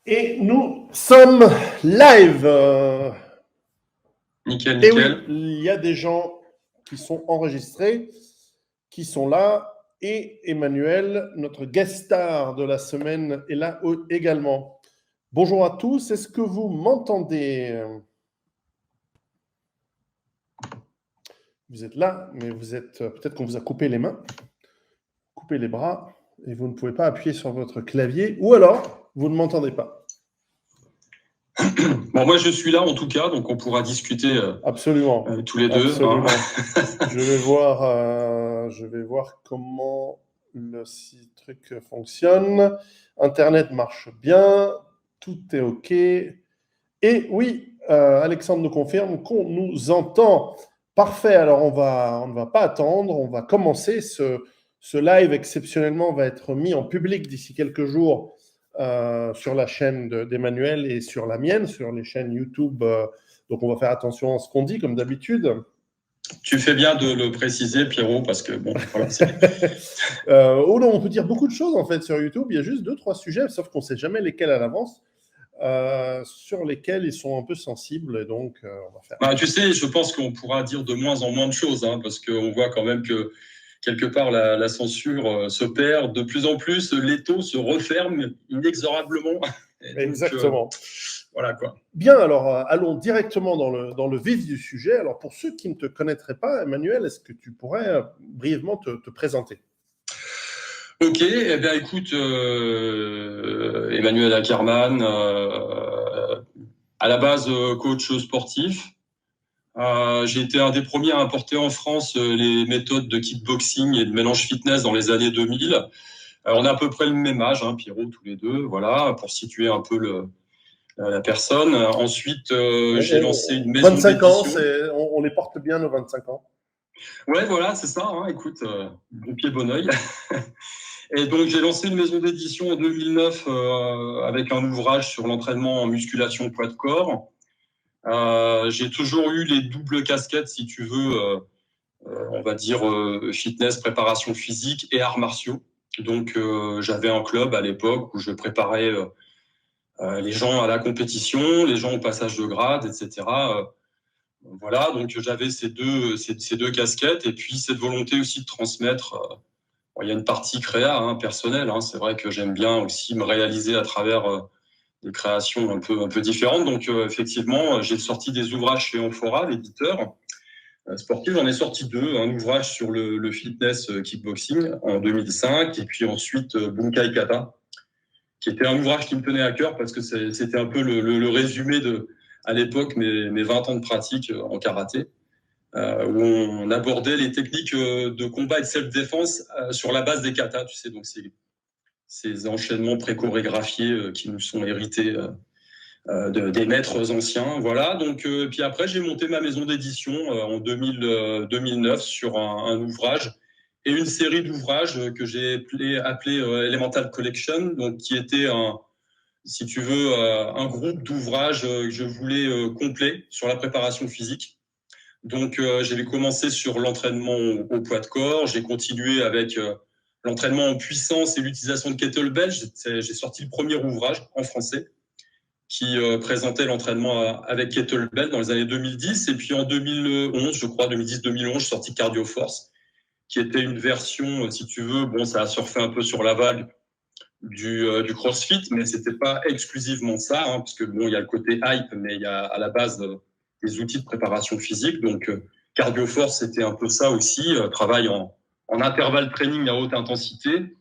Et nous sommes live. Nickel, Et oui, nickel. il y a des gens qui sont enregistrés, qui sont là. Et Emmanuel, notre guest star de la semaine, est là également. Bonjour à tous, est-ce que vous m'entendez? Vous êtes là, mais vous êtes peut-être qu'on vous a coupé les mains, coupé les bras, et vous ne pouvez pas appuyer sur votre clavier, ou alors vous ne m'entendez pas. Bon, moi je suis là en tout cas, donc on pourra discuter Absolument. tous les deux. Absolument. Je vais voir comment le truc fonctionne. Internet marche bien, tout est OK. Et oui, Alexandre nous confirme qu'on nous entend. Parfait, alors on ne va pas attendre, on va commencer. Ce live exceptionnellement va être mis en public d'ici quelques jours sur la chaîne d'Emmanuel et sur la mienne, sur les chaînes YouTube. Donc on va faire attention à ce qu'on dit, comme d'habitude. Tu fais bien de le préciser, Pierrot, parce que bon, voilà. Oh non, on peut dire beaucoup de choses en fait sur YouTube. Il y a juste 2-3 sujets, sauf qu'on ne sait jamais lesquels à l'avance. Sur lesquels ils sont un peu sensibles, et donc on va faire. Bah, tu sais, je pense qu'on pourra dire de moins en moins de choses, hein, parce qu'on voit quand même que quelque part la censure se perd. De plus en plus, l'étau se referme inexorablement. Et donc, exactement. Voilà quoi. Bien, alors allons directement dans le vif du sujet. Alors pour ceux qui ne te connaîtraient pas, Emmanuel, est-ce que tu pourrais brièvement te présenter? Ok, eh bien écoute, Emmanuel Ackermann, à la base coach sportif. J'ai été un des premiers à importer en France les méthodes de kickboxing et de mélange fitness dans les années 2000. On a à peu près le même âge, hein, Pierrot, tous les deux, voilà, pour situer un peu la personne. Ensuite, j'ai lancé une maison 25 ans, d'édition. on les porte bien, nos 25 ans. Ouais, voilà, c'est ça. Hein, écoute, bon pied, bon oeil. Et donc, j'ai lancé une maison d'édition en 2009 avec un ouvrage sur l'entraînement en musculation poids de corps. J'ai toujours eu les doubles casquettes, si tu veux, on va dire fitness, préparation physique et arts martiaux. Donc, j'avais un club à l'époque où je préparais les gens à la compétition, les gens au passage de grade, etc. Voilà, donc j'avais ces deux casquettes et puis cette volonté aussi de transmettre. Il y a une partie créa, hein, personnelle. Hein. C'est vrai que j'aime bien aussi me réaliser à travers des créations un peu différentes. Donc effectivement, j'ai sorti des ouvrages chez Amphora, l'éditeur sportif. J'en ai sorti deux. Un ouvrage sur le fitness kickboxing en 2005 et puis ensuite Bunkai Kata, qui était un ouvrage qui me tenait à cœur parce que c'était un peu le résumé de, à l'époque, mes 20 ans de pratique en karaté. Où on abordait les techniques de combat et de self-défense sur la base des katas, tu sais, donc ces enchaînements préchorégraphiés qui nous sont hérités des maîtres anciens, voilà. Donc, puis après, j'ai monté ma maison d'édition en 2009 sur un ouvrage et une série d'ouvrages que j'ai appelé Elemental Collection, donc qui était si tu veux, un groupe d'ouvrages que je voulais complet sur la préparation physique. Donc, j'ai commencé sur l'entraînement au poids de corps. J'ai continué avec l'entraînement en puissance et l'utilisation de kettlebell. J'ai sorti le premier ouvrage en français qui présentait l'entraînement avec kettlebell dans les années 2010. Et puis en 2011, je crois, 2010-2011, j'ai sorti Cardio Force, qui était une version, si tu veux, bon, ça a surfé un peu sur la vague du CrossFit, mais c'était pas exclusivement ça, hein, parce que bon, il y a le côté hype, mais il y a à la base des outils de préparation physique. Donc, Cardio Force, c'était un peu ça aussi, travail en intervalle training à haute intensité.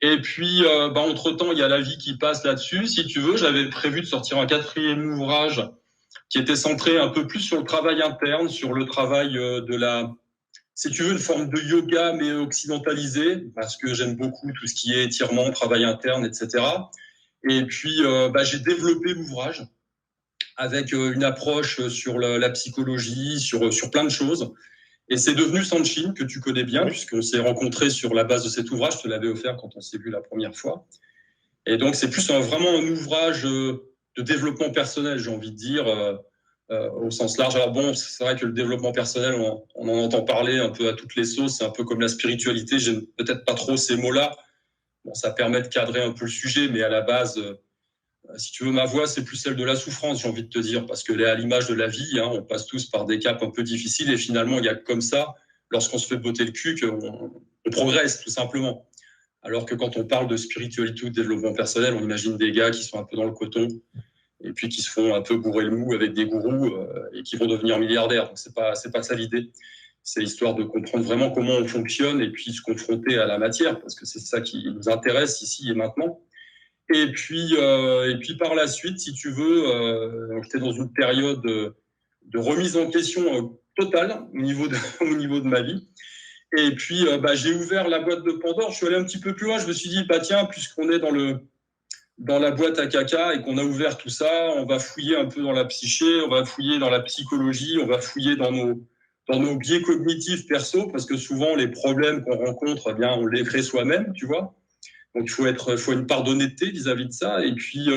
Et puis, entre-temps, il y a la vie qui passe là-dessus. Si tu veux, j'avais prévu de sortir un quatrième ouvrage qui était centré un peu plus sur le travail interne, sur le travail si tu veux, une forme de yoga, mais occidentalisé, parce que j'aime beaucoup tout ce qui est étirement, travail interne, etc. Et puis, j'ai développé l'ouvrage avec une approche sur la psychologie, sur plein de choses. Et c'est devenu Sanchin, que tu connais bien, puisqu'on s'est rencontrés sur la base de cet ouvrage. Je te l'avais offert quand on s'est vu la première fois. Et donc, c'est plus vraiment un ouvrage de développement personnel, j'ai envie de dire, au sens large. Alors bon, c'est vrai que le développement personnel, on en entend parler un peu à toutes les sauces. C'est un peu comme la spiritualité. J'aime peut-être pas trop ces mots-là. Bon, ça permet de cadrer un peu le sujet, mais à la base, Si tu veux, ma voix, c'est plus celle de la souffrance, j'ai envie de te dire, parce qu'elle est à l'image de la vie. Hein, on passe tous par des caps un peu difficiles et finalement, il y a comme ça, lorsqu'on se fait botter le cul, on progresse tout simplement. Alors que quand on parle de spiritualité ou de développement personnel, on imagine des gars qui sont un peu dans le coton et puis qui se font un peu bourrer le mou avec des gourous et qui vont devenir milliardaires. Donc c'est pas ça l'idée. C'est l'histoire de comprendre vraiment comment on fonctionne et puis se confronter à la matière, parce que c'est ça qui nous intéresse ici et maintenant. Et puis par la suite, si tu veux, j'étais dans une période de remise en question totale au niveau de ma vie. Et puis, j'ai ouvert la boîte de Pandore. Je suis allé un petit peu plus loin. Je me suis dit, tiens, puisqu'on est dans la boîte à caca et qu'on a ouvert tout ça, on va fouiller un peu dans la psyché, on va fouiller dans la psychologie, on va fouiller dans nos biais cognitifs perso, parce que souvent, les problèmes qu'on rencontre, eh bien, on les crée soi-même, tu vois. Donc, il faut une part d'honnêteté vis-à-vis de ça. Et puis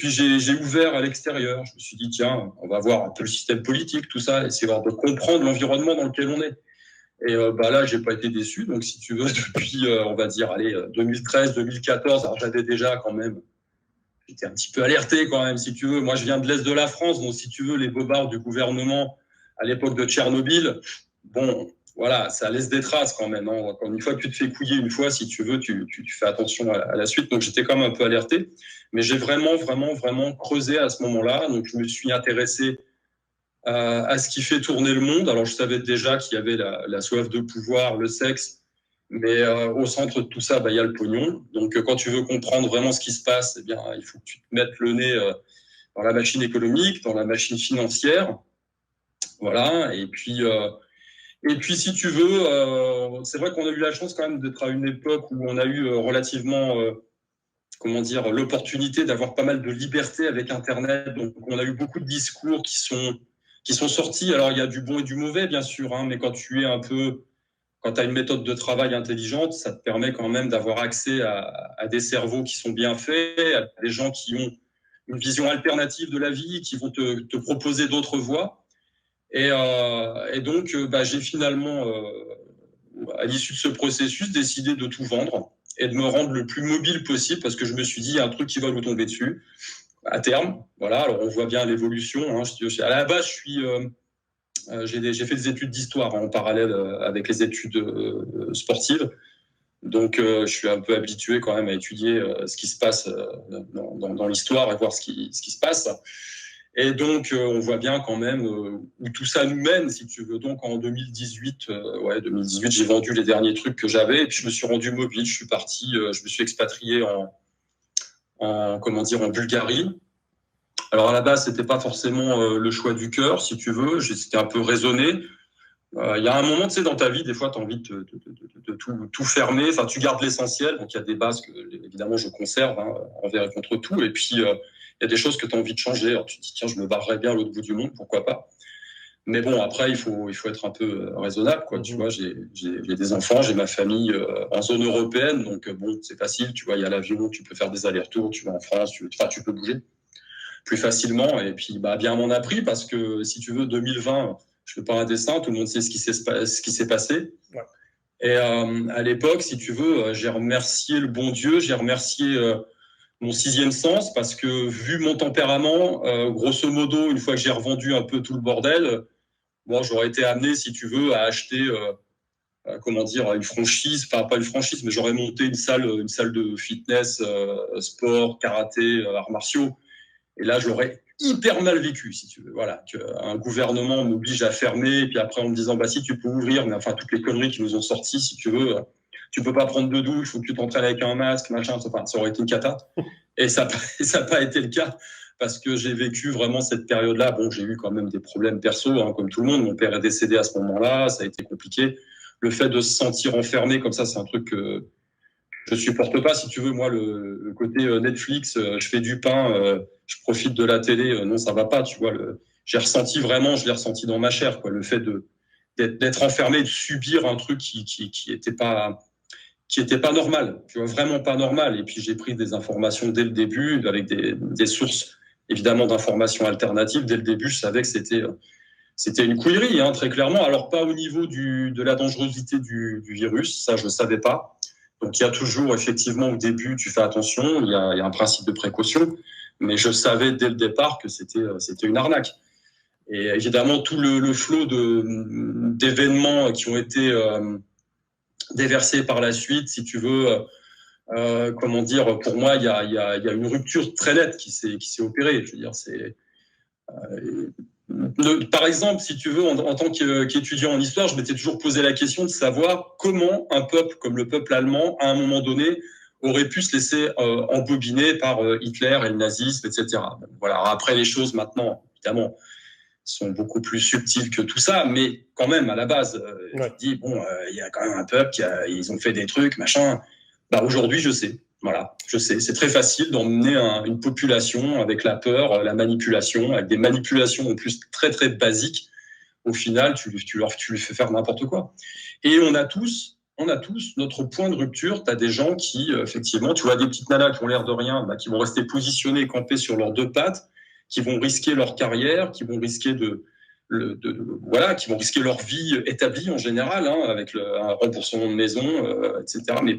j'ai ouvert à l'extérieur. Je me suis dit, tiens, on va voir un peu le système politique, tout ça, essayer de comprendre l'environnement dans lequel on est. Et là, j'ai pas été déçu. Donc, si tu veux, depuis, on va dire, 2013, 2014, alors j'avais déjà quand même, j'étais un petit peu alerté quand même, si tu veux. Moi, je viens de l'Est de la France, donc si tu veux, les bobards du gouvernement à l'époque de Tchernobyl, bon, voilà, ça laisse des traces quand même. Hein. Une fois que tu te fais couiller une fois, si tu veux, tu fais attention à la suite. Donc, j'étais quand même un peu alerté. Mais j'ai vraiment creusé à ce moment-là. Donc, je me suis intéressé à ce qui fait tourner le monde. Alors, je savais déjà qu'il y avait la soif de pouvoir, le sexe, mais au centre de tout ça, il y a le pognon. Donc, quand tu veux comprendre vraiment ce qui se passe, eh bien, il faut que tu te mettes le nez dans la machine économique, dans la machine financière. Voilà. Et puis, si tu veux, c'est vrai qu'on a eu la chance quand même d'être à une époque où on a eu relativement l'opportunité d'avoir pas mal de liberté avec Internet. Donc, on a eu beaucoup de discours qui sont sortis. Alors, il y a du bon et du mauvais, bien sûr, hein, mais quand tu as une méthode de travail intelligente, ça te permet quand même d'avoir accès à des cerveaux qui sont bien faits, à des gens qui ont une vision alternative de la vie, qui vont te proposer d'autres voies. Et donc, j'ai finalement, à l'issue de ce processus, décidé de tout vendre et de me rendre le plus mobile possible, parce que je me suis dit, il y a un truc qui va nous tomber dessus à terme. Voilà, alors on voit bien l'évolution. Hein. À la base, j'ai fait des études d'histoire en parallèle avec les études sportives. Donc, je suis un peu habitué quand même à étudier ce qui se passe dans l'histoire et voir ce qui se passe. Et donc, on voit bien quand même où tout ça nous mène, si tu veux. Donc, en 2018, 2018, j'ai vendu les derniers trucs que j'avais et puis je me suis rendu mobile. Je suis parti, je me suis expatrié en Bulgarie. Alors, à la base, c'était pas forcément le choix du cœur, si tu veux. C'était un peu raisonné. Il y a un moment, tu sais, dans ta vie, des fois, tu as envie de tout fermer. Enfin, tu gardes l'essentiel. Donc, il y a des bases que, évidemment, je conserve envers et contre tout. Et puis, il y a des choses que tu as envie de changer. Alors, tu te dis, tiens, je me barrerais bien à l'autre bout du monde, pourquoi pas. Mais bon, après, il faut être un peu raisonnable, quoi. Tu vois, j'ai des enfants, j'ai ma famille en zone européenne. Donc, bon, c'est facile. Tu vois, il y a l'avion, tu peux faire des allers-retours, tu vas en France, tu peux bouger plus facilement. Et puis, bien m'en a pris parce que, si tu veux, 2020, je fais pas un dessin, tout le monde sait ce qui s'est passé. Ouais. Et à l'époque, si tu veux, j'ai remercié le bon Dieu, j'ai remercié mon sixième sens, parce que vu mon tempérament, grosso modo, une fois que j'ai revendu un peu tout le bordel, j'aurais été amené, si tu veux, à acheter une franchise, pas une franchise, mais j'aurais monté une salle de fitness, sport, karaté, arts martiaux. Et là, je l'aurais hyper mal vécu, si tu veux. Voilà, un gouvernement m'oblige à fermer, et puis après en me disant, si tu peux ouvrir, mais enfin toutes les conneries qui nous ont sorties, si tu veux, tu peux pas prendre de douche, il faut que tu t'entraînes avec un masque, machin, ça aurait été une cata. Et ça n'a pas été le cas, parce que j'ai vécu vraiment cette période-là. Bon, j'ai eu quand même des problèmes perso, hein, comme tout le monde. Mon père est décédé à ce moment-là, ça a été compliqué. Le fait de se sentir enfermé comme ça, c'est un truc que je supporte pas, si tu veux. Moi, le côté Netflix, je fais du pain, je profite de la télé, non, ça va pas, tu vois. Je l'ai ressenti dans ma chair, quoi, le fait d'être enfermé, de subir un truc qui était pas normal, tu vois, vraiment pas normal. Et puis j'ai pris des informations dès le début, avec des sources évidemment d'informations alternatives. Dès le début, je savais que c'était une couillerie, hein, très clairement. Alors pas au niveau de la dangerosité du virus, ça je savais pas. Donc, il y a toujours, effectivement, au début, tu fais attention, il y a un principe de précaution, mais je savais dès le départ que c'était une arnaque. Et évidemment, tout le flot d'événements qui ont été déversés par la suite, si tu veux, comment dire, pour moi, il y a une rupture très nette qui s'est opérée. Je veux dire, par exemple, si tu veux, en tant qu'étudiant en histoire, je m'étais toujours posé la question de savoir comment un peuple comme le peuple allemand, à un moment donné, aurait pu se laisser embobiner par Hitler et le nazisme, etc. Voilà. Après, les choses maintenant, évidemment, sont beaucoup plus subtiles que tout ça, mais quand même, à la base, tu te dis, bon, il y a quand même un peuple, ils ont fait des trucs, machin. Bah, aujourd'hui, je sais. Voilà, je sais. C'est très facile d'emmener une population avec la peur, la manipulation, avec des manipulations en plus très, très basiques. Au final, tu lui fais faire n'importe quoi. Et on a tous notre point de rupture. Tu as des gens qui, effectivement, tu vois des petites nanas qui ont l'air de rien, qui vont rester positionnées, campées sur leurs deux pattes, qui vont risquer leur carrière, qui vont risquer qui vont risquer leur vie établie en général, avec un remboursement de maison, etc. Mais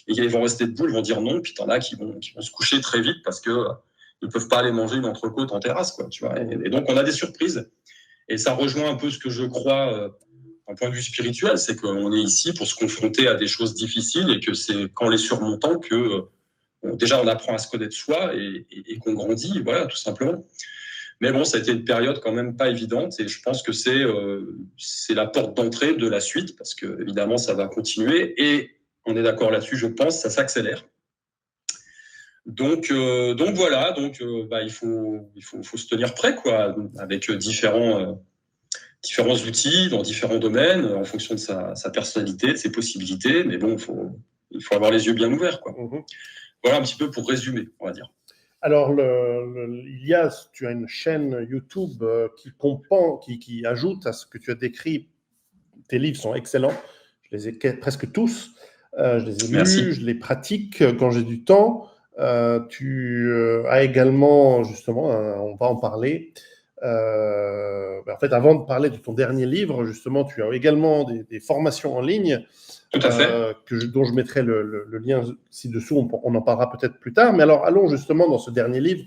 ils vont rester debout, ils vont dire non, puis t'en as qui vont se coucher très vite parce que ils peuvent pas aller manger une entrecôte en terrasse, quoi, tu vois. Et donc on a des surprises. Et ça rejoint un peu ce que je crois d'un point de vue spirituel, c'est qu'on est ici pour se confronter à des choses difficiles et que c'est qu'en les surmontant que déjà on apprend à se connaître soi et qu'on grandit, voilà, tout simplement. Mais bon, ça a été une période quand même pas évidente et je pense que c'est la porte d'entrée de la suite parce que évidemment ça va continuer et on est d'accord là-dessus, je pense, ça s'accélère. Donc voilà, il faut se tenir prêt, quoi, avec différents outils dans différents domaines en fonction de sa personnalité, de ses possibilités. Mais bon, il faut avoir les yeux bien ouverts, quoi. Mmh. Voilà un petit peu pour résumer, on va dire. Alors, tu as une chaîne YouTube qui ajoute à ce que tu as décrit. Tes livres sont excellents. Je les ai presque tous. Je les ai lus, je les pratique quand j'ai du temps. Tu as également, justement, on va en parler. En fait, avant de parler de ton dernier livre, justement, tu as également des formations en ligne. Tout à fait. Dont je mettrai le lien ci-dessous, on en parlera peut-être plus tard. Mais alors, allons justement dans ce dernier livre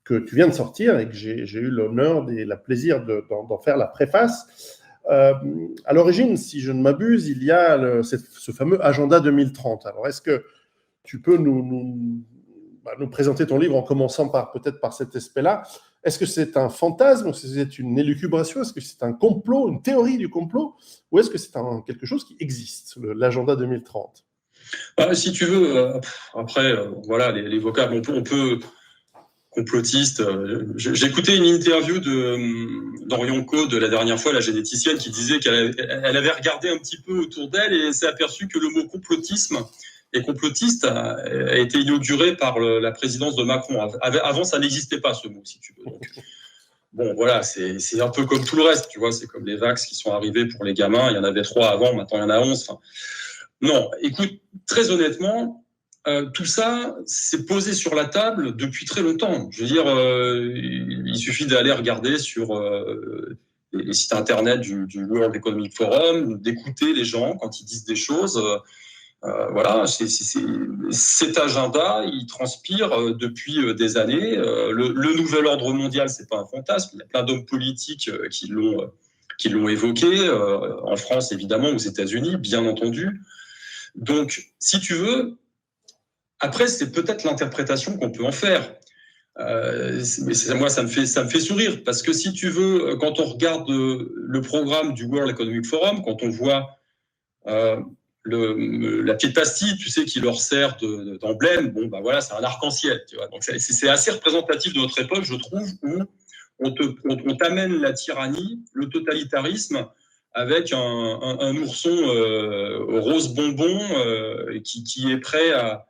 que tu viens de sortir et que j'ai eu l'honneur et le plaisir d'en faire la préface. À l'origine, si je ne m'abuse, il y a ce fameux agenda 2030. Alors, est-ce que tu peux nous présenter ton livre en commençant peut-être par cet aspect-là? Est-ce que c'est un fantasme? Est-ce que c'est une élucubration? Est-ce que c'est un complot, une théorie du complot? Ou est-ce que c'est quelque chose qui existe, l'agenda 2030? Si tu veux, après, voilà, les vocables, on peut complotiste. J'ai écouté une interview d'Orion Code la dernière fois, la généticienne, qui disait qu'elle avait regardé un petit peu autour d'elle et s'est aperçue que le mot complotisme et complotiste a été inauguré par la présidence de Macron. Avant, ça n'existait pas, ce mot, si tu veux. Donc, bon, voilà, c'est un peu comme tout le reste, tu vois. C'est comme les vax qui sont arrivés pour les gamins. Il y en avait 3 avant, maintenant il y en a 11. Enfin, non, écoute, très honnêtement, tout ça, c'est posé sur la table depuis très longtemps. Je veux dire, il suffit d'aller regarder sur les sites internet du World Economic Forum, d'écouter les gens quand ils disent des choses. Voilà, cet agenda, il transpire depuis des années. Le nouvel ordre mondial, c'est pas un fantasme. Il y a plein d'hommes politiques qui l'ont évoqué, en France évidemment, aux États-Unis, bien entendu. Donc, si tu veux, après, c'est peut-être l'interprétation qu'on peut en faire. Mais moi, ça me fait sourire parce que si tu veux, quand on regarde le programme du World Economic Forum, quand on voit la petite pastille, tu sais, qui leur sert d'emblème, bon, bah voilà, c'est un arc-en-ciel, tu vois. Donc, c'est assez représentatif de notre époque, je trouve, où on t'amène la tyrannie, le totalitarisme, avec un ourson rose bonbon qui est prêt à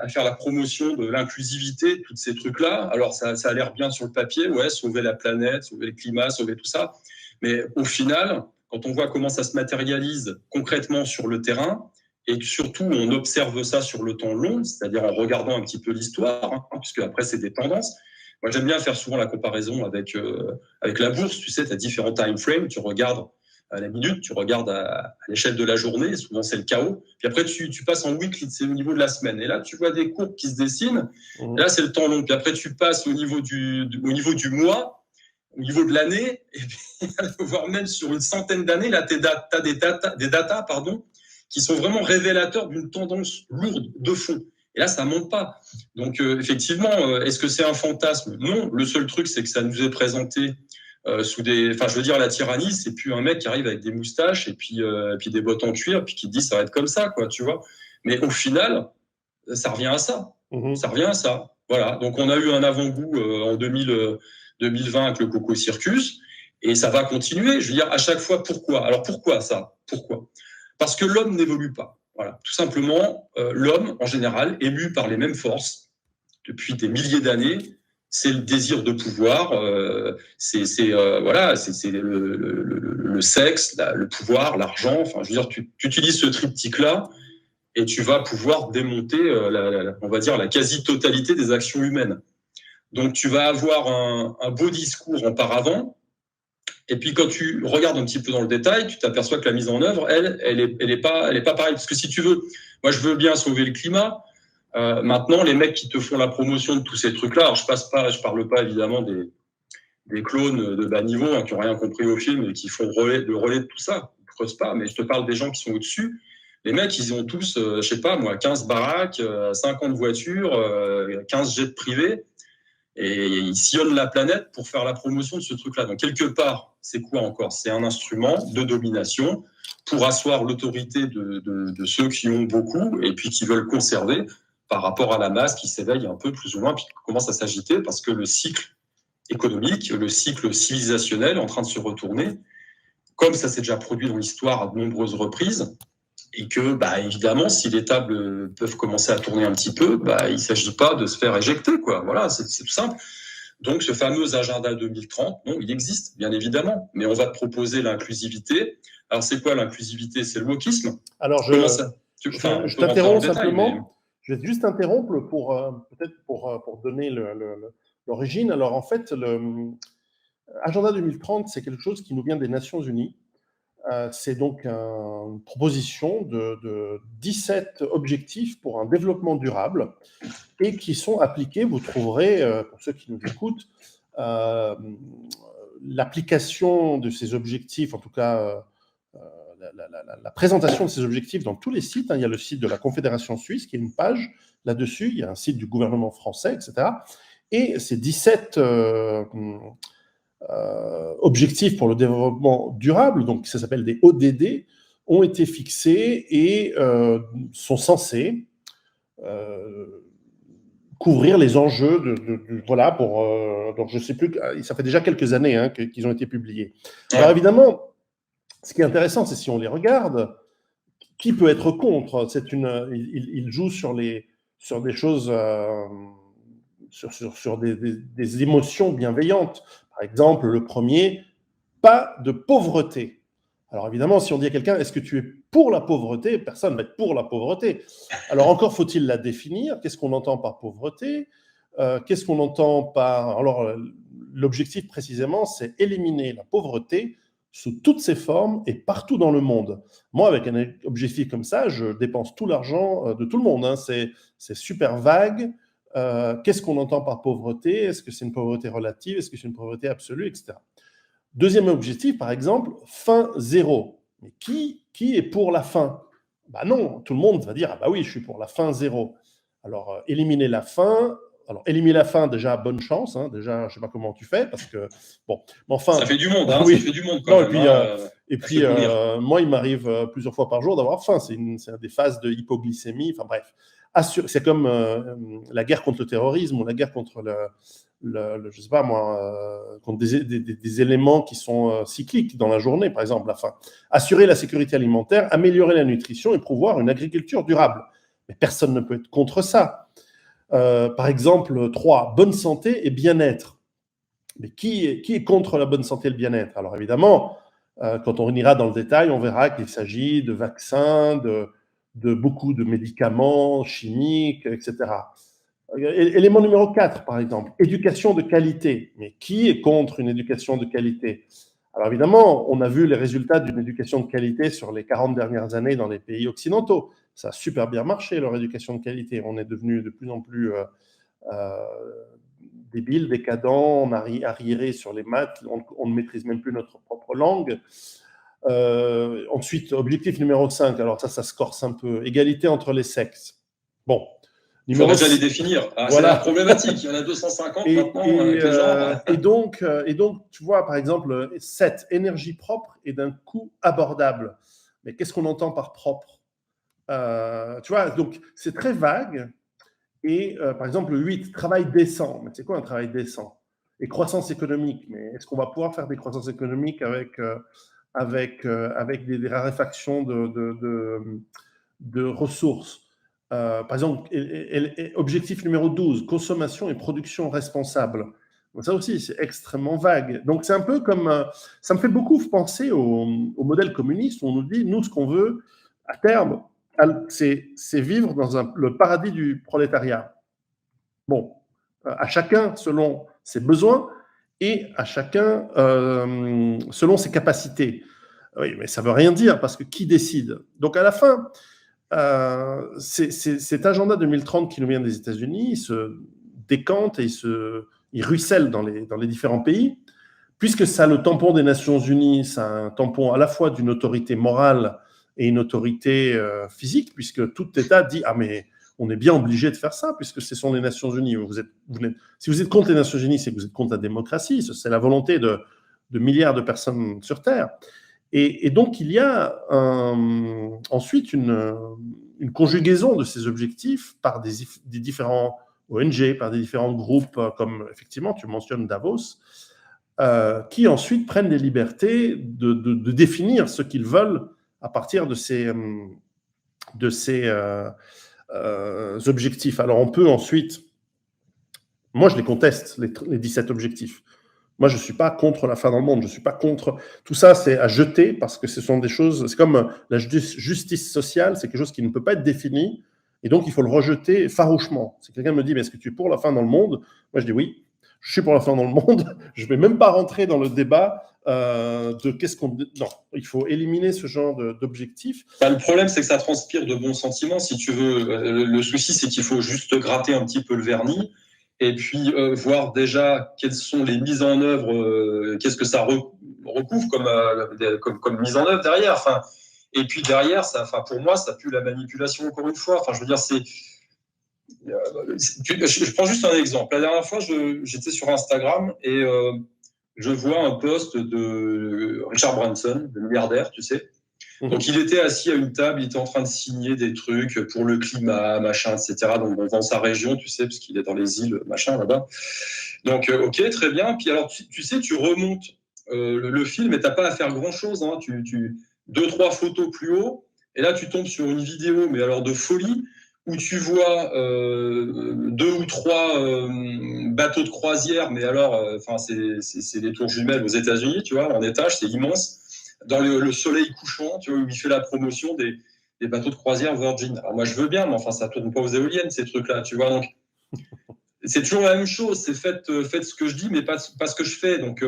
faire la promotion de l'inclusivité, tous ces trucs-là. Alors, ça a l'air bien sur le papier, ouais, sauver la planète, sauver le climat, sauver tout ça. Mais au final, quand on voit comment ça se matérialise concrètement sur le terrain, et que surtout on observe ça sur le temps long, c'est-à-dire en regardant un petit peu l'histoire, puisque après c'est des tendances. Moi, j'aime bien faire souvent la comparaison avec la bourse. Tu sais, tu as différents time frames. Tu regardes la minute, tu regardes à l'échelle de la journée, souvent c'est le chaos. Puis après, tu passes en weekly, c'est au niveau de la semaine. Et là, tu vois des courbes qui se dessinent. Et là, c'est le temps long. Puis après, tu passes au niveau du mois, au niveau de l'année, et puis, voire même sur une centaine d'années, là, tu as des datas, qui sont vraiment révélateurs d'une tendance lourde de fond. Et là, ça monte pas. Donc, effectivement, est-ce que c'est un fantasme? Non. Le seul truc, c'est que ça nous est présenté sous des... Enfin, je veux dire, la tyrannie, c'est plus un mec qui arrive avec des moustaches et puis des bottes en cuir, puis qui dit ça va être comme ça, quoi, tu vois. Mais au final, ça revient à ça. Ça revient à ça. Voilà. Donc, on a eu un avant-goût en 2020 avec le Coco Circus, et ça va continuer. Je veux dire, à chaque fois, pourquoi? Alors, pourquoi ça? Pourquoi? Parce que l'homme n'évolue pas. Voilà. Tout simplement, l'homme, en général, est mu par les mêmes forces depuis des milliers d'années. C'est le désir de pouvoir, c'est le sexe, le pouvoir, l'argent. Enfin, je veux dire, tu utilises ce triptyque-là et tu vas pouvoir démonter, on va dire, la quasi-totalité des actions humaines. Donc, tu vas avoir un beau discours en paravent. Et puis, quand tu regardes un petit peu dans le détail, tu t'aperçois que la mise en œuvre, elle est pas pareille. Parce que si tu veux, moi, je veux bien sauver le climat. Maintenant, les mecs qui te font la promotion de tous ces trucs-là, alors je parle pas évidemment des clones de bas niveau qui n'ont rien compris au film et qui font le relais de tout ça. Ils ne creusent pas, mais je te parle des gens qui sont au-dessus. Les mecs, ils ont tous, je sais pas moi, 15 baraques, 50 voitures, 15 jets privés. Et ils sillonnent la planète pour faire la promotion de ce truc-là. Donc, quelque part, c'est quoi encore? C'est un instrument de domination pour asseoir l'autorité de ceux qui ont beaucoup et puis qui veulent conserver par rapport à la masse qui s'éveille un peu plus ou moins, puis qui commence à s'agiter parce que le cycle économique, le cycle civilisationnel est en train de se retourner, comme ça s'est déjà produit dans l'histoire à de nombreuses reprises. Et que, évidemment, si les tables peuvent commencer à tourner un petit peu, il ne s'agit pas de se faire éjecter, quoi. Voilà, c'est tout simple. Donc, ce fameux agenda 2030, non, il existe, bien évidemment, mais on va te proposer l'inclusivité. Alors, c'est quoi l'inclusivité? C'est le wokisme. Alors, je t'interromps simplement. Mais... Je vais juste interrompre pour peut-être pour donner l'origine. Alors, en fait, l'agenda 2030, c'est quelque chose qui nous vient des Nations Unies. C'est donc une proposition de 17 objectifs pour un développement durable et qui sont appliqués, vous trouverez, pour ceux qui nous écoutent, l'application de ces objectifs, en tout cas la présentation de ces objectifs dans tous les sites. Il y a le site de la Confédération suisse qui a une page là-dessus, il y a un site du gouvernement français, etc. Et ces 17 objectifs pour le développement durable, donc ça s'appelle des ODD, ont été fixés et sont censés couvrir les enjeux voilà, pour donc je ne sais plus, ça fait déjà quelques années qu'ils ont été publiés. Alors évidemment, ce qui est intéressant, c'est si on les regarde, qui peut être contre? Il joue sur des choses, sur des émotions bienveillantes. Par exemple, le premier, pas de pauvreté. Alors évidemment, si on dit à quelqu'un, est-ce que tu es pour la pauvreté? Personne ne va être pour la pauvreté. Alors encore faut-il la définir. Qu'est-ce qu'on entend par pauvreté? Qu'est-ce qu'on entend par... Alors l'objectif précisément, c'est éliminer la pauvreté sous toutes ses formes et partout dans le monde. Moi, avec un objectif comme ça, je dépense tout l'argent de tout le monde. C'est super vague. Qu'est-ce qu'on entend par pauvreté? Est-ce que c'est une pauvreté relative? Est-ce que c'est une pauvreté absolue, etc. Deuxième objectif, par exemple, faim zéro. Mais qui est pour la faim? Non, tout le monde va dire, oui, je suis pour la faim zéro. Alors, éliminer la faim... Alors, éliminer la faim, déjà, bonne chance. Déjà, je ne sais pas comment tu fais, parce que, bon, mais enfin... Ça fait du monde, oui. Ça fait du monde quand même. Et puis, moi, il m'arrive plusieurs fois par jour d'avoir faim. C'est des phases de hypoglycémie, enfin bref. C'est comme la guerre contre le terrorisme ou la guerre contre je sais pas moi, contre des éléments qui sont cycliques dans la journée, par exemple, la faim. Assurer la sécurité alimentaire, améliorer la nutrition et promouvoir une agriculture durable. Mais personne ne peut être contre ça. Par exemple, 3, bonne santé et bien-être. Mais qui est contre la bonne santé et le bien-être? Alors évidemment, quand on ira dans le détail, on verra qu'il s'agit de vaccins, de beaucoup de médicaments chimiques, etc. Élément numéro 4, par exemple, éducation de qualité. Mais qui est contre une éducation de qualité? Alors évidemment, on a vu les résultats d'une éducation de qualité sur les 40 dernières années dans les pays occidentaux. Ça a super bien marché, leur éducation de qualité. On est devenu de plus en plus débile, décadent, on a arriéré sur les maths, on ne maîtrise même plus notre propre langue. Ensuite, objectif numéro 5, alors ça se corse un peu, égalité entre les sexes. Bon. Il faudrait déjà les définir. Voilà. C'est problématique, il y en a 250 maintenant avec les genres. Et donc, tu vois, par exemple, 7, énergie propre et d'un coût abordable. Mais qu'est-ce qu'on entend par propre? Tu vois, donc c'est très vague. Et par exemple, 8, travail décent. Mais c'est quoi un travail décent? Et croissance économique. Mais est-ce qu'on va pouvoir faire des croissances économiques avec des raréfactions de ressources? Par exemple, objectif numéro 12, consommation et production responsable. Donc ça aussi, c'est extrêmement vague. Donc c'est un peu comme... ça me fait beaucoup penser au modèle communiste où on nous dit, nous, ce qu'on veut, à terme, c'est vivre dans le paradis du prolétariat. Bon, à chacun selon ses besoins et à chacun selon ses capacités. Oui, mais ça ne veut rien dire parce que qui décide? Donc à la fin, cet agenda 2030 qui nous vient des États-Unis, il se décante et il ruisselle dans les différents pays, puisque ça a le tampon des Nations Unies, ça a un tampon à la fois d'une autorité morale et une autorité physique, puisque tout État dit « Ah, mais on est bien obligé de faire ça, puisque ce sont les Nations Unies. Si vous êtes contre les Nations Unies, c'est que vous êtes contre la démocratie, c'est la volonté de milliards de personnes sur Terre. » Et donc, il y a ensuite une conjugaison de ces objectifs par des différents ONG, par des différents groupes, comme effectivement, tu mentionnes Davos, qui ensuite prennent des libertés de définir ce qu'ils veulent à partir de ces objectifs. Alors, on peut ensuite... Moi, je les conteste, les 17 objectifs. Moi, je ne suis pas contre la fin dans le monde, je ne suis pas contre... Tout ça, c'est à jeter parce que ce sont des choses... C'est comme la justice sociale, c'est quelque chose qui ne peut pas être défini et donc il faut le rejeter farouchement. Si quelqu'un me dit, mais est-ce que tu es pour la fin dans le monde? Moi, je dis oui, je suis pour la fin dans le monde. Je ne vais même pas rentrer dans le débat de qu'est-ce qu'on... Non, il faut éliminer ce genre d'objectifs. Le problème, c'est que ça transpire de bons sentiments, si tu veux. Le souci, c'est qu'il faut juste gratter un petit peu le vernis et puis voir déjà quelles sont les mises en œuvre, qu'est-ce que ça recouvre comme mise en œuvre derrière. Enfin, et puis derrière, pour moi, ça pue la manipulation encore une fois. Enfin, je veux dire, je prends juste un exemple. La dernière fois, j'étais sur Instagram et je vois un post de Richard Branson, le milliardaire, tu sais. Donc, il était assis à une table, il était en train de signer des trucs pour le climat, machin, etc. Donc, dans sa région, tu sais, parce qu'il est dans les îles, machin, là-bas. Donc, ok, très bien. Puis alors, tu sais, tu remontes le film et t'as pas à faire grand-chose. Hein. 2-3 photos plus haut, et là, tu tombes sur une vidéo, mais alors de folie, où tu vois 2 ou 3 bateaux de croisière, mais alors, c'est des tours jumelles aux États-Unis, tu vois, en étage, c'est immense. Dans le soleil couchant, tu vois, où il fait la promotion des bateaux de croisière Virgin. Alors moi, je veux bien, mais enfin, ça tourne pas aux éoliennes, ces trucs-là, tu vois. Donc, c'est toujours la même chose. C'est faites ce que je dis, mais pas ce que je fais. Donc,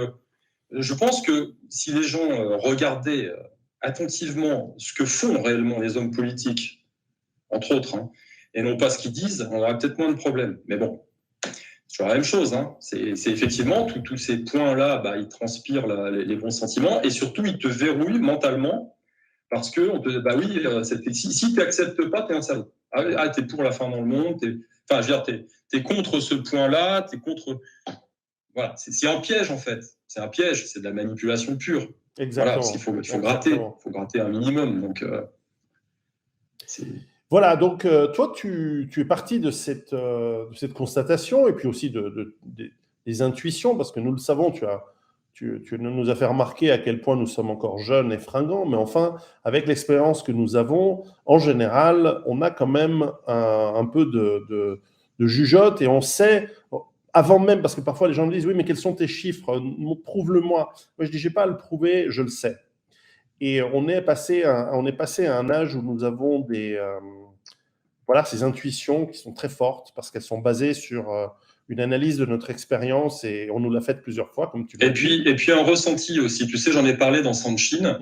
je pense que si les gens regardaient attentivement ce que font réellement les hommes politiques, entre autres, hein, et non pas ce qu'ils disent, on aurait peut-être moins de problèmes. Mais bon, c'est toujours la même chose. Hein. C'est effectivement, tous ces points-là, bah, ils transpirent les bons sentiments et surtout, ils te verrouillent mentalement parce que, bah oui, si tu n'acceptes pas, tu es un salaud. Ah, tu es pour la fin dans le monde, enfin, je veux dire, tu es contre ce point-là, tu es contre... Voilà, c'est un piège en fait. C'est un piège, c'est de la manipulation pure. Exactement. Voilà, parce qu'il faut gratter un minimum. Donc, voilà, donc toi, tu es parti de cette constatation et puis aussi des intuitions, parce que nous le savons, tu nous as fait remarquer à quel point nous sommes encore jeunes et fringants, mais enfin, avec l'expérience que nous avons, en général, on a quand même un peu de jugeote et on sait, avant même, parce que parfois les gens me disent « Oui, mais quels sont tes chiffres? Prouve-le-moi. » Moi, je dis « Je n'ai pas à le prouver, je le sais. » Et on est passé à un âge où nous avons ces intuitions qui sont très fortes parce qu'elles sont basées sur une analyse de notre expérience et on nous l'a fait plusieurs fois, comme tu l'as dit. Et puis un ressenti aussi. Tu sais, j'en ai parlé dans Sanshin.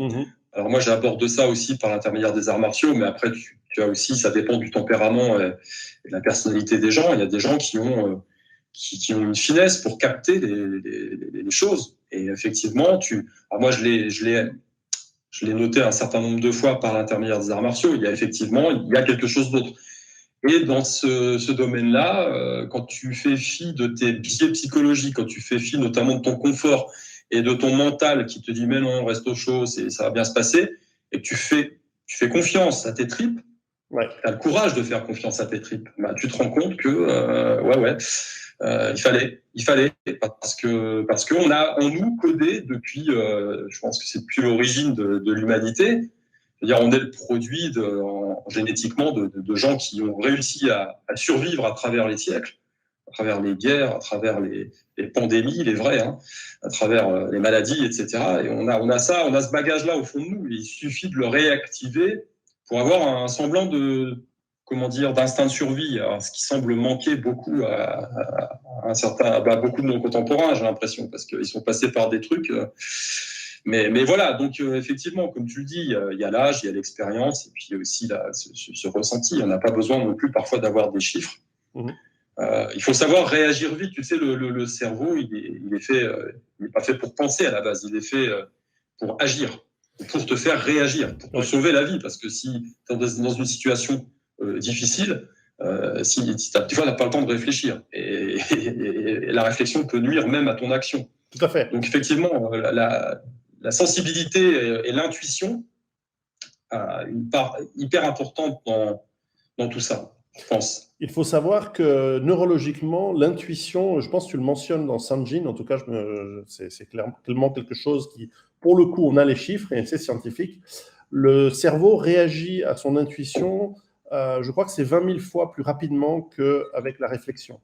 Alors moi, j'aborde ça aussi par l'intermédiaire des arts martiaux, mais après, tu as aussi, ça dépend du tempérament et de la personnalité des gens. Il y a des gens qui ont une finesse pour capter les choses. Et effectivement, alors moi, je l'ai noté un certain nombre de fois par l'intermédiaire des arts martiaux. Il y a quelque chose d'autre. Et dans ce domaine-là, quand tu fais fi de tes biais psychologiques, quand tu fais fi notamment de ton confort et de ton mental qui te dit mais non, reste au chaud, ça va bien se passer, et que tu fais confiance à tes tripes, tu as le courage de faire confiance à tes tripes, bah, tu te rends compte que il fallait parce que on nous codé depuis, je pense que c'est depuis l'origine de l'humanité. C'est-à-dire, on est le produit génétiquement de gens qui ont réussi à survivre à travers les siècles, à travers les guerres, à travers les pandémies, les vraies, à travers les maladies, etc. Et on a ce bagage-là au fond de nous. Il suffit de le réactiver pour avoir un semblant d'instinct de survie, alors, ce qui semble manquer beaucoup à beaucoup de nos contemporains, j'ai l'impression, parce qu'ils sont passés par des trucs. Mais voilà, donc effectivement, comme tu le dis, il y a l'âge, il y a l'expérience, et puis il y a aussi ce ressenti. On n'a pas besoin non plus parfois d'avoir des chiffres. Il faut savoir réagir vite. Tu sais, le cerveau, il n'est pas fait pour penser à la base, il est fait pour agir, pour te faire réagir, pour te sauver la vie. Parce que si tu es dans une situation difficile, des fois, tu n'as pas le temps de réfléchir. Et la réflexion peut nuire même à ton action. Tout à fait. Donc effectivement, la sensibilité et l'intuition a une part hyper importante dans tout ça, je pense. Il faut savoir que neurologiquement, l'intuition, je pense que tu le mentionnes dans Sanjin, en tout cas, c'est clairement quelque chose qui, pour le coup, on a les chiffres et c'est scientifique. Le cerveau réagit à son intuition, je crois que c'est 20 000 fois plus rapidement qu'avec la réflexion.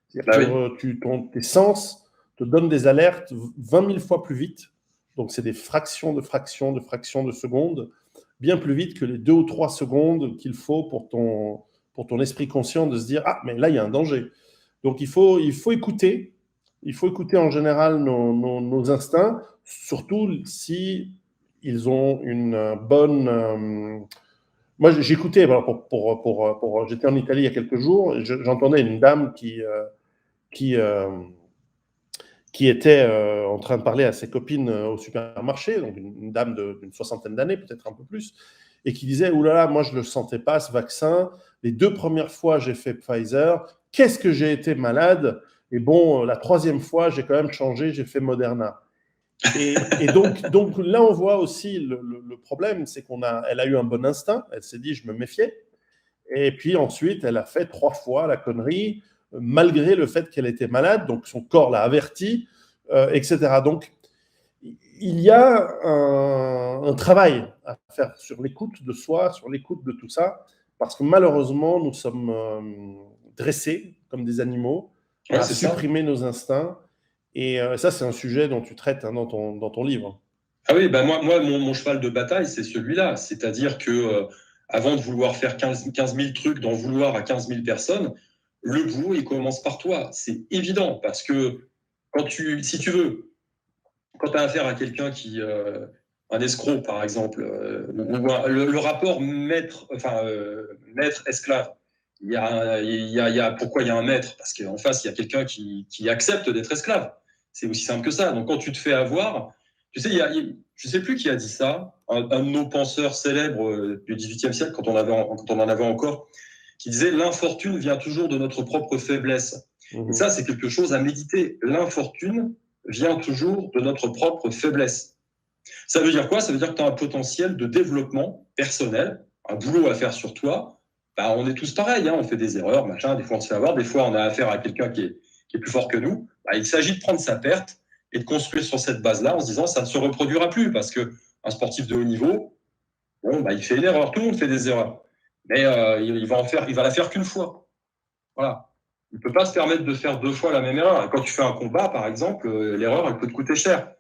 C'est-à-dire que tes sens te donnent des alertes 20 000 fois plus vite. Donc, c'est des fractions de secondes, bien plus vite que les 2 ou 3 secondes qu'il faut pour ton esprit conscient de se dire « Ah, mais là, il y a un danger ». Donc, il faut écouter. Il faut écouter en général nos instincts, surtout si ils ont une bonne... Moi, j'écoutais, j'étais en Italie il y a quelques jours, j'entendais une dame qui était en train de parler à ses copines au supermarché, donc une dame d'une 60aine d'années, peut-être un peu plus, et qui disait « Oulala, moi je ne le sentais pas, ce vaccin. Les 2 premières fois, j'ai fait Pfizer. Qu'est-ce que j'ai été malade? Et bon, la 3e fois, j'ai quand même changé, j'ai fait Moderna. » Et donc là, on voit aussi le problème, c'est elle a eu un bon instinct. Elle s'est dit « Je me méfiais. » Et puis ensuite, elle a fait 3 fois la connerie, malgré le fait qu'elle était malade, donc son corps l'a averti, etc. Donc, il y a un travail à faire sur l'écoute de soi, sur l'écoute de tout ça, parce que malheureusement, nous sommes dressés comme des animaux à supprimer nos instincts. Et ça, c'est un sujet dont tu traites dans ton livre. Ah oui, bah moi mon cheval de bataille, c'est celui-là. C'est-à-dire que avant de vouloir faire 15 000 trucs, d'en vouloir à 15 000 personnes, le boulot, il commence par toi. C'est évident, parce que si tu veux, quand tu as affaire à quelqu'un un escroc, par exemple, le rapport maître-esclave, pourquoi il y a un maître? Parce qu'en face, il y a quelqu'un qui accepte d'être esclave. C'est aussi simple que ça. Donc, quand tu te fais avoir, tu sais, je ne sais plus qui a dit ça, un de nos penseurs célèbres du XVIIIe siècle, quand on en avait encore, qui disait « L'infortune vient toujours de notre propre faiblesse ». Et ça, c'est quelque chose à méditer. L'infortune vient toujours de notre propre faiblesse. Ça veut dire quoi? Ça veut dire que tu as un potentiel de développement personnel, un boulot à faire sur toi. Bah, on est tous pareils, on fait des erreurs, machin, des fois on se fait avoir, des fois on a affaire à quelqu'un qui est plus fort que nous. Bah, il s'agit de prendre sa perte et de construire sur cette base-là en se disant ça ne se reproduira plus, parce qu'un sportif de haut niveau, il fait une erreur, tout le monde fait des erreurs, mais il va la faire qu'une fois. Voilà. Il ne peut pas se permettre de faire 2 fois la même erreur. Et quand tu fais un combat, par exemple, l'erreur, elle peut te coûter cher.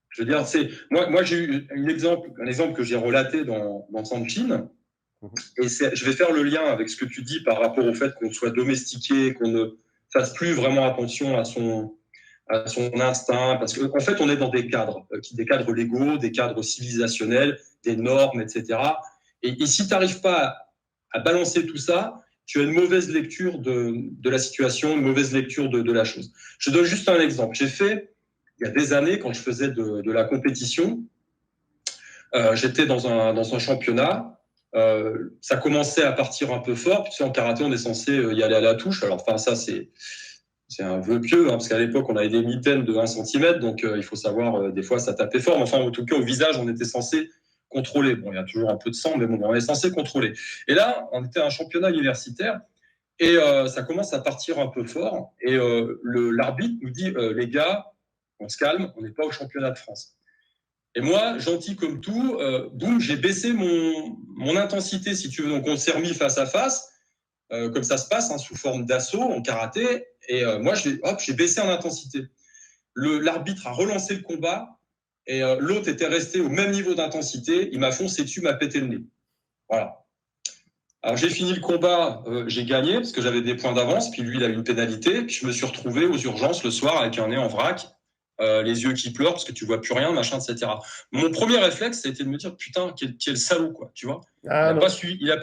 Je veux dire, moi j'ai eu un exemple que j'ai relaté dans Sanshin, et je vais faire le lien avec ce que tu dis par rapport au fait qu'on soit domestiqué, fasse plus vraiment attention à son instinct, parce qu'en fait, on est dans des cadres légaux, des cadres civilisationnels, des normes, etc. Et si tu n'arrives pas à balancer tout ça, tu as une mauvaise lecture de la situation, une mauvaise lecture de la chose. Je donne juste un exemple. J'ai fait, il y a des années, quand je faisais de la compétition, j'étais dans un championnat. Ça commençait à partir un peu fort. Tu sais, en karaté, on est censé y aller à la touche. Alors, enfin, ça, c'est un vœu pieux, parce qu'à l'époque, on avait des mitaines de 1 cm, donc il faut savoir, des fois, ça tapait fort. Mais enfin, en tout cas, au visage, on était censé contrôler. Bon, il y a toujours un peu de sang, mais bon, on est censé contrôler. Et là, on était à un championnat universitaire, et ça commence à partir un peu fort. Et l'arbitre nous dit, les gars, on se calme, on n'est pas au championnat de France. Et moi, gentil comme tout, boum, j'ai baissé mon intensité, si tu veux. Donc, on s'est remis face à face, comme ça se passe, sous forme d'assaut en karaté. Et moi, j'ai baissé en intensité. L'arbitre a relancé le combat et l'autre était resté au même niveau d'intensité. Il m'a foncé dessus, m'a pété le nez. Voilà. Alors, j'ai fini le combat, j'ai gagné parce que j'avais des points d'avance. Puis lui, il a eu une pénalité. Puis je me suis retrouvé aux urgences le soir avec un nez en vrac. Les yeux qui pleurent parce que tu vois plus rien, machin, etc. Mon premier réflexe, ça a été de me dire, putain, quel salaud, quoi, tu vois. Il a pas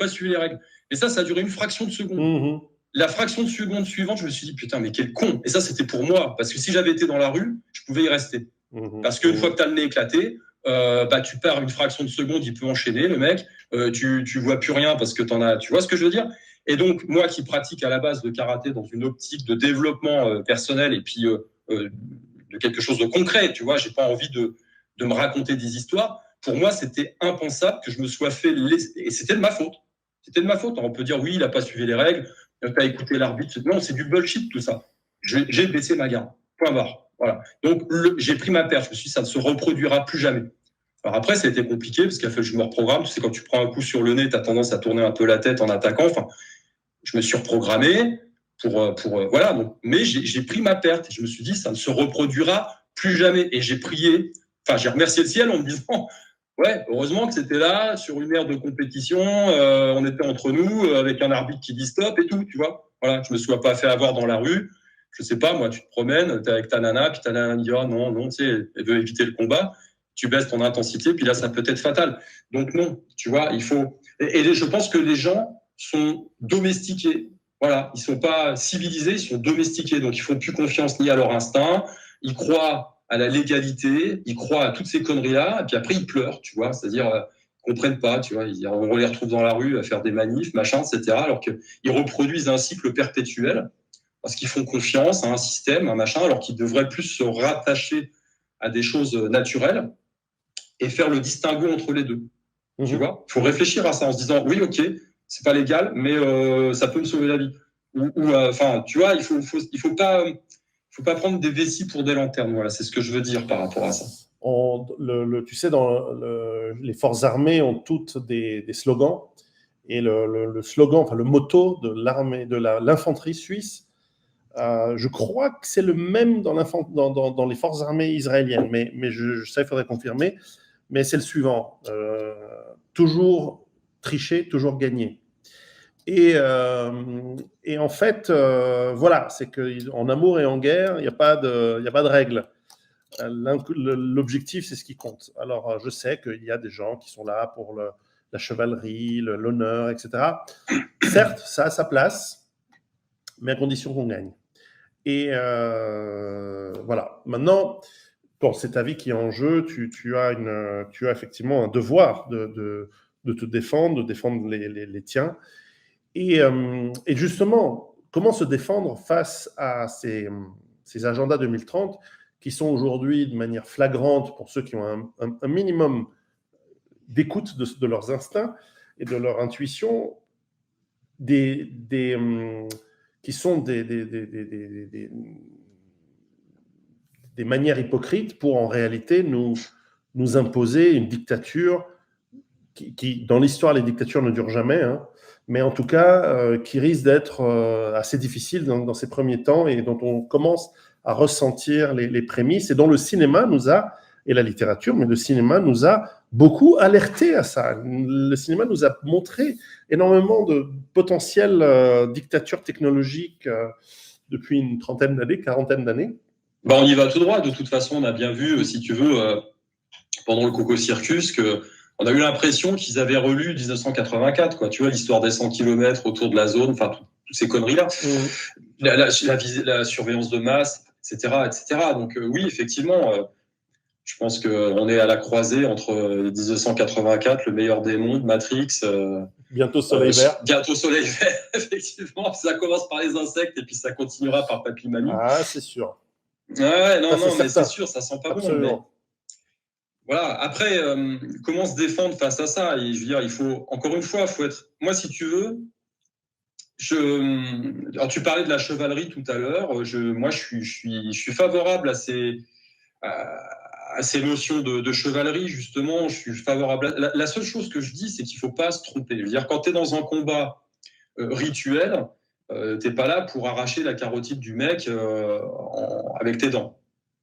suivi les règles. Et ça a duré une fraction de seconde. Mmh. La fraction de seconde suivante, je me suis dit, putain, mais quel con. Et ça, c'était pour moi. Parce que si j'avais été dans la rue, je pouvais y rester. Parce qu'une fois que tu as le nez éclaté, tu perds une fraction de seconde, il peut enchaîner, le mec. Tu vois plus rien parce que tu vois ce que je veux dire. Et donc, moi qui pratique à la base le karaté dans une optique de développement personnel et puis de quelque chose de concret, tu vois, j'ai pas envie de me raconter des histoires. Pour moi, c'était impensable que je me sois fait et c'était de ma faute. C'était de ma faute. On peut dire, oui, il n'a pas suivi les règles, il n'a pas écouté l'arbitre. Non, c'est du bullshit, tout ça. J'ai baissé ma garde. Point barre. Voilà. Donc, j'ai pris ma perte. Je me suis dit, ça ne se reproduira plus jamais. Alors après, ça a été compliqué parce qu'il a fallu que je me reprogramme. Tu sais, quand tu prends un coup sur le nez, tu as tendance à tourner un peu la tête en attaquant. Enfin, je me suis reprogrammé voilà. Donc, mais j'ai pris ma perte. Et je me suis dit, ça ne se reproduira plus jamais. Et j'ai prié. Enfin, j'ai remercié le ciel en me disant, ouais, heureusement que c'était là, sur une aire de compétition, on était entre nous, avec un arbitre qui dit stop et tout, tu vois. Voilà, que je me sois pas fait avoir dans la rue. Je sais pas, moi, tu te promènes, t'es avec ta nana, puis ta nana dit, ah non, tu sais, elle veut éviter le combat. Tu baisses ton intensité, puis là, ça peut être fatal. Donc non, tu vois, il faut... Et je pense que les gens sont domestiqués. Voilà, ils sont pas civilisés, ils sont domestiqués. Donc, ils font plus confiance ni à leur instinct. Ils croient à la légalité, ils croient à toutes ces conneries-là, et puis après, ils pleurent, tu vois. C'est-à-dire, ils comprennent pas, tu vois. On les retrouve dans la rue à faire des manifs, machin, etc. Alors qu'ils reproduisent un cycle perpétuel parce qu'ils font confiance à un système, un machin, alors qu'ils devraient plus se rattacher à des choses naturelles et faire le distinguo entre les deux. Tu vois, il faut réfléchir à ça en se disant, oui, ok, c'est pas légal, mais ça peut me sauver la vie. Enfin, tu vois, il faut pas prendre des vessies pour des lanternes. Voilà, c'est ce que je veux dire par rapport à ça. Tu sais, les forces armées ont toutes des slogans. Et le slogan, enfin le motto de l'armée, de l'infanterie suisse, je crois que c'est le même dans les forces armées israéliennes, mais ça, il faudrait confirmer. Mais c'est le suivant, toujours tricher, toujours gagner. Et en fait, voilà, c'est qu'en amour et en guerre, il n'y a pas de règle. L'objectif, c'est ce qui compte. Alors, je sais qu'il y a des gens qui sont là pour la chevalerie, l'honneur, etc. Certes, ça a sa place, mais à condition qu'on gagne. Et voilà. Maintenant, c'est ta vie qui est en jeu. Tu as effectivement un devoir de te défendre, de défendre les tiens. Et justement, comment se défendre face à ces agendas 2030 qui sont aujourd'hui de manière flagrante pour ceux qui ont un minimum d'écoute de leurs instincts et de leur intuition, qui sont des manières hypocrites pour en réalité nous imposer une dictature qui dans l'histoire, les dictatures ne durent jamais, mais en tout cas, qui risque d'être assez difficile dans ces premiers temps et dont on commence à ressentir les prémices et dont le cinéma et la littérature, mais le cinéma nous a beaucoup alerté à ça. Le cinéma nous a montré énormément de potentielles dictatures technologiques depuis une trentaine d'années, quarantaine d'années. Bah, on y va tout droit. De toute façon, on a bien vu, si tu veux, pendant le Coco Circus, on a eu l'impression qu'ils avaient relu 1984, quoi. Tu vois, l'histoire des 100 km autour de la zone, enfin, toutes ces conneries-là. La surveillance de masse, etc., etc. Donc, oui, effectivement, je pense qu'on est à la croisée entre 1984, Le meilleur des mondes, Matrix. Bientôt Soleil Vert. Bientôt Soleil Vert, effectivement. Ça commence par les insectes et puis ça continuera par Papy Mamie. Ah, c'est sûr. Ouais, non, mais c'est sûr, ça sent pas Absolument. bon. Mais... Voilà. Après, comment se défendre face à ça? Et je veux dire, il faut, encore une fois, faut être. Moi, si tu veux, alors tu parlais de la chevalerie tout à l'heure. Moi, je suis favorable à ces notions de chevalerie, justement. Je suis favorable. La seule chose que je dis, c'est qu'il ne faut pas se tromper. Je veux dire, quand tu es dans un combat rituel, tu n'es pas là pour arracher la carotide du mec avec tes dents.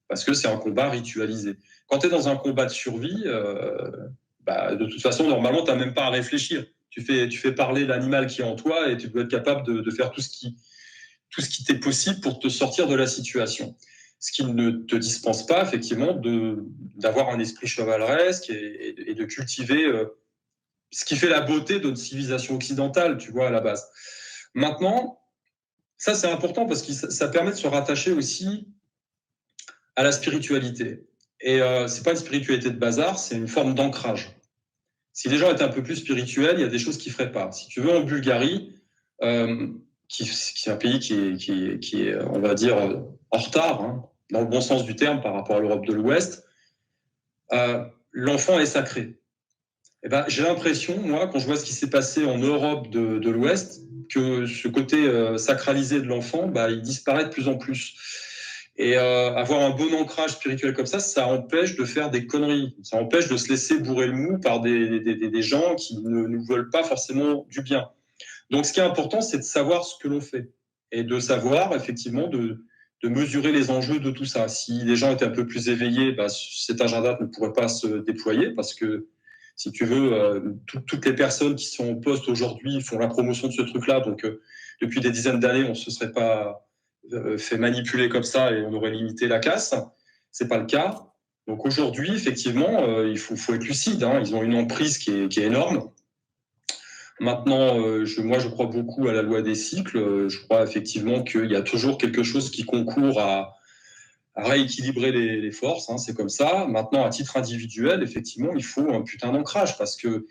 Parce que c'est un combat ritualisé. Quand tu es dans un combat de survie, de toute façon, normalement, tu n'as même pas à réfléchir. Tu fais parler l'animal qui est en toi et tu dois être capable de faire tout ce qui t'est possible pour te sortir de la situation. Ce qui ne te dispense pas, effectivement, d'avoir un esprit chevaleresque et de cultiver ce qui fait la beauté de notre civilisation occidentale, tu vois, à la base. Maintenant, ça, c'est important parce que ça permet de se rattacher aussi à la spiritualité. Et c'est pas une spiritualité de bazar, c'est une forme d'ancrage. Si les gens étaient un peu plus spirituels, il y a des choses qu'ils feraient pas. Si tu veux, en Bulgarie, qui est un pays qui est, on va dire, en retard, hein, dans le bon sens du terme par rapport à l'Europe de l'Ouest, l'enfant est sacré. Et ben, j'ai l'impression, moi, quand je vois ce qui s'est passé en Europe de l'Ouest, que ce côté sacralisé de l'enfant, il disparaît de plus en plus. Et avoir un bon ancrage spirituel comme ça empêche de faire des conneries. Ça empêche de se laisser bourrer le mou par des gens qui ne nous veulent pas forcément du bien. Donc, ce qui est important, c'est de savoir ce que l'on fait et de savoir, effectivement, de mesurer les enjeux de tout ça. Si les gens étaient un peu plus éveillés, cet agenda ne pourrait pas se déployer parce que, si tu veux, toutes les personnes qui sont en poste aujourd'hui font la promotion de ce truc-là. Donc, depuis des dizaines d'années, on ne se serait pas fait manipuler comme ça et on aurait limité la casse. C'est pas le cas. Donc aujourd'hui, effectivement, il faut être lucide. Hein. Ils ont une emprise qui est énorme. Maintenant, moi, je crois beaucoup à la loi des cycles. Je crois effectivement qu'il y a toujours quelque chose qui concourt à rééquilibrer les forces. Hein. C'est comme ça. Maintenant, à titre individuel, effectivement, il faut un putain d'ancrage parce que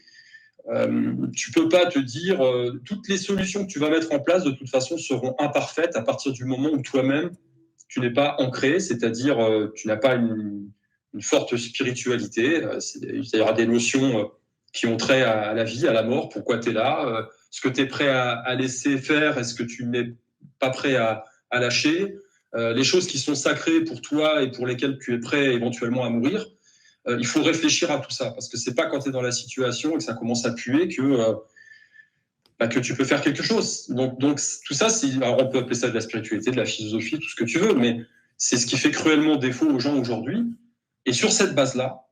tu peux pas te dire toutes les solutions que tu vas mettre en place de toute façon seront imparfaites à partir du moment où toi-même tu n'es pas ancré, c'est-à-dire tu n'as pas une forte spiritualité. Il y aura des notions qui ont trait à la vie, à la mort, pourquoi tu es là, ce que tu es prêt à laisser faire, est-ce que tu n'es pas prêt à lâcher, les choses qui sont sacrées pour toi et pour lesquelles tu es prêt éventuellement à mourir. Il faut réfléchir à tout ça, parce que c'est pas quand tu es dans la situation et que ça commence à puer que tu peux faire quelque chose. Donc tout ça, alors on peut appeler ça de la spiritualité, de la philosophie, tout ce que tu veux, mais c'est ce qui fait cruellement défaut aux gens aujourd'hui. Et sur cette base-là,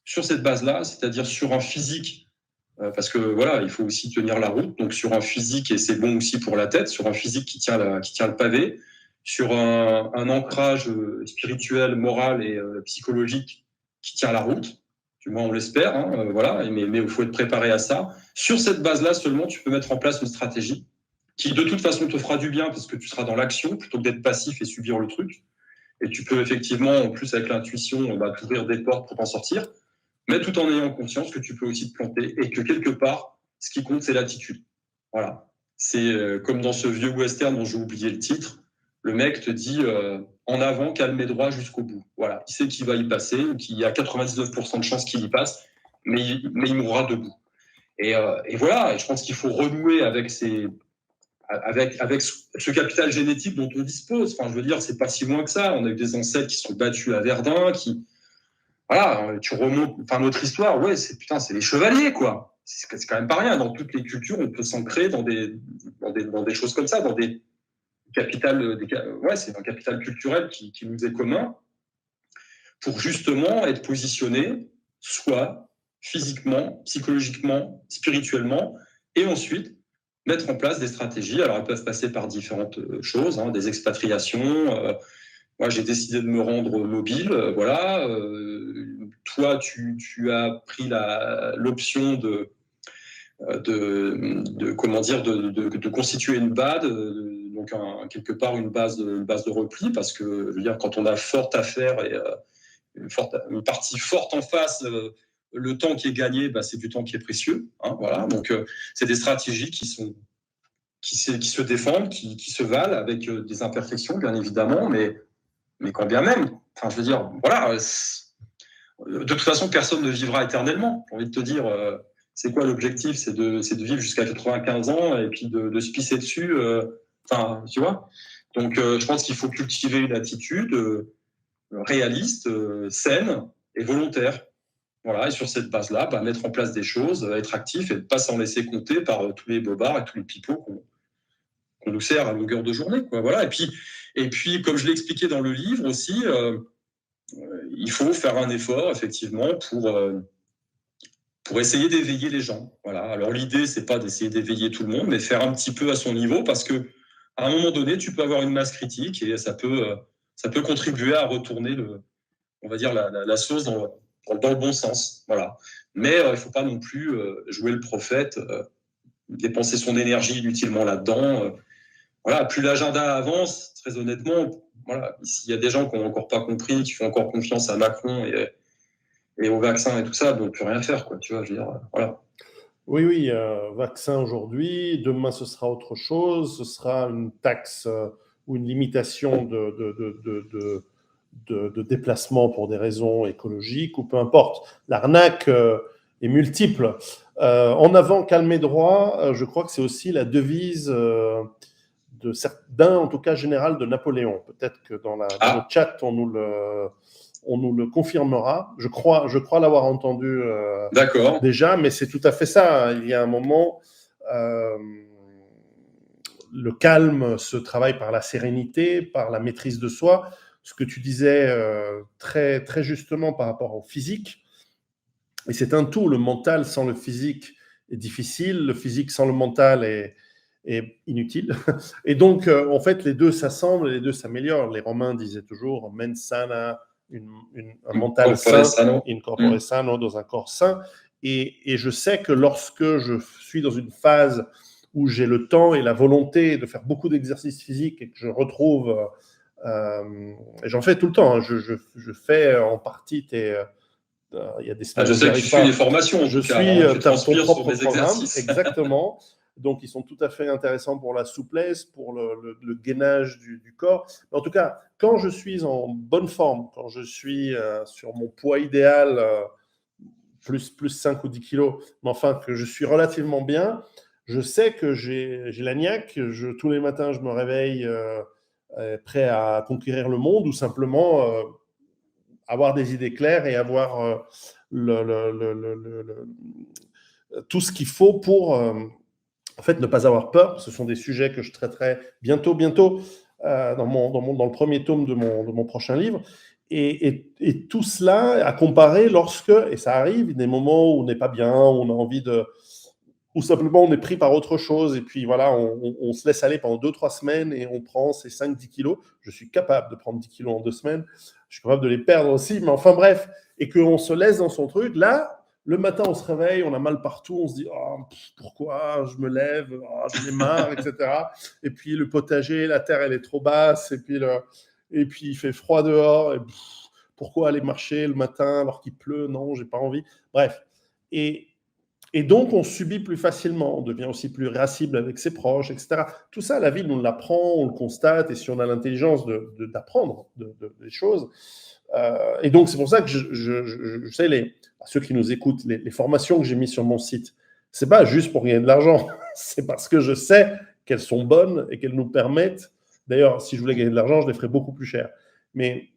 c'est-à-dire sur un physique, parce que voilà, il faut aussi tenir la route, donc sur un physique, et c'est bon aussi pour la tête, sur un physique qui tient le pavé, sur un ancrage spirituel, moral et psychologique qui tient la route, du moins on l'espère, hein, voilà, mais il faut être préparé à ça. Sur cette base-là seulement, tu peux mettre en place une stratégie qui de toute façon te fera du bien parce que tu seras dans l'action plutôt que d'être passif et subir le truc. Et tu peux effectivement, en plus avec l'intuition, t'ouvrir des portes pour t'en sortir, mais tout en ayant conscience que tu peux aussi te planter et que quelque part, ce qui compte, c'est l'attitude. Voilà. C'est comme dans ce vieux western dont j'ai oublié le titre, le mec te dit en avant, calmez droit jusqu'au bout. Voilà. Il sait qu'il va y passer, qu'il y a 99% de chances qu'il y passe, mais il mourra debout. Et voilà, et je pense qu'il faut renouer avec ce capital génétique dont on dispose. Enfin, je veux dire, c'est pas si loin que ça. On a eu des ancêtres qui sont battus à Verdun, voilà, tu remontes, enfin, notre histoire, ouais, c'est les chevaliers, quoi. C'est quand même pas rien. Dans toutes les cultures, on peut s'ancrer dans des choses comme ça, dans des capitales, c'est un capital culturel qui nous est commun pour justement être positionné, soit physiquement, psychologiquement, spirituellement, et ensuite mettre en place des stratégies. Alors, elles peuvent passer par différentes choses, hein, des expatriations. Moi, j'ai décidé de me rendre mobile, voilà. Toi, tu as pris l'option comment dire, de constituer une BAD, donc quelque part une base de repli, parce que, je veux dire, quand on a fort à faire et une partie forte en face, le temps qui est gagné, bah, c'est du temps qui est précieux, hein, voilà. Donc, c'est des stratégies qui se défendent, qui se valent avec des imperfections, bien évidemment, mais quand bien même, enfin, je veux dire, voilà, de toute façon, personne ne vivra éternellement. J'ai envie de te dire, c'est quoi l'objectif? C'est de vivre jusqu'à 95 ans et puis de se pisser dessus. Enfin, tu vois. Donc, je pense qu'il faut cultiver une attitude réaliste, saine et volontaire. Voilà, et sur cette base-là, bah, mettre en place des choses, être actif et ne pas s'en laisser compter par tous les bobards et tous les pipeaux qu'on nous sert à longueur de journée, quoi. Voilà. Et puis, comme je l'ai expliqué dans le livre aussi, il faut faire un effort, effectivement, pour essayer d'éveiller les gens. Voilà. Alors, l'idée, c'est pas d'essayer d'éveiller tout le monde, mais faire un petit peu à son niveau, parce que à un moment donné, tu peux avoir une masse critique et ça peut contribuer à retourner on va dire, la sauce dans le bon sens. Voilà. Mais il ne faut pas non plus jouer le prophète, dépenser son énergie inutilement là-dedans. Voilà, plus l'agenda avance, très honnêtement, voilà, s'il y a des gens qui n'ont encore pas compris, qui font encore confiance à Macron et au vaccin et tout ça, donc plus rien faire, quoi. Tu vois, je veux dire, voilà. Oui, vaccin aujourd'hui, demain ce sera autre chose, ce sera une taxe ou une limitation de déplacement pour des raisons écologiques ou peu importe. L'arnaque est multiple. En avant, calmer droit, je crois que c'est aussi la devise d'un, en tout cas général, de Napoléon. Peut-être que dans le chat, on nous le confirmera. Je crois l'avoir entendu déjà, mais c'est tout à fait ça. Il y a un moment, le calme se travaille par la sérénité, par la maîtrise de soi. Ce que tu disais très, très justement par rapport au physique. Et c'est un tout. Le mental sans le physique est difficile. Le physique sans le mental est inutile. Et donc, en fait, les deux s'assemblent, les deux s'améliorent. Les Romains disaient toujours mens sana, un mental sain, in corpore sano, dans un corps sain. Et je sais que lorsque je suis dans une phase où j'ai le temps et la volonté de faire beaucoup d'exercices physiques et que je retrouve, et j'en fais tout le temps, hein, je fais en partie il y a des semaines je sais que tu suis les formations. Je suis ton propre programme, exactement. Donc, ils sont tout à fait intéressants pour la souplesse, pour le gainage du corps. Mais en tout cas, quand je suis en bonne forme, quand je suis sur mon poids idéal, plus 5 ou 10 kilos, mais enfin que je suis relativement bien, je sais que j'ai la niaque. Tous les matins, je me réveille prêt à conquérir le monde ou simplement avoir des idées claires et avoir tout ce qu'il faut pour en fait ne pas avoir peur. Ce sont des sujets que je traiterai bientôt dans le premier tome de mon prochain livre. Et tout cela à comparer lorsque, et ça arrive, des moments où on n'est pas bien, où on a envie ou simplement on est pris par autre chose, et puis voilà, on se laisse aller pendant 2-3 semaines et on prend ces 5-10 kilos. Je suis capable de prendre 10 kilos en 2 semaines, je suis capable de les perdre aussi, mais enfin bref, et qu'on se laisse dans son truc. Là, le matin, on se réveille, on a mal partout, on se dit oh, pourquoi je me lève, j'en ai marre, etc. Et puis le potager, la terre, elle est trop basse, et puis il fait froid dehors, et pourquoi aller marcher le matin alors qu'il pleut? Non, j'ai pas envie. Bref. Et donc, on subit plus facilement, on devient aussi plus irascible avec ses proches, etc. Tout ça, la vie nous l'apprend, on le constate, et si on a l'intelligence d'apprendre des choses. Et donc, c'est pour ça que je sais, ceux qui nous écoutent, les formations que j'ai mises sur mon site, c'est pas juste pour gagner de l'argent, c'est parce que je sais qu'elles sont bonnes et qu'elles nous permettent, d'ailleurs, si je voulais gagner de l'argent, je les ferais beaucoup plus cher, mais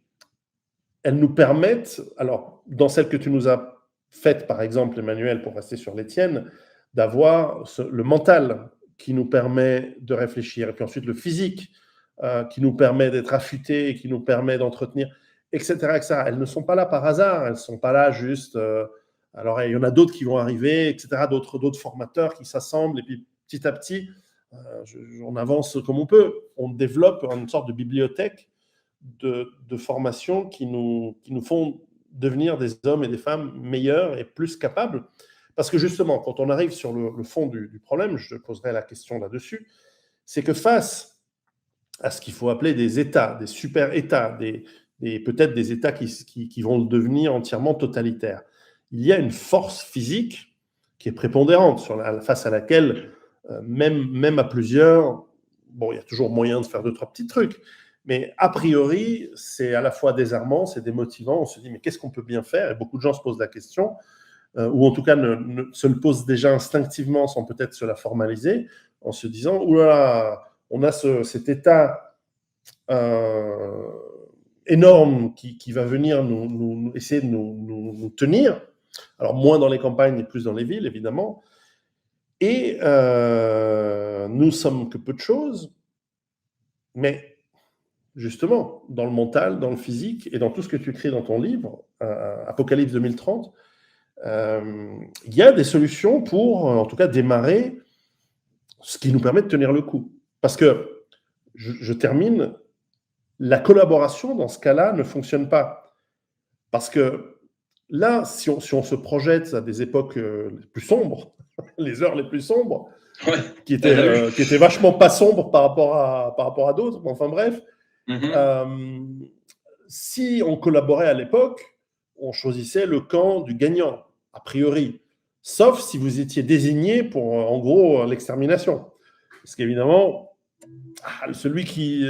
elles nous permettent, alors, dans celles que tu nous as faites, par exemple, Emmanuel, pour rester sur les tiennes, d'avoir le mental qui nous permet de réfléchir, et puis ensuite le physique qui nous permet d'être affûté et qui nous permet d'entretenir, etc., etc. Elles ne sont pas là par hasard, elles ne sont pas là juste... alors, il y en a d'autres qui vont arriver, etc., d'autres formateurs qui s'assemblent, et puis petit à petit, on avance comme on peut. On développe une sorte de bibliothèque de formation qui nous font devenir des hommes et des femmes meilleurs et plus capables. Parce que justement, quand on arrive sur le fond du problème, je poserai la question là-dessus, c'est que face à ce qu'il faut appeler des États, des super-États, peut-être des États qui vont devenir entièrement totalitaires, il y a une force physique qui est prépondérante, face à laquelle, même à plusieurs, bon, il y a toujours moyen de faire 2-3 petits trucs, mais a priori, c'est à la fois désarmant, c'est démotivant, on se dit, mais qu'est-ce qu'on peut bien faire? Et beaucoup de gens se posent la question, ou en tout cas se le posent déjà instinctivement sans peut-être se la formaliser, en se disant, oulala, on a cet état énorme qui va venir essayer de nous tenir, alors moins dans les campagnes et plus dans les villes, évidemment, et nous sommes que peu de choses, mais justement, dans le mental, dans le physique, et dans tout ce que tu écris dans ton livre, Apocalypse 2030, il y a des solutions pour, en tout cas, démarrer ce qui nous permet de tenir le coup. Parce que, je termine, la collaboration, dans ce cas-là, ne fonctionne pas. Parce que là, si on se projette à des époques les plus sombres, les heures les plus sombres, ouais, qui étaient vachement pas sombres par rapport à d'autres, mais enfin bref, si on collaborait à l'époque, on choisissait le camp du gagnant, a priori. Sauf si vous étiez désigné pour, en gros, l'extermination. Parce qu'évidemment, celui qui...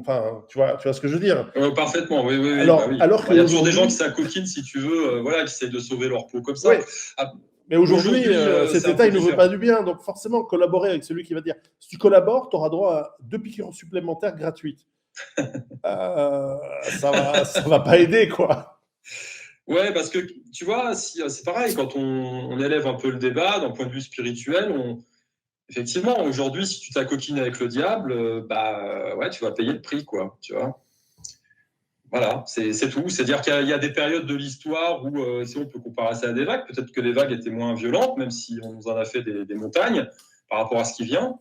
enfin, tu vois ce que je veux dire. Parfaitement, oui. Alors il y a toujours des gens qui s'acoquinent, si tu veux, qui essayent de sauver leur peau comme ça. Oui. Mais aujourd'hui, cet État, il ne veut pas du bien. Donc forcément, collaborer avec celui qui va dire, si tu collabores, tu auras droit à 2 piqûres supplémentaires gratuites. Ça va pas aider, quoi. Ouais, parce que tu vois, c'est pareil, quand on élève un peu le débat d'un point de vue spirituel, effectivement, aujourd'hui, si tu t'acoquines avec le diable, tu vas payer le prix, quoi, tu vois. Voilà, c'est tout. C'est-à-dire qu'il y a des périodes de l'histoire où, si on peut comparer ça à des vagues, peut-être que les vagues étaient moins violentes, même si on nous en a fait des montagnes par rapport à ce qui vient.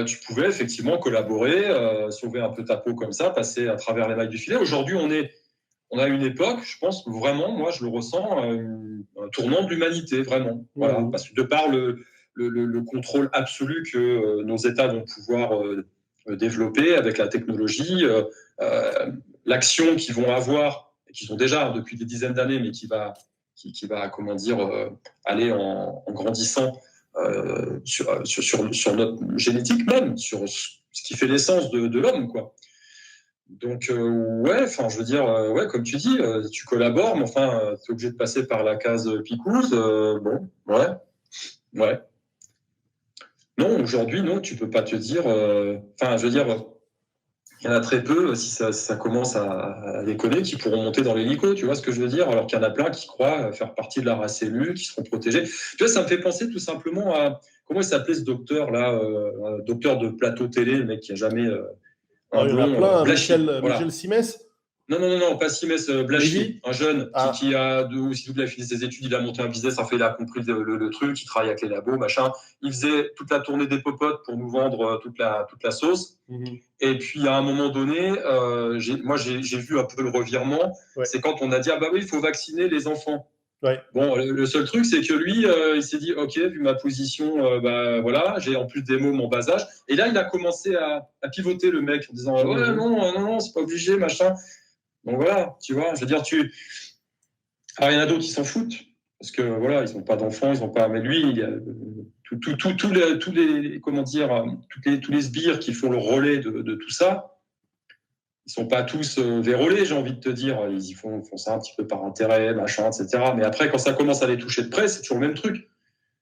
Tu pouvais effectivement collaborer, sauver un peu ta peau comme ça, passer à travers les vagues du filet. Aujourd'hui, on a une époque, je pense vraiment, moi je le ressens, un tournant de l'humanité, vraiment. Voilà, parce que de par le contrôle absolu que nos États vont pouvoir développer avec la technologie, l'action qu'ils vont avoir, et qu'ils ont déjà depuis des dizaines d'années, mais qui va comment dire, aller en grandissant sur notre génétique même, sur ce qui fait l'essence de l'homme, quoi. Donc, je veux dire, comme tu dis, tu collabores, mais enfin, tu es obligé de passer par la case picouse. Ouais. Non, aujourd'hui, non, tu peux pas te dire. Je veux dire, il y en a très peu, si ça commence à déconner, qui pourront monter dans l'hélico, tu vois ce que je veux dire? Alors qu'il y en a plein qui croient faire partie de la race élue, qui seront protégés. Tu vois, ça me fait penser tout simplement à. Comment il s'appelait ce docteur-là, docteur de plateau télé, le mec qui a jamais. Il y en a plein, Michel Simès. Non, pas Simès, Blachy, un jeune qui a aussi toute la fini ses études, il a monté un business, il a compris le truc, il travaille avec les labos, machin. Il faisait toute la tournée des popotes pour nous vendre toute la sauce. Et puis, à un moment donné, j'ai vu un peu le revirement. Ouais. C'est quand on a dit, il faut vacciner les enfants. Ouais. Bon, le seul truc, c'est que lui, il s'est dit, OK, vu ma position, j'ai en plus des mômes en bas âge. Et là, il a commencé à pivoter le mec en disant, non, c'est pas obligé, machin. Donc voilà, tu vois, je veux dire, alors, il y en a d'autres qui s'en foutent, parce que voilà, ils n'ont pas d'enfants, ils n'ont pas. Mais lui, il y a tous les comment dire, tous les sbires qui font le relais de tout ça, ils sont pas tous vérolés, j'ai envie de te dire. Ils font ça un petit peu par intérêt, machin, etc. Mais après, quand ça commence à les toucher de près, c'est toujours le même truc.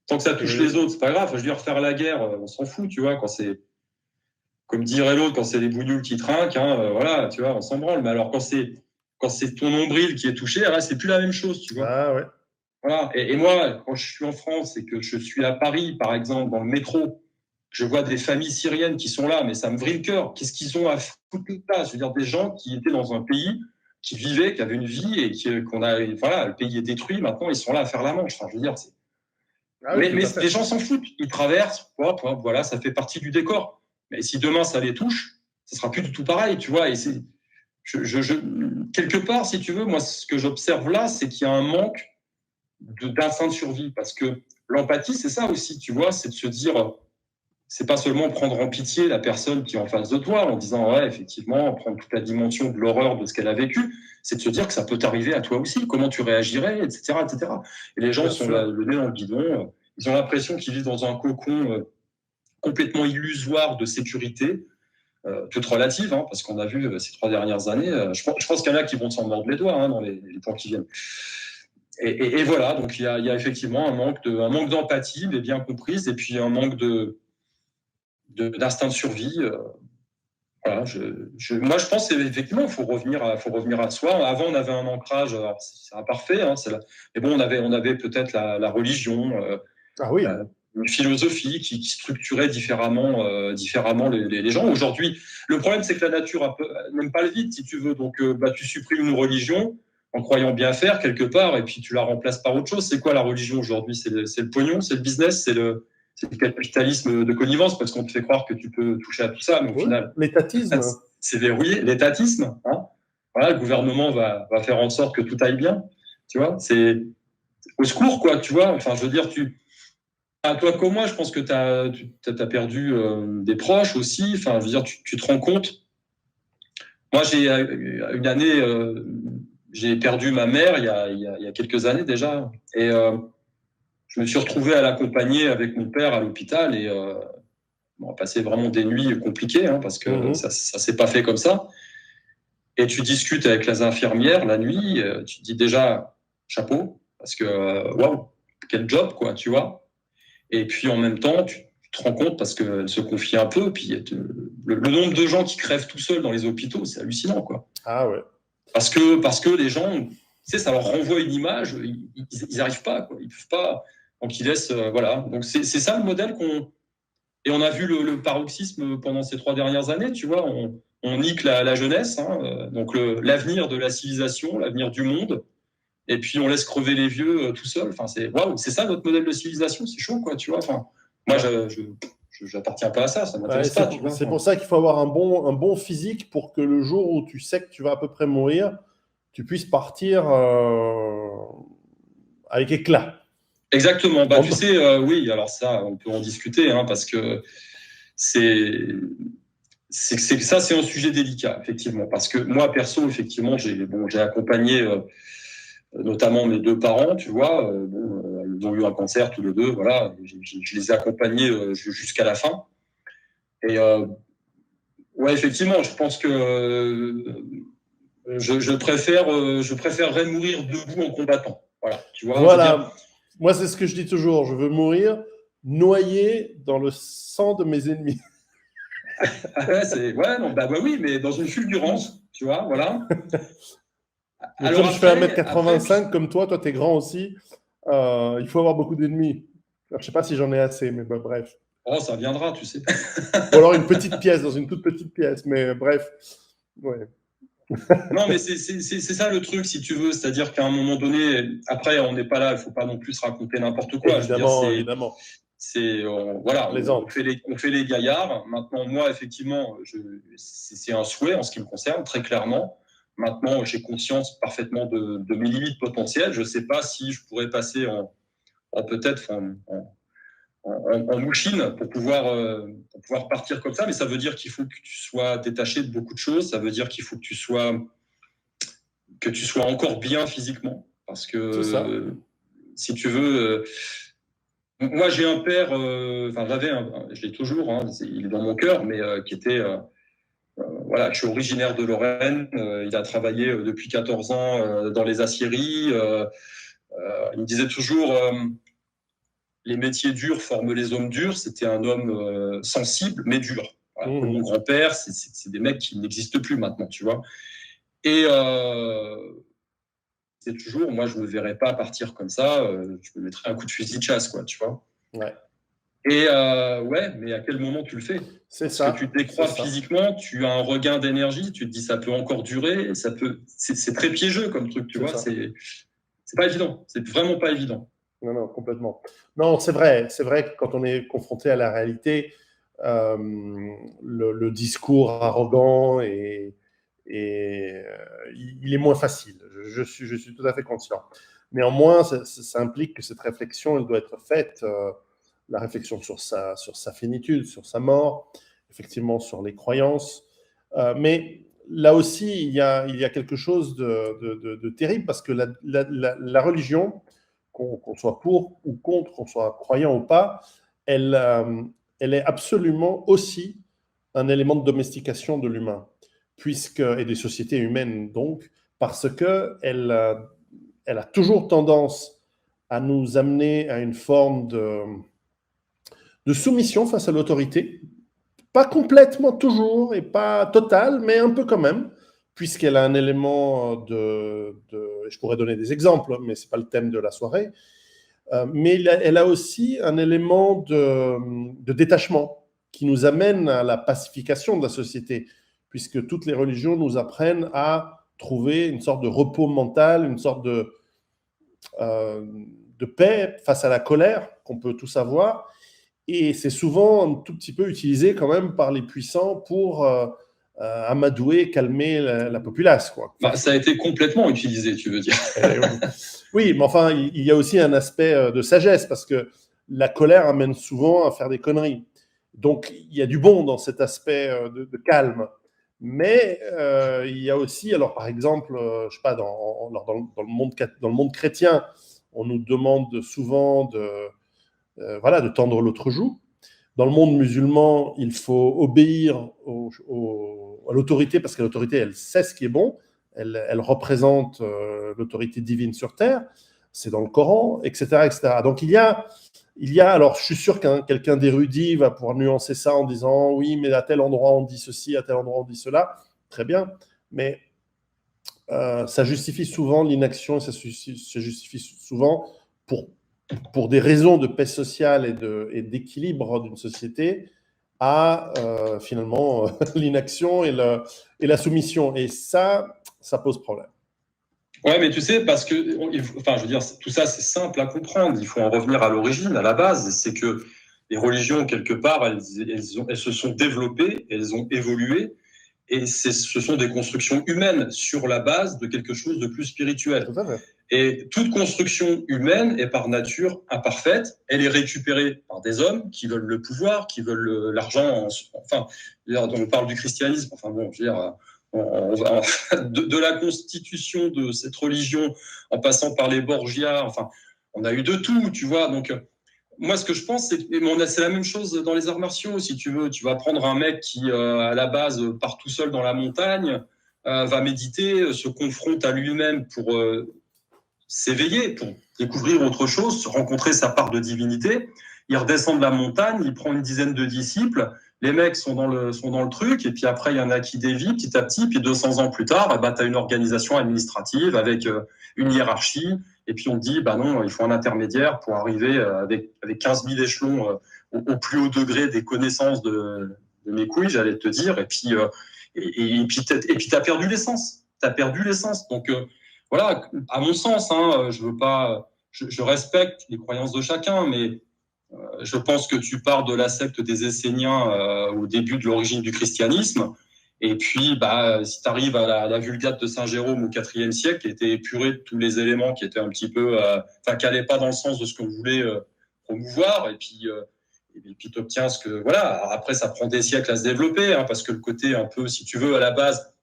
Tant que ça touche les autres, c'est pas grave. Je veux dire, faire la guerre, on s'en fout, tu vois, quand c'est. Comme dirait l'autre, quand c'est les bougnoules qui trinquent, voilà, tu vois, on s'en branle. Mais alors, quand c'est ton nombril qui est touché, là, c'est plus la même chose, tu vois. Ah ouais. Voilà. Et moi, quand je suis en France et que je suis à Paris, par exemple, dans le métro, je vois des familles syriennes qui sont là, mais ça me vrille le cœur. Qu'est-ce qu'ils ont à foutre là? Je veux dire, des gens qui étaient dans un pays, qui vivaient, qui avaient une vie et le pays est détruit. Maintenant, ils sont là à faire la manche. Enfin, je veux dire, Ah oui, tout Mais à fait. les gens s'en foutent. Ils traversent, voilà, ça fait partie du décor. Mais si demain ça les touche, ça sera plus du tout pareil, tu vois. Et quelque part, si tu veux, moi, ce que j'observe là, c'est qu'il y a un manque d'instinct de survie. Parce que l'empathie, c'est ça aussi, tu vois, c'est de se dire, c'est pas seulement prendre en pitié la personne qui est en face de toi en disant, ouais, effectivement, prendre toute la dimension de l'horreur de ce qu'elle a vécu, c'est de se dire que ça peut t'arriver à toi aussi, comment tu réagirais, etc., etc. Et les gens sont là, le nez dans le guidon, ils ont l'impression qu'ils vivent dans un cocon complètement illusoire de sécurité, toute relative, hein, parce qu'on a vu ces 3 dernières années, je pense qu'il y en a qui vont s'en mordre les doigts dans les temps qui viennent. Et voilà, donc il y a effectivement un manque d'empathie, mais bien comprise, et puis un manque d'instinct de survie. Voilà, moi, je pense qu'effectivement, il faut revenir à soi. Avant, on avait un ancrage, c'est imparfait, hein, mais bon, on avait peut-être la religion, Ah oui. une philosophie qui structurait différemment les gens. Aujourd'hui, le problème, c'est que la nature n'aime pas le vide, si tu veux. Donc, tu supprimes une religion en croyant bien faire quelque part, et puis tu la remplaces par autre chose. C'est quoi la religion aujourd'hui? C'est le pognon, c'est le business, c'est le capitalisme de connivence, parce qu'on te fait croire que tu peux toucher à tout ça, mais au final, L'étatisme. c'est verrouillé. L'étatisme, hein. Voilà, le gouvernement va faire en sorte que tout aille bien. Tu vois, c'est au secours, quoi. Tu vois, enfin, je veux dire, toi comme moi, je pense que tu as perdu des proches aussi. Enfin, je veux dire, tu te rends compte. Moi, j'ai une année, j'ai perdu ma mère il y a quelques années déjà, et je me suis retrouvé à l'accompagner avec mon père à l'hôpital, et on a passé vraiment des nuits compliquées, hein, parce que ça s'est pas fait comme ça. Et tu discutes avec les infirmières la nuit, tu te dis déjà chapeau, parce que waouh, quel job, quoi, tu vois. Et puis en même temps, tu te rends compte, parce qu'elle se confie un peu, puis le nombre de gens qui crèvent tout seuls dans les hôpitaux, c'est hallucinant, quoi. Ah ouais. Parce que les gens, tu sais, ça leur renvoie une image, ils arrivent pas, quoi, ils peuvent pas, donc ils laissent, voilà. Donc c'est ça le modèle et on a vu le paroxysme pendant ces 3 dernières années, tu vois, on nique la jeunesse, hein, donc l'avenir de la civilisation, l'avenir du monde, et puis on laisse crever les vieux tout seuls. Enfin, c'est ça notre modèle de civilisation, c'est chaud, quoi, tu vois. Enfin, moi, j'appartiens pas à ça, ça m'intéresse pas, tu vois. C'est pour ça qu'il faut avoir un bon physique pour que le jour où tu sais que tu vas à peu près mourir, tu puisses partir avec éclat. Exactement. Tu sais, oui, alors ça, on peut en discuter, hein, parce que c'est un sujet délicat, effectivement, parce que moi, perso, effectivement, j'ai accompagné notamment mes 2 parents, tu vois, ils ont eu un cancer tous les 2, voilà, je les ai accompagnés jusqu'à la fin. Et ouais, effectivement, je pense que je préférerais mourir debout en combattant. Voilà, tu vois. Voilà. Moi, c'est ce que je dis toujours. Je veux mourir noyé dans le sang de mes ennemis. Oui, mais dans une fulgurance, tu vois, voilà. Mais alors, comme je fais 1m85 comme toi t'es grand aussi, il faut avoir beaucoup d'ennemis. Je ne sais pas si j'en ai assez, mais bref. Oh, ça viendra, tu sais. Ou alors une petite pièce, dans une toute petite pièce, mais bref. Ouais. Non, mais c'est ça le truc, si tu veux. C'est-à-dire qu'à un moment donné, après, on n'est pas là, il ne faut pas non plus se raconter n'importe quoi. Évidemment, évidemment. Voilà, on fait les gaillards. Maintenant, moi, effectivement, c'est un souhait en ce qui me concerne, très clairement. Maintenant, j'ai conscience parfaitement de mes limites potentielles. Je ne sais pas si je pourrais passer peut-être en mouchine pour pouvoir partir comme ça, mais ça veut dire qu'il faut que tu sois détaché de beaucoup de choses. Ça veut dire qu'il faut que tu sois encore bien physiquement, parce que si tu veux, moi j'ai un père, je l'ai toujours, hein, il est dans mon cœur, mais qui était voilà, je suis originaire de Lorraine, il a travaillé depuis 14 ans dans les aciéries, il me disait toujours les métiers durs forment les hommes durs. C'était un homme sensible, mais dur. Voilà. Mon grand-père, c'est des mecs qui n'existent plus maintenant, tu vois. Et c'est toujours, moi, je ne me verrais pas partir comme ça. Je me mettrais un coup de fusil de chasse, quoi, tu vois. Ouais. Et ouais, mais à quel moment tu le fais? Parce que tu te décrois physiquement, tu as un regain d'énergie, tu te dis ça peut encore durer, c'est très piégeux comme truc, tu vois. C'est pas évident, c'est vraiment pas évident. Non, non, complètement. Non, c'est vrai que quand on est confronté à la réalité, le discours arrogant il est moins facile. Je suis tout à fait conscient. Néanmoins, ça implique que cette réflexion, elle doit être faite, la réflexion sur sa finitude, sur sa mort, effectivement sur les croyances. Mais là aussi, il y a quelque chose de terrible parce que la religion, qu'on soit pour ou contre, qu'on soit croyant ou pas, elle est absolument aussi un élément de domestication de l'humain, et des sociétés humaines donc, parce qu'elle elle a toujours tendance à nous amener à une forme de soumission face à l'autorité, pas complètement toujours et pas totale, mais un peu quand même, puisqu'elle a un élément je pourrais donner des exemples, mais ce n'est pas le thème de la soirée, mais elle a aussi un élément de détachement qui nous amène à la pacification de la société, puisque toutes les religions nous apprennent à trouver une sorte de repos mental, une sorte de paix face à la colère qu'on peut tous avoir. Et c'est souvent un tout petit peu utilisé quand même par les puissants pour amadouer, calmer la populace, quoi. Bah, ça a été complètement utilisé, tu veux dire. Oui, mais enfin, il y a aussi un aspect de sagesse, parce que la colère amène souvent à faire des conneries. Donc, il y a du bon dans cet aspect de calme. Mais il y a aussi, alors par exemple, je sais pas, dans le monde chrétien, on nous demande souvent de tendre l'autre joue. Dans le monde musulman, il faut obéir à l'autorité, parce que l'autorité, elle sait ce qui est bon, elle représente l'autorité divine sur Terre, c'est dans le Coran, etc. etc. Donc il y a, alors je suis sûr qu'un quelqu'un d'érudit va pouvoir nuancer ça en disant oui, mais à tel endroit on dit ceci, à tel endroit on dit cela, très bien, mais ça justifie souvent l'inaction, et ça justifie souvent pour des raisons de paix sociale et d'équilibre d'une société, à finalement l'inaction et la soumission. Et ça pose problème. Ouais, mais tu sais, parce que, enfin, je veux dire, tout ça, c'est simple à comprendre. Il faut en revenir à l'origine, à la base. C'est que les religions, quelque part, elles se sont développées, elles ont évolué. Et ce sont des constructions humaines sur la base de quelque chose de plus spirituel. Tout à fait. Et toute construction humaine est par nature imparfaite. Elle est récupérée par des hommes qui veulent le pouvoir, qui veulent l'argent. Enfin, on parle du christianisme. Enfin bon, je veux dire, de la constitution de cette religion, en passant par les Borgia. Enfin, on a eu de tout, tu vois. Donc, moi, ce que je pense, c'est la même chose dans les arts martiaux. Si tu veux, tu vas prendre un mec qui, à la base, part tout seul dans la montagne, va méditer, se confronte à lui-même pour s'éveiller, pour découvrir autre chose, rencontrer sa part de divinité. Il redescend de la montagne, il prend une dizaine de disciples. Les mecs sont dans le truc, et puis après, il y en a qui dévient petit à petit, puis 200 ans plus tard, tu as une organisation administrative avec une hiérarchie, et puis on te dit, bah non, il faut un intermédiaire pour arriver avec 15 000 échelons au plus haut degré des connaissances de mes couilles, j'allais te dire, et puis tu as perdu l'essence. Tu as perdu l'essence. Donc voilà, à mon sens, je respecte les croyances de chacun, mais je pense que tu pars de la secte des Esséniens au début de l'origine du christianisme. Et puis, si tu arrives à la Vulgate de Saint-Jérôme au IVe siècle, qui était épurée de tous les éléments qui étaient un petit peu, qui n'allaient pas dans le sens de ce qu'on voulait promouvoir, et puis tu obtiens ce que, voilà. Alors après, ça prend des siècles à se développer, parce que le côté un peu, si tu veux, à la base,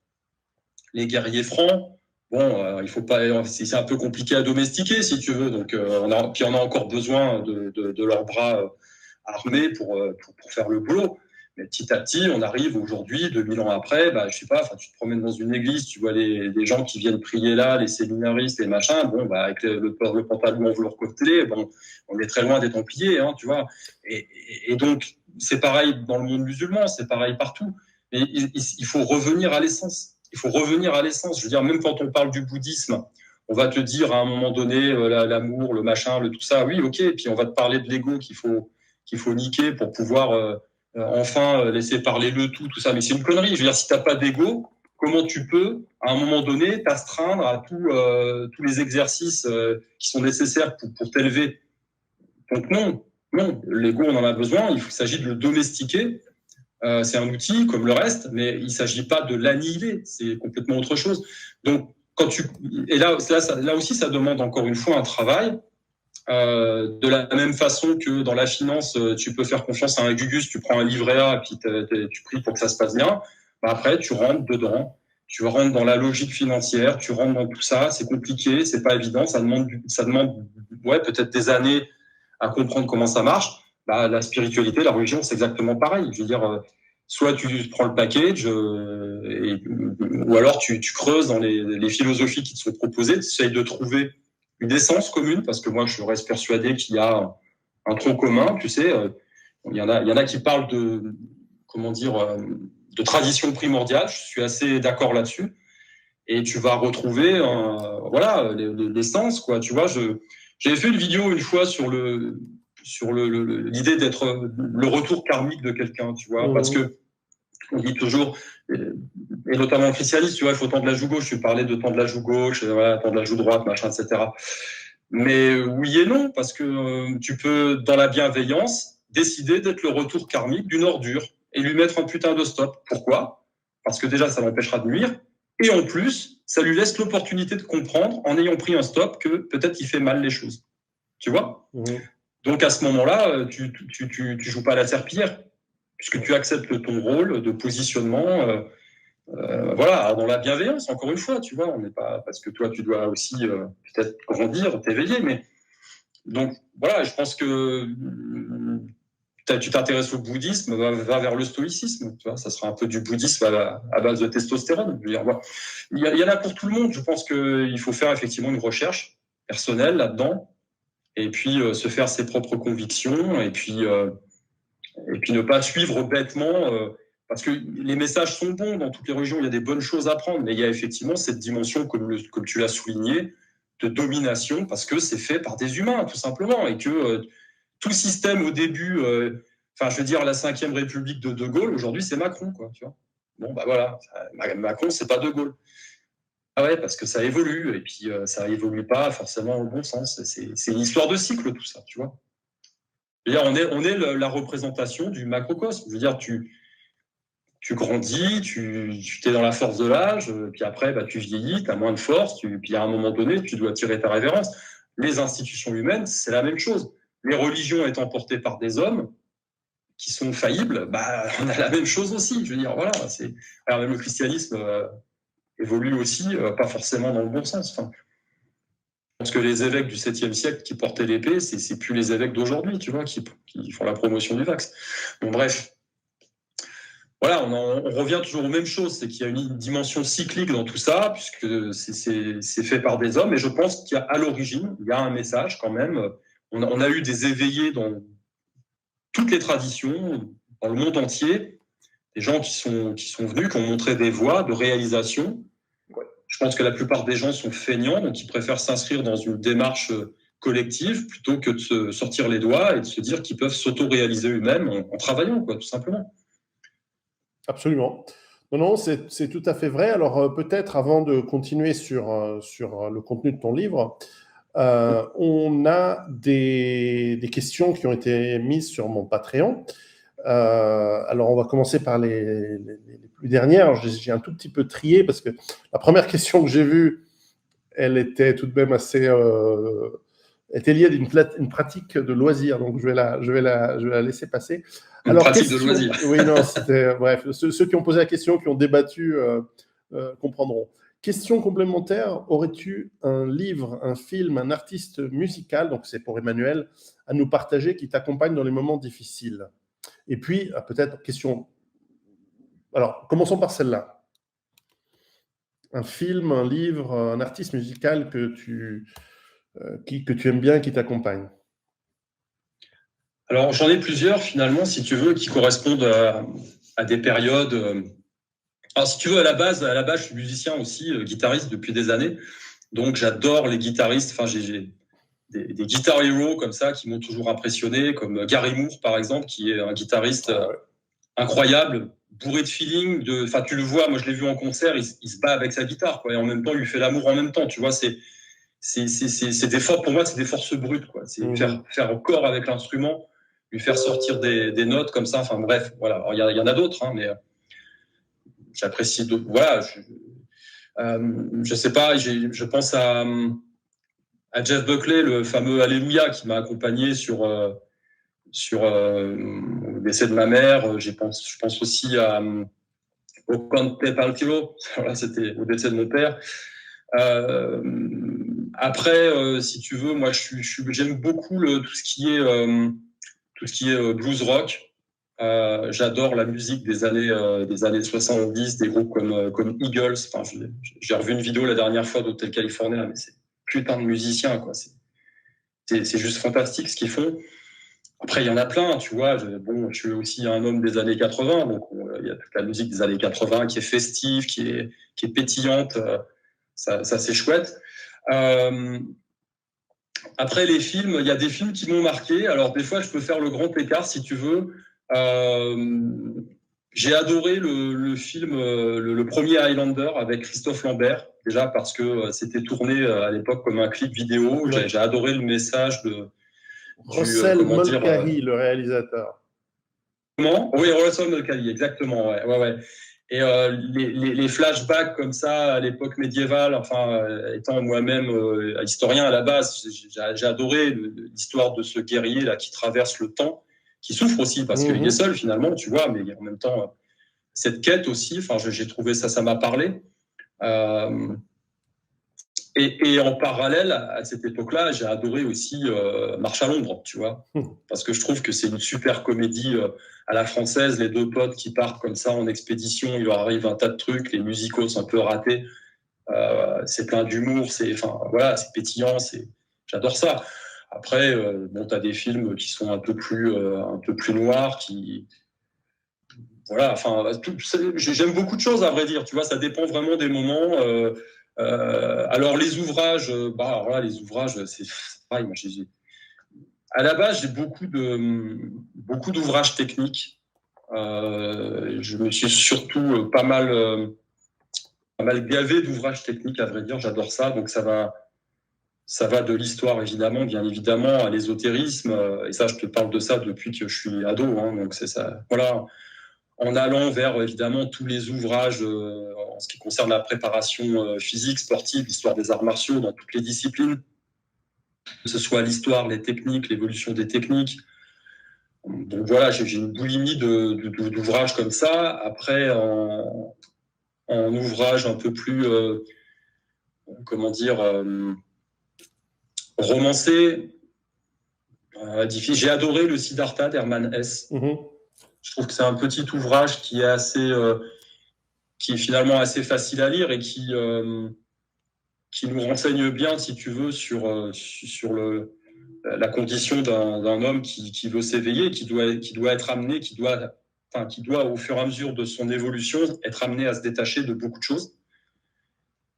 les guerriers francs, bon, il faut pas, c'est un peu compliqué à domestiquer, si tu veux. Donc, on a encore besoin de leurs bras armés pour faire le boulot. Mais petit à petit, on arrive aujourd'hui, 2000 ans après, je sais pas, tu te promènes dans une église, tu vois les gens qui viennent prier là, les séminaristes, les machins, avec le pantalon en velours côtelé, on est très loin des Templiers, tu vois. Et donc, c'est pareil dans le monde musulman, c'est pareil partout. Mais il faut revenir à l'essence. Il faut revenir à l'essence. Je veux dire, même quand on parle du bouddhisme, on va te dire à un moment donné l'amour, le machin, le tout ça. Oui, ok. Et puis on va te parler de l'ego qu'il faut niquer pour pouvoir enfin laisser parler le tout ça. Mais c'est une connerie. Je veux dire, si t'as pas d'ego, comment tu peux, à un moment donné, t'astreindre à tous les exercices qui sont nécessaires pour t'élever Donc non, l'ego, on en a besoin, il s'agit de le domestiquer. C'est un outil comme le reste, mais il ne s'agit pas de l'annihiler, c'est complètement autre chose. Donc, là aussi, ça demande encore une fois un travail. De la même façon que dans la finance, tu peux faire confiance à un Gugus, tu prends un livret A et puis tu pries pour que ça se passe bien. Bah après, tu rentres dedans, tu rentres dans la logique financière, tu rentres dans tout ça. C'est compliqué, c'est pas évident, ça demande peut-être des années à comprendre comment ça marche. Bah, la spiritualité, la religion, c'est exactement pareil. Je veux dire, soit tu prends le package, ou alors tu creuses dans les philosophies qui te sont proposées, tu essayes de trouver une essence commune, parce que moi, je reste persuadé qu'il y a un tronc commun, tu sais. Il y en a qui parlent de tradition primordiale. Je suis assez d'accord là-dessus. Et tu vas retrouver, l'essence, quoi. Tu vois, j'avais fait une vidéo une fois sur l'idée d'être le retour karmique de quelqu'un, tu vois, parce que on dit toujours, et notamment en christianisme, tu vois, il faut tendre la joue gauche. Tu parlais de tendre la joue gauche, tendre la joue droite, machin, etc. Mais oui et non, parce que tu peux, dans la bienveillance, décider d'être le retour karmique d'une ordure et lui mettre un putain de stop. Pourquoi ? Parce que déjà, ça l'empêchera de nuire. Et en plus, ça lui laisse l'opportunité de comprendre, en ayant pris un stop, que peut-être il fait mal les choses. Tu vois ? Donc à ce moment-là, tu joues pas à la serpillière, puisque tu acceptes ton rôle de positionnement, dans la bienveillance, encore une fois, tu vois, on n'est pas, parce que toi, tu dois aussi peut-être grandir, t'éveiller, mais donc voilà, je pense que tu t'intéresses au bouddhisme, va vers le stoïcisme, tu vois, ça sera un peu du bouddhisme à base de testostérone. Je veux dire, voilà. Il y en a pour tout le monde. Je pense qu'il faut faire effectivement une recherche personnelle là-dedans, et puis se faire ses propres convictions, et puis ne pas suivre bêtement, parce que les messages sont bons dans toutes les religions, il y a des bonnes choses à prendre, mais il y a effectivement cette dimension, comme tu l'as souligné, de domination, parce que c'est fait par des humains, tout simplement, et que tout système au début, je veux dire, la 5e République de Gaulle, aujourd'hui, c'est Macron, quoi, tu vois. Bon, bah voilà, Macron, c'est pas De Gaulle. Ah ouais, parce que ça évolue, et puis ça évolue pas forcément au bon sens. C'est une histoire de cycle, tout ça, tu vois. On est la représentation du macrocosme. Je veux dire, tu grandis, tu es dans la force de l'âge, puis après, tu vieillis, tu as moins de force, puis à un moment donné, tu dois tirer ta révérence. Les institutions humaines, c'est la même chose. Les religions étant portées par des hommes qui sont faillibles, on a la même chose aussi. Je veux dire, voilà. Alors même le christianisme évolue aussi, pas forcément dans le bon sens. Enfin, je pense que les évêques du 7e siècle qui portaient l'épée, c'est plus les évêques d'aujourd'hui, tu vois, qui font la promotion du vax. Bon, bref. Voilà, on revient toujours aux mêmes choses, c'est qu'il y a une dimension cyclique dans tout ça, puisque c'est fait par des hommes, et je pense qu'à l'origine, il y a un message quand même. On a eu des éveillés dans toutes les traditions, dans le monde entier, des gens qui sont venus, qui ont montré des voies de réalisation. Je pense que la plupart des gens sont feignants, donc ils préfèrent s'inscrire dans une démarche collective plutôt que de se sortir les doigts et de se dire qu'ils peuvent s'auto-réaliser eux-mêmes en travaillant, quoi, tout simplement. Absolument. Non, c'est tout à fait vrai. Alors peut-être avant de continuer sur le contenu de ton livre, on a des questions qui ont été mises sur mon Patreon. Alors on va commencer par les plus dernières. J'ai un tout petit peu trié parce que la première question que j'ai vue, elle était tout de même assez était liée à une pratique de loisir, donc je vais la laisser passer. Alors, pratique de loisir. Oui, non, c'était bref. Ceux qui ont posé la question, qui ont débattu, comprendront. Question complémentaire, aurais-tu un livre, un film, un artiste musical, donc c'est pour Emmanuel, à nous partager qui t'accompagne dans les moments difficiles? Et puis, peut-être, question... Alors, commençons par celle-là. Un film, un livre, un artiste musical que tu aimes bien, qui t'accompagne. Alors, j'en ai plusieurs, finalement, si tu veux, qui correspondent à des périodes... Alors, si tu veux, à la base, je suis musicien aussi, guitariste depuis des années. Donc, j'adore les guitaristes. Enfin, j'ai des guitar heroes comme ça qui m'ont toujours impressionné, comme Gary Moore, par exemple, qui est un guitariste incroyable, bourré de feeling. Tu le vois, moi, je l'ai vu en concert, il se bat avec sa guitare, quoi, et en même temps, il lui fait l'amour en même temps. Tu vois, pour moi, c'est des forces brutes, quoi. C'est faire corps avec l'instrument, lui faire sortir des notes comme ça. Enfin bref, voilà. Il y en a d'autres, hein, mais j'apprécie d'autres. Voilà. Je sais pas. Je pense à Jeff Buckley, le fameux Alléluia, qui m'a accompagné sur le décès de ma mère. Je pense aussi au Conte Paltilo. Voilà, c'était au décès de mon père. Après, si tu veux, moi, j'aime beaucoup tout ce qui est blues rock. J'adore la musique des années 70, des groupes comme Eagles. Enfin, j'ai revu une vidéo la dernière fois d'Hotel California, mais c'est putain de musiciens, quoi. C'est juste fantastique ce qu'ils font. Après, il y en a plein, tu vois. Je suis aussi un homme des années 80, donc il y a toute la musique des années 80 qui est festive, qui est pétillante. Ça c'est chouette. Après, les films, il y a des films qui m'ont marqué. Alors, des fois, je peux faire le grand écart, si tu veux. J'ai adoré le film, le premier Highlander avec Christophe Lambert, déjà parce que c'était tourné à l'époque comme un clip vidéo. Ouais. J'ai adoré le message de Russell Mulcahy, le réalisateur. Comment ? Oui, Russell Mulcahy, exactement. Ouais. Et les flashbacks comme ça à l'époque médiévale, enfin étant moi-même historien à la base, j'ai adoré l'histoire de ce guerrier là qui traverse le temps, qui souffre aussi parce qu'il est seul finalement, tu vois, mais en même temps cette quête aussi. Enfin, j'ai trouvé ça m'a parlé. Et en parallèle, à cette époque-là, j'ai adoré aussi Marche à l'ombre, tu vois, parce que je trouve que c'est une super comédie à la française, les deux potes qui partent comme ça en expédition, il leur arrive un tas de trucs, les musicos un peu ratés, c'est plein d'humour, c'est pétillant, j'adore ça. Après, t'as des films qui sont un peu plus noirs, voilà, enfin, j'aime beaucoup de choses à vrai dire, tu vois, ça dépend vraiment des moments. Alors les ouvrages, les ouvrages, c'est pareil. Moi, à la base, j'ai beaucoup d'ouvrages techniques. Je me suis surtout pas mal gavé d'ouvrages techniques, à vrai dire. J'adore ça. Donc ça va de l'histoire évidemment, bien évidemment, à l'ésotérisme. Et ça, je te parle de ça depuis que je suis ado. Hein, donc c'est ça. Voilà. En allant vers évidemment tous les ouvrages en ce qui concerne la préparation physique, sportive, l'histoire des arts martiaux dans toutes les disciplines, que ce soit l'histoire, les techniques, l'évolution des techniques. Donc voilà, j'ai une boulimie d'ouvrages comme ça. Après, en ouvrage un peu plus, romancé, difficile. J'ai adoré le Siddhartha d'Hermann Hesse. Je trouve que c'est un petit ouvrage qui est finalement assez facile à lire et qui nous renseigne bien, si tu veux, sur la condition d'un homme qui veut s'éveiller, qui doit être amené, qui doit, au fur et à mesure de son évolution, être amené à se détacher de beaucoup de choses.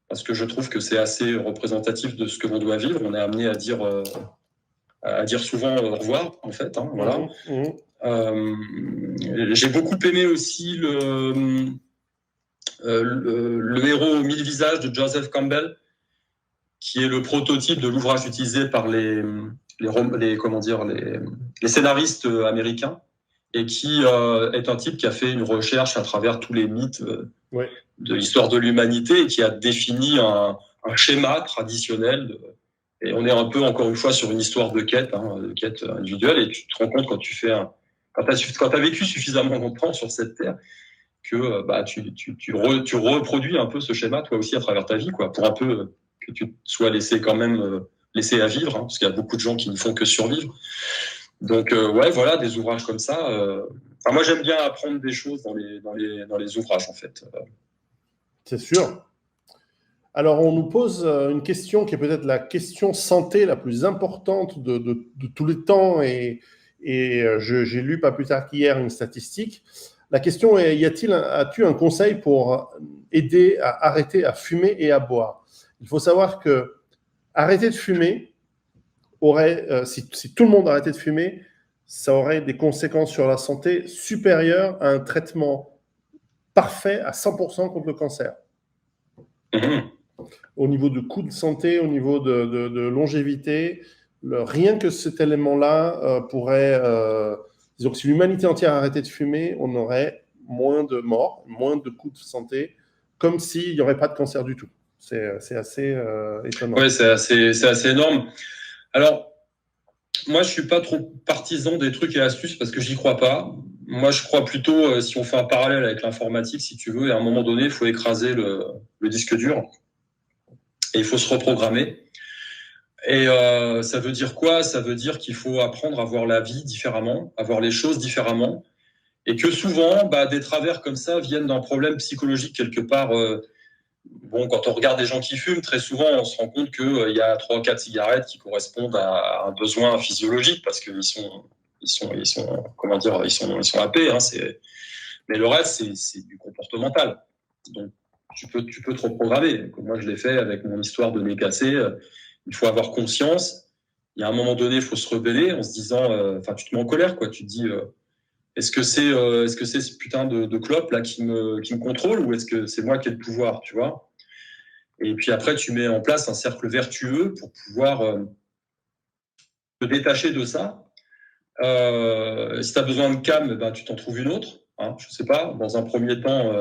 Parce que je trouve que c'est assez représentatif de ce que l'on doit vivre. On est amené à dire souvent au revoir, en fait. Hein, voilà. J'ai beaucoup aimé aussi le héros aux 1000 visages de Joseph Campbell, qui est le prototype de l'ouvrage utilisé par les scénaristes américains, et qui est un type qui a fait une recherche à travers tous les mythes de l'histoire de l'humanité et qui a défini un schéma traditionnel. Et on est un peu, encore une fois, sur une histoire de quête individuelle, et tu te rends compte quand tu as vécu suffisamment longtemps sur cette terre que tu reproduis un peu ce schéma toi aussi à travers ta vie, quoi, pour un peu que tu sois laissé quand même laissé à vivre, hein, parce qu'il y a beaucoup de gens qui ne font que survivre. Donc voilà, des ouvrages comme ça. Moi, j'aime bien apprendre des choses dans les ouvrages, en fait. C'est sûr. Alors, on nous pose une question qui est peut-être la question santé la plus importante de tous les temps, et j'ai lu pas plus tard qu'hier une statistique. La question est, as-tu un conseil pour aider à arrêter à fumer et à boire ? Il faut savoir que arrêter de fumer si tout le monde arrêtait de fumer, ça aurait des conséquences sur la santé supérieures à un traitement parfait à 100% contre le cancer. au niveau de coût de santé, au niveau de longévité. Rien que cet élément-là pourrait... disons que si l'humanité entière arrêtait de fumer, on aurait moins de morts, moins de coûts de santé, comme s'il n'y aurait pas de cancer du tout. C'est assez étonnant. Oui, c'est assez énorme. Alors, moi, je suis pas trop partisan des trucs et astuces parce que j'y crois pas. Moi, je crois plutôt, si on fait un parallèle avec l'informatique, si tu veux, et à un moment donné, il faut écraser le disque dur et il faut se reprogrammer. Et ça veut dire quoi? Ça veut dire qu'il faut apprendre à voir la vie différemment, à voir les choses différemment, et que souvent, des travers comme ça viennent d'un problème psychologique quelque part. Bon, quand on regarde des gens qui fument, très souvent, on se rend compte qu'il y a 3 ou 4 cigarettes qui correspondent à un besoin physiologique parce qu'ils sont comment dire, ils sont happés. Hein, mais le reste, c'est du comportemental. Donc, tu peux te reprogrammer. Comme moi, je l'ai fait avec mon histoire de nez cassé. Il faut avoir conscience. Il y a un moment donné, il faut se rebeller en se disant, tu te mets en colère, quoi. Tu te dis, est-ce que c'est ce putain de clope là qui me contrôle ou est-ce que c'est moi qui ai le pouvoir, tu vois? Et puis après, tu mets en place un cercle vertueux pour pouvoir te détacher de ça. Si tu as besoin de calme, tu t'en trouves une autre. Hein, je sais pas. Dans un premier temps,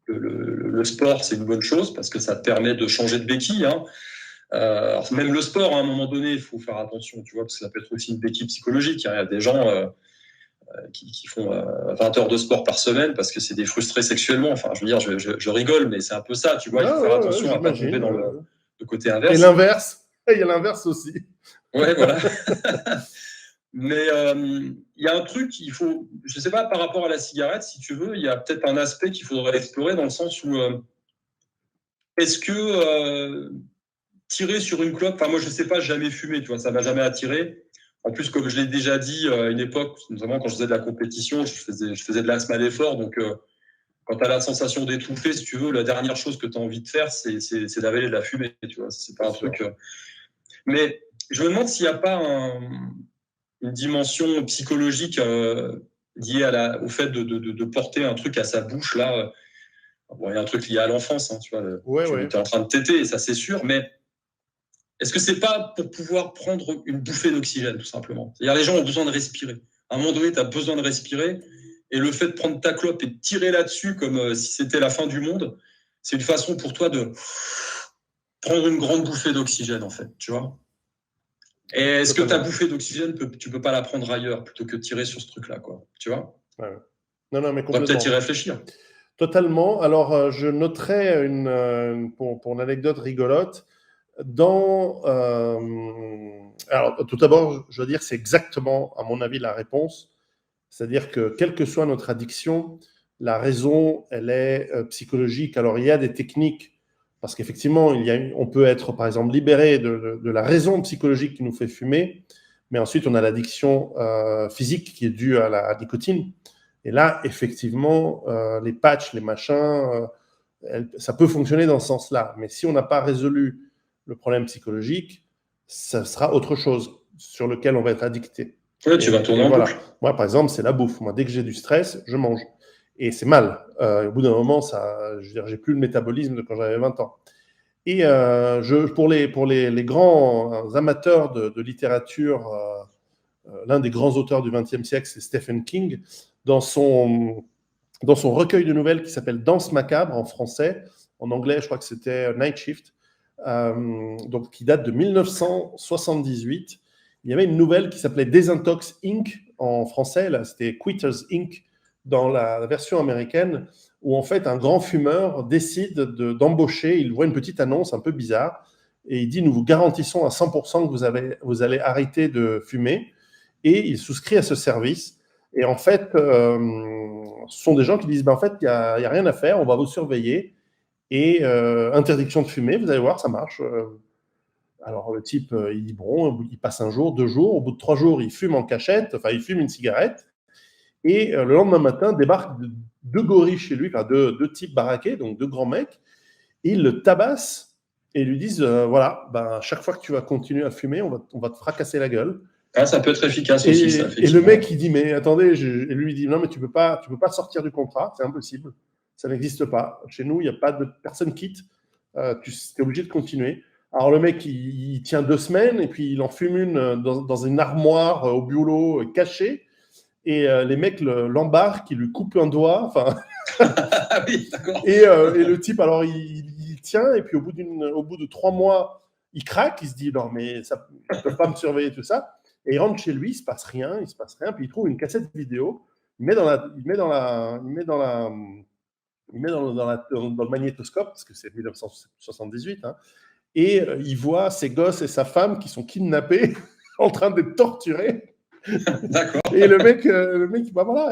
le sport, c'est une bonne chose parce que ça te permet de changer de béquille. Hein. Alors même le sport, à un moment donné, il faut faire attention, tu vois, parce que ça peut être aussi une béquille psychologique. Il y a des gens qui font 20 heures de sport par semaine parce que c'est des frustrés sexuellement. Enfin, je veux dire, je rigole, mais c'est un peu ça, tu vois. Il faut faire attention à pas tomber dans le côté inverse. Et l'inverse, il y a l'inverse aussi. Ouais, voilà. Mais il y a un truc, il faut, je sais pas, par rapport à la cigarette, si tu veux, il y a peut-être un aspect qu'il faudrait explorer dans le sens où est-ce que tirer sur une clope, enfin moi je sais pas, jamais fumé, tu vois, ça m'a jamais attiré. En plus, comme je l'ai déjà dit à une époque, notamment quand je faisais de la compétition, je faisais de l'asthme à l'effort, donc quand tu as la sensation d'étouffer, si tu veux, la dernière chose que tu as envie de faire, c'est d'avaler de la fumée, tu vois, c'est pas un truc. Mais je me demande s'il n'y a pas une dimension psychologique liée au fait de porter un truc à sa bouche, là. Bon, il y a un truc lié à l'enfance, hein, tu vois, tu es en train de téter, ça c'est sûr, mais est-ce que c'est pas pour pouvoir prendre une bouffée d'oxygène, tout simplement? C'est-à-dire, les gens ont besoin de respirer. À un moment donné, tu as besoin de respirer, et le fait de prendre ta clope et de tirer là-dessus comme si c'était la fin du monde, c'est une façon pour toi de prendre une grande bouffée d'oxygène, en fait, tu vois? Et est-ce que ta bouffée d'oxygène, tu peux pas la prendre ailleurs plutôt que de tirer sur ce truc-là, quoi? Tu vois? Ouais. Non, mais complètement. On va peut-être y réfléchir. Totalement. Alors, je noterai pour une anecdote rigolote. Alors, tout d'abord, je dois dire que c'est exactement, à mon avis, la réponse. C'est-à-dire que, quelle que soit notre addiction, la raison, elle est psychologique. Alors, il y a des techniques, parce qu'effectivement, on peut être, par exemple, libéré de la raison psychologique qui nous fait fumer, mais ensuite, on a l'addiction physique qui est due à la nicotine. Et là, effectivement, les patchs, les machins, ça peut fonctionner dans ce sens-là. Mais si on n'a pas résolu le problème psychologique, ça sera autre chose sur lequel on va être addicté. Ouais, tu vas tourner en boucle. Moi, par exemple, c'est la bouffe. Moi, dès que j'ai du stress, je mange. Et c'est mal. Au bout d'un moment, je veux dire, j'ai plus le métabolisme de quand j'avais 20 ans. Et pour les grands amateurs de littérature, l'un des grands auteurs du XXe siècle, c'est Stephen King. Dans son recueil de nouvelles qui s'appelle Danse macabre en français, en anglais, je crois que c'était Night Shift, donc qui date de 1978. Il y avait une nouvelle qui s'appelait Desintox Inc. en français, là, c'était Quitters Inc. dans la version américaine, où en fait un grand fumeur décide d'embaucher, il voit une petite annonce un peu bizarre, et il dit « Nous vous garantissons à 100% que vous allez arrêter de fumer », et il souscrit à ce service. Et en fait, ce sont des gens qui disent en fait, il n'y a rien à faire, on va vous surveiller. Et interdiction de fumer, vous allez voir, ça marche. Alors le type, il dit bon, il passe un jour, 2 jours, au bout de 3 jours, il fume en cachette, enfin il fume une cigarette. Et le lendemain matin, débarquent 2 gorilles chez lui, enfin 2 types baraqués, donc 2 grands mecs, et ils le tabassent et lui disent voilà, chaque fois que tu vas continuer à fumer, on va te fracasser la gueule. Ah, ça peut être efficace aussi, ça. Et le mec, il dit, mais attendez, et lui, il dit, non, mais tu peux pas sortir du contrat, c'est impossible, ça n'existe pas. Chez nous, il n'y a pas de personne quitte. tu es obligé de continuer. Alors le mec, il tient 2 semaines et puis il en fume une dans une armoire au boulot cachée. Et les mecs l'embarquent, ils lui coupent un doigt. Enfin, Ah oui, d'accord. et le type, alors il tient, et puis au bout de 3 mois, il craque, il se dit non mais ça, ils ne peuvent pas me surveiller, tout ça. Et il rentre chez lui, il se passe rien, puis il trouve une cassette vidéo, il met dans le magnétoscope, parce que c'est 1978, hein, et il voit ses gosses et sa femme qui sont kidnappés en train d'être torturés. D'accord. Et le mec bah voilà,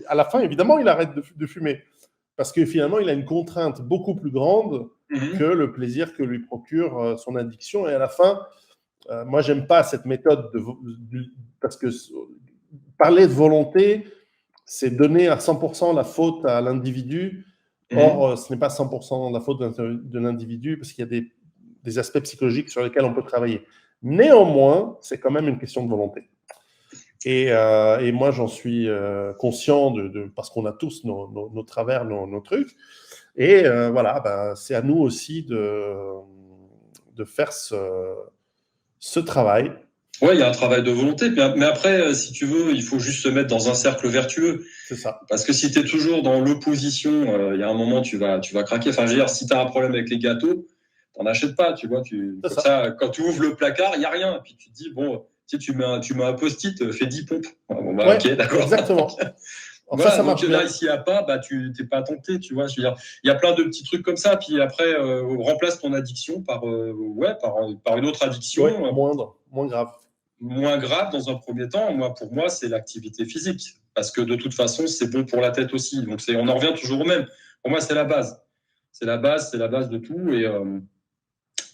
à la fin, évidemment, il arrête de fumer. Parce que finalement, il a une contrainte beaucoup plus grande que le plaisir que lui procure son addiction. Et à la fin, moi, j'aime pas cette méthode parce que parler de volonté, c'est donner à 100% la faute à l'individu. Or, ce n'est pas 100% la faute de l'individu, parce qu'il y a des aspects psychologiques sur lesquels on peut travailler. Néanmoins, c'est quand même une question de volonté. Et moi, j'en suis conscient parce qu'on a tous nos travers, nos trucs. Et voilà, ben, c'est à nous aussi de faire ce travail. Ouais, il y a un travail de volonté. Mais après, si tu veux, il faut juste se mettre dans un cercle vertueux. C'est ça. Parce que si tu es toujours dans l'opposition, il y a un moment, tu vas craquer. Enfin, je veux dire, si tu as un problème avec les gâteaux, t'en achètes pas, tu vois. Comme ça, quand tu ouvres le placard, il n'y a rien. Et puis tu te dis, bon, tu mets un post-it, fais 10 pompes. Bon, bah, ouais, ok, d'accord. Exactement. Voilà, ça marche donc bien. là, s'il n'y a pas, bah, tu n'es pas tenté, tu vois. Je veux dire, il y a plein de petits trucs comme ça. Puis après, remplace ton addiction par une autre addiction. Ouais, moins grave. Moins grave dans un premier temps. Pour moi, c'est l'activité physique. Parce que de toute façon, c'est bon pour la tête aussi. Donc, on en revient toujours au même. Pour moi, c'est la base. C'est la base de tout.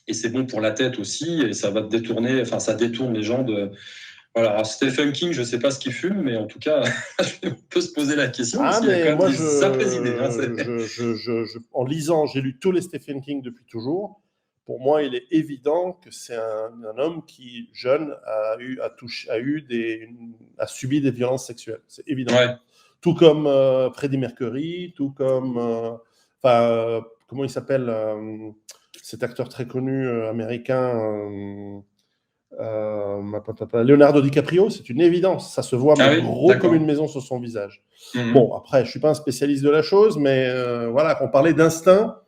Et c'est bon pour la tête aussi. Et ça va te détourner, enfin, ça détourne les gens de. Voilà, alors Stephen King, je ne sais pas ce qu'il fume, mais en tout cas, on peut se poser la question. Ah, mais mais moi, simples idées. En lisant, j'ai lu tous les Stephen King depuis toujours. Pour moi, il est évident que c'est un homme qui, jeune, a subi des violences sexuelles. C'est évident. Ouais. Tout comme Freddie Mercury, tout comme... comment il s'appelle cet acteur très connu américain Leonardo DiCaprio, c'est une évidence. Ça se voit gros comme une maison sur son visage. Bon, après, je ne suis pas un spécialiste de la chose, mais voilà, qu'on parlait d'instinct,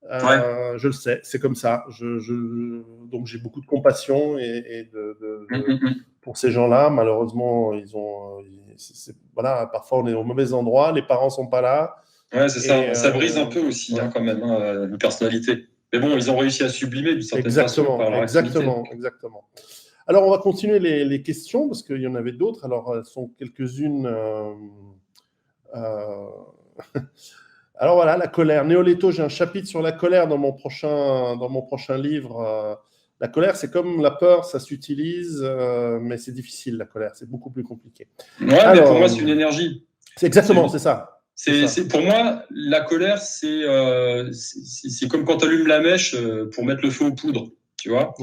je le sais, c'est comme ça. Donc, j'ai beaucoup de compassion pour ces gens-là. Malheureusement, voilà, parfois, on est au mauvais endroit, les parents ne sont pas là. Ouais, c'est ça. Ça brise un peu aussi, quand même, une personnalité. Mais bon, ils ont réussi à sublimer d'une certaine façon par leur activité. Exactement. Alors, on va continuer les questions, parce qu'il y en avait d'autres. Alors, elles sont quelques-unes. Alors voilà, la colère. Néoléto, j'ai un chapitre sur la colère dans mon prochain livre. La colère, c'est comme la peur, ça s'utilise, mais c'est difficile, la colère. C'est beaucoup plus compliqué. Ouais, alors, mais pour moi, c'est une énergie. C'est exactement, c'est ça. Pour moi, la colère, c'est comme quand tu allumes la mèche pour mettre le feu aux poudres, tu vois.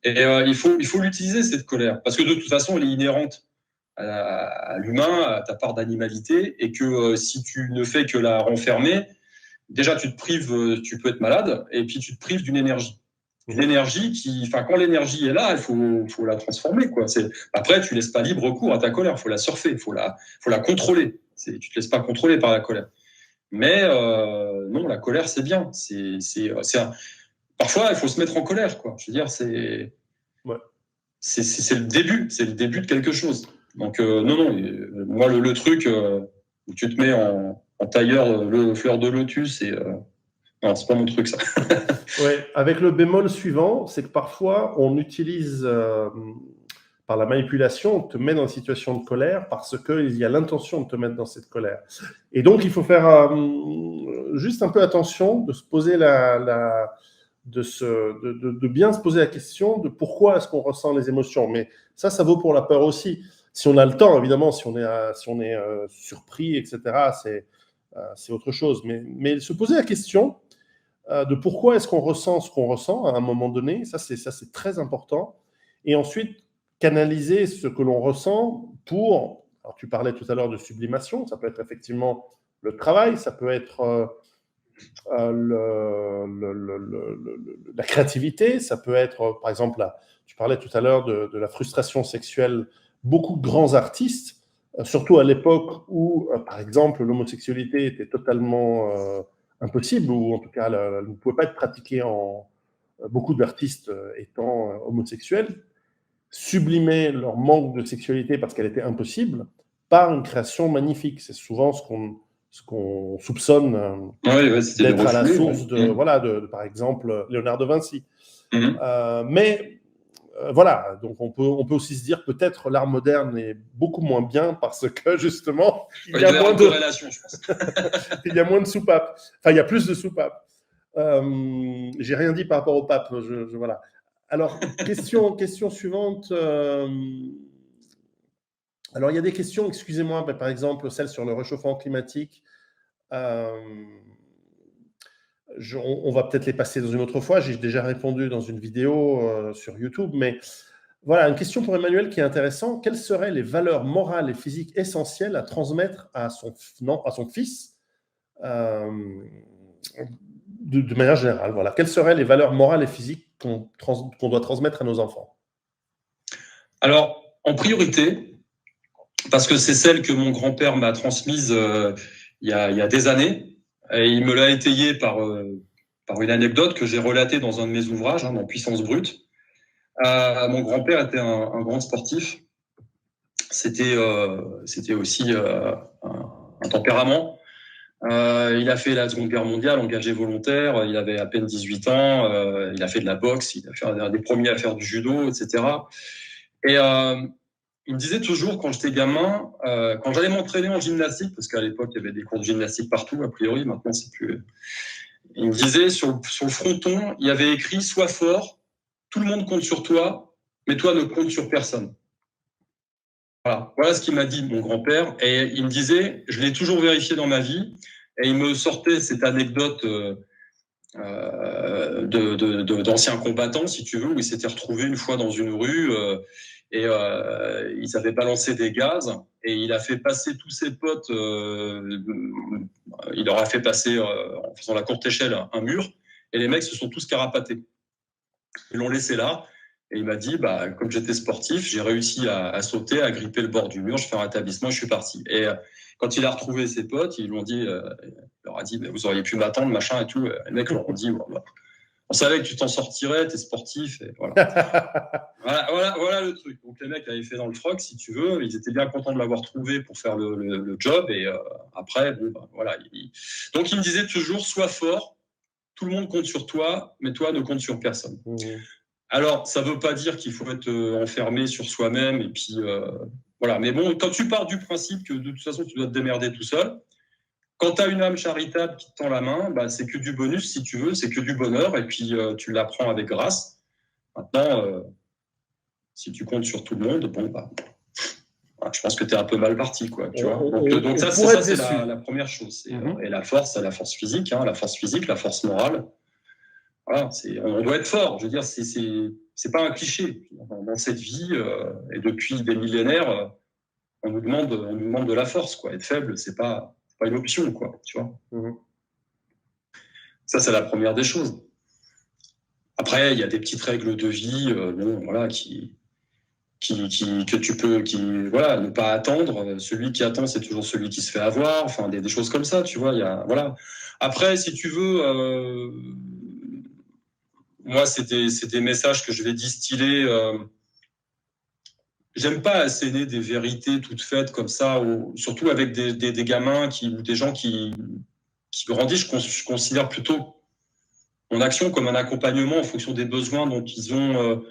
Et il faut l'utiliser, cette colère, parce que de toute façon, elle est inhérente à l'humain, à ta part d'animalité, et que si tu ne fais que la renfermer, déjà tu te prives, tu peux être malade, et puis tu te prives d'une énergie. Une énergie quand l'énergie est là, il faut la transformer, quoi. Après, tu laisses pas libre cours à ta colère, il faut la surfer, il faut la contrôler. Tu te laisses pas contrôler par la colère. Mais non, la colère, c'est bien. Parfois, il faut se mettre en colère, quoi. Je veux dire, c'est le début de quelque chose. Donc non, moi le truc où tu te mets en tailleur fleur de lotus et non, c'est pas mon truc, ça. Ouais, avec le bémol suivant, c'est que parfois on utilise par la manipulation, on te met dans une situation de colère parce qu'il y a l'intention de te mettre dans cette colère. Et donc il faut faire juste un peu attention, de se poser de bien se poser la question de pourquoi est-ce qu'on ressent les émotions. Mais ça vaut pour la peur aussi. Si on a le temps, évidemment, si on est surpris, etc., c'est autre chose. Mais se poser la question de pourquoi est-ce qu'on ressent ce qu'on ressent à un moment donné, ça c'est très important. Et ensuite, canaliser ce que l'on ressent pour... Alors tu parlais tout à l'heure de sublimation, ça peut être effectivement le travail, ça peut être la créativité, ça peut être, par exemple, tu parlais tout à l'heure de la frustration sexuelle. Beaucoup de grands artistes, surtout à l'époque où, par exemple, l'homosexualité était totalement impossible, ou en tout cas, elle ne pouvait pas être pratiquée beaucoup d'artistes étant homosexuels, sublimaient leur manque de sexualité parce qu'elle était impossible par une création magnifique. C'est souvent ce qu'on soupçonne d'être à la source de, par exemple, Léonard de Vinci. Mais voilà, donc on peut aussi se dire peut-être l'art moderne est beaucoup moins bien parce que justement il y a moins de relations, je pense. Il y a moins de soupapes. Enfin, il y a plus de soupapes. J'ai rien dit par rapport au pape. Voilà. Alors, question suivante. Alors, il y a des questions, excusez-moi, par exemple, celle sur le réchauffement climatique. On va peut-être les passer dans une autre fois. J'ai déjà répondu dans une vidéo sur YouTube, mais voilà, une question pour Emmanuel qui est intéressante. Quelles seraient les valeurs morales et physiques essentielles à transmettre à son fils de manière générale? Voilà. Quelles seraient les valeurs morales et physiques qu'on doit transmettre à nos enfants? Alors, en priorité, parce que c'est celle que mon grand-père m'a transmise il y a des années, et il me l'a étayé par une anecdote que j'ai relatée dans un de mes ouvrages, dans Puissance brute. Mon grand-père était un grand sportif. C'était aussi un tempérament. Il a fait la Seconde Guerre mondiale, engagé volontaire. Il avait à peine 18 ans. Il a fait de la boxe. Il a fait un des premiers à faire du judo, etc. Et il me disait toujours, quand j'étais gamin, quand j'allais m'entraîner en gymnastique, parce qu'à l'époque, il y avait des cours de gymnastique partout, a priori, maintenant, c'est plus... Il me disait, sur le fronton, il y avait écrit « Sois fort, tout le monde compte sur toi, mais toi ne compte sur personne ». Voilà ce qu'il m'a dit, mon grand-père. Et il me disait, je l'ai toujours vérifié dans ma vie, et il me sortait cette anecdote d'anciens combattants, si tu veux, où ils s'étaient retrouvés une fois dans une rue et ils avaient balancé des gaz et il a fait passer tous ses potes, il leur a fait passer, en faisant la courte échelle, un mur et les mecs se sont tous carapatés. Ils l'ont laissé là. Et il m'a dit, comme j'étais sportif, j'ai réussi à sauter, à gripper le bord du mur, je fais un rétablissement, je suis parti. Et quand il a retrouvé ses potes, ils lui ont dit, il leur a dit, vous auriez pu m'attendre, machin et tout. Et les mecs leur ont dit, on savait que tu t'en sortirais, t'es sportif. Et voilà. voilà le truc. Donc les mecs avaient fait dans le troc, si tu veux. Ils étaient bien contents de l'avoir trouvé pour faire le job. Et après, voilà. Donc il me disait toujours, sois fort, tout le monde compte sur toi, mais toi ne compte sur personne. Alors, ça ne veut pas dire qu'il faut être enfermé sur soi-même et puis voilà. Mais bon, quand tu pars du principe que de toute façon tu dois te démerder tout seul, quand tu as une âme charitable qui te tend la main, c'est que du bonus si tu veux, c'est que du bonheur et puis tu l'apprends avec grâce. Maintenant, si tu comptes sur tout le monde, je pense que tu es un peu mal parti, quoi. Tu vois. Donc ça, c'est la première chose. Et la force physique, la force physique, la force morale. Voilà, on doit être fort. Je veux dire, c'est pas un cliché. Dans cette vie, et depuis des millénaires, on nous demande de la force, quoi. Être faible, c'est pas une option, quoi. Tu vois. Ça, c'est la première des choses. Après, il y a des petites règles de vie, voilà, que tu peux, voilà, ne pas attendre. Celui qui attend, c'est toujours celui qui se fait avoir. Enfin, des choses comme ça, tu vois. Voilà. Après, si tu veux. Moi, c'est des messages que je vais distiller. J'aime pas asséner des vérités toutes faites comme ça, surtout avec des gamins ou des gens qui grandissent. Je considère plutôt mon action comme un accompagnement en fonction des besoins dont ils ont,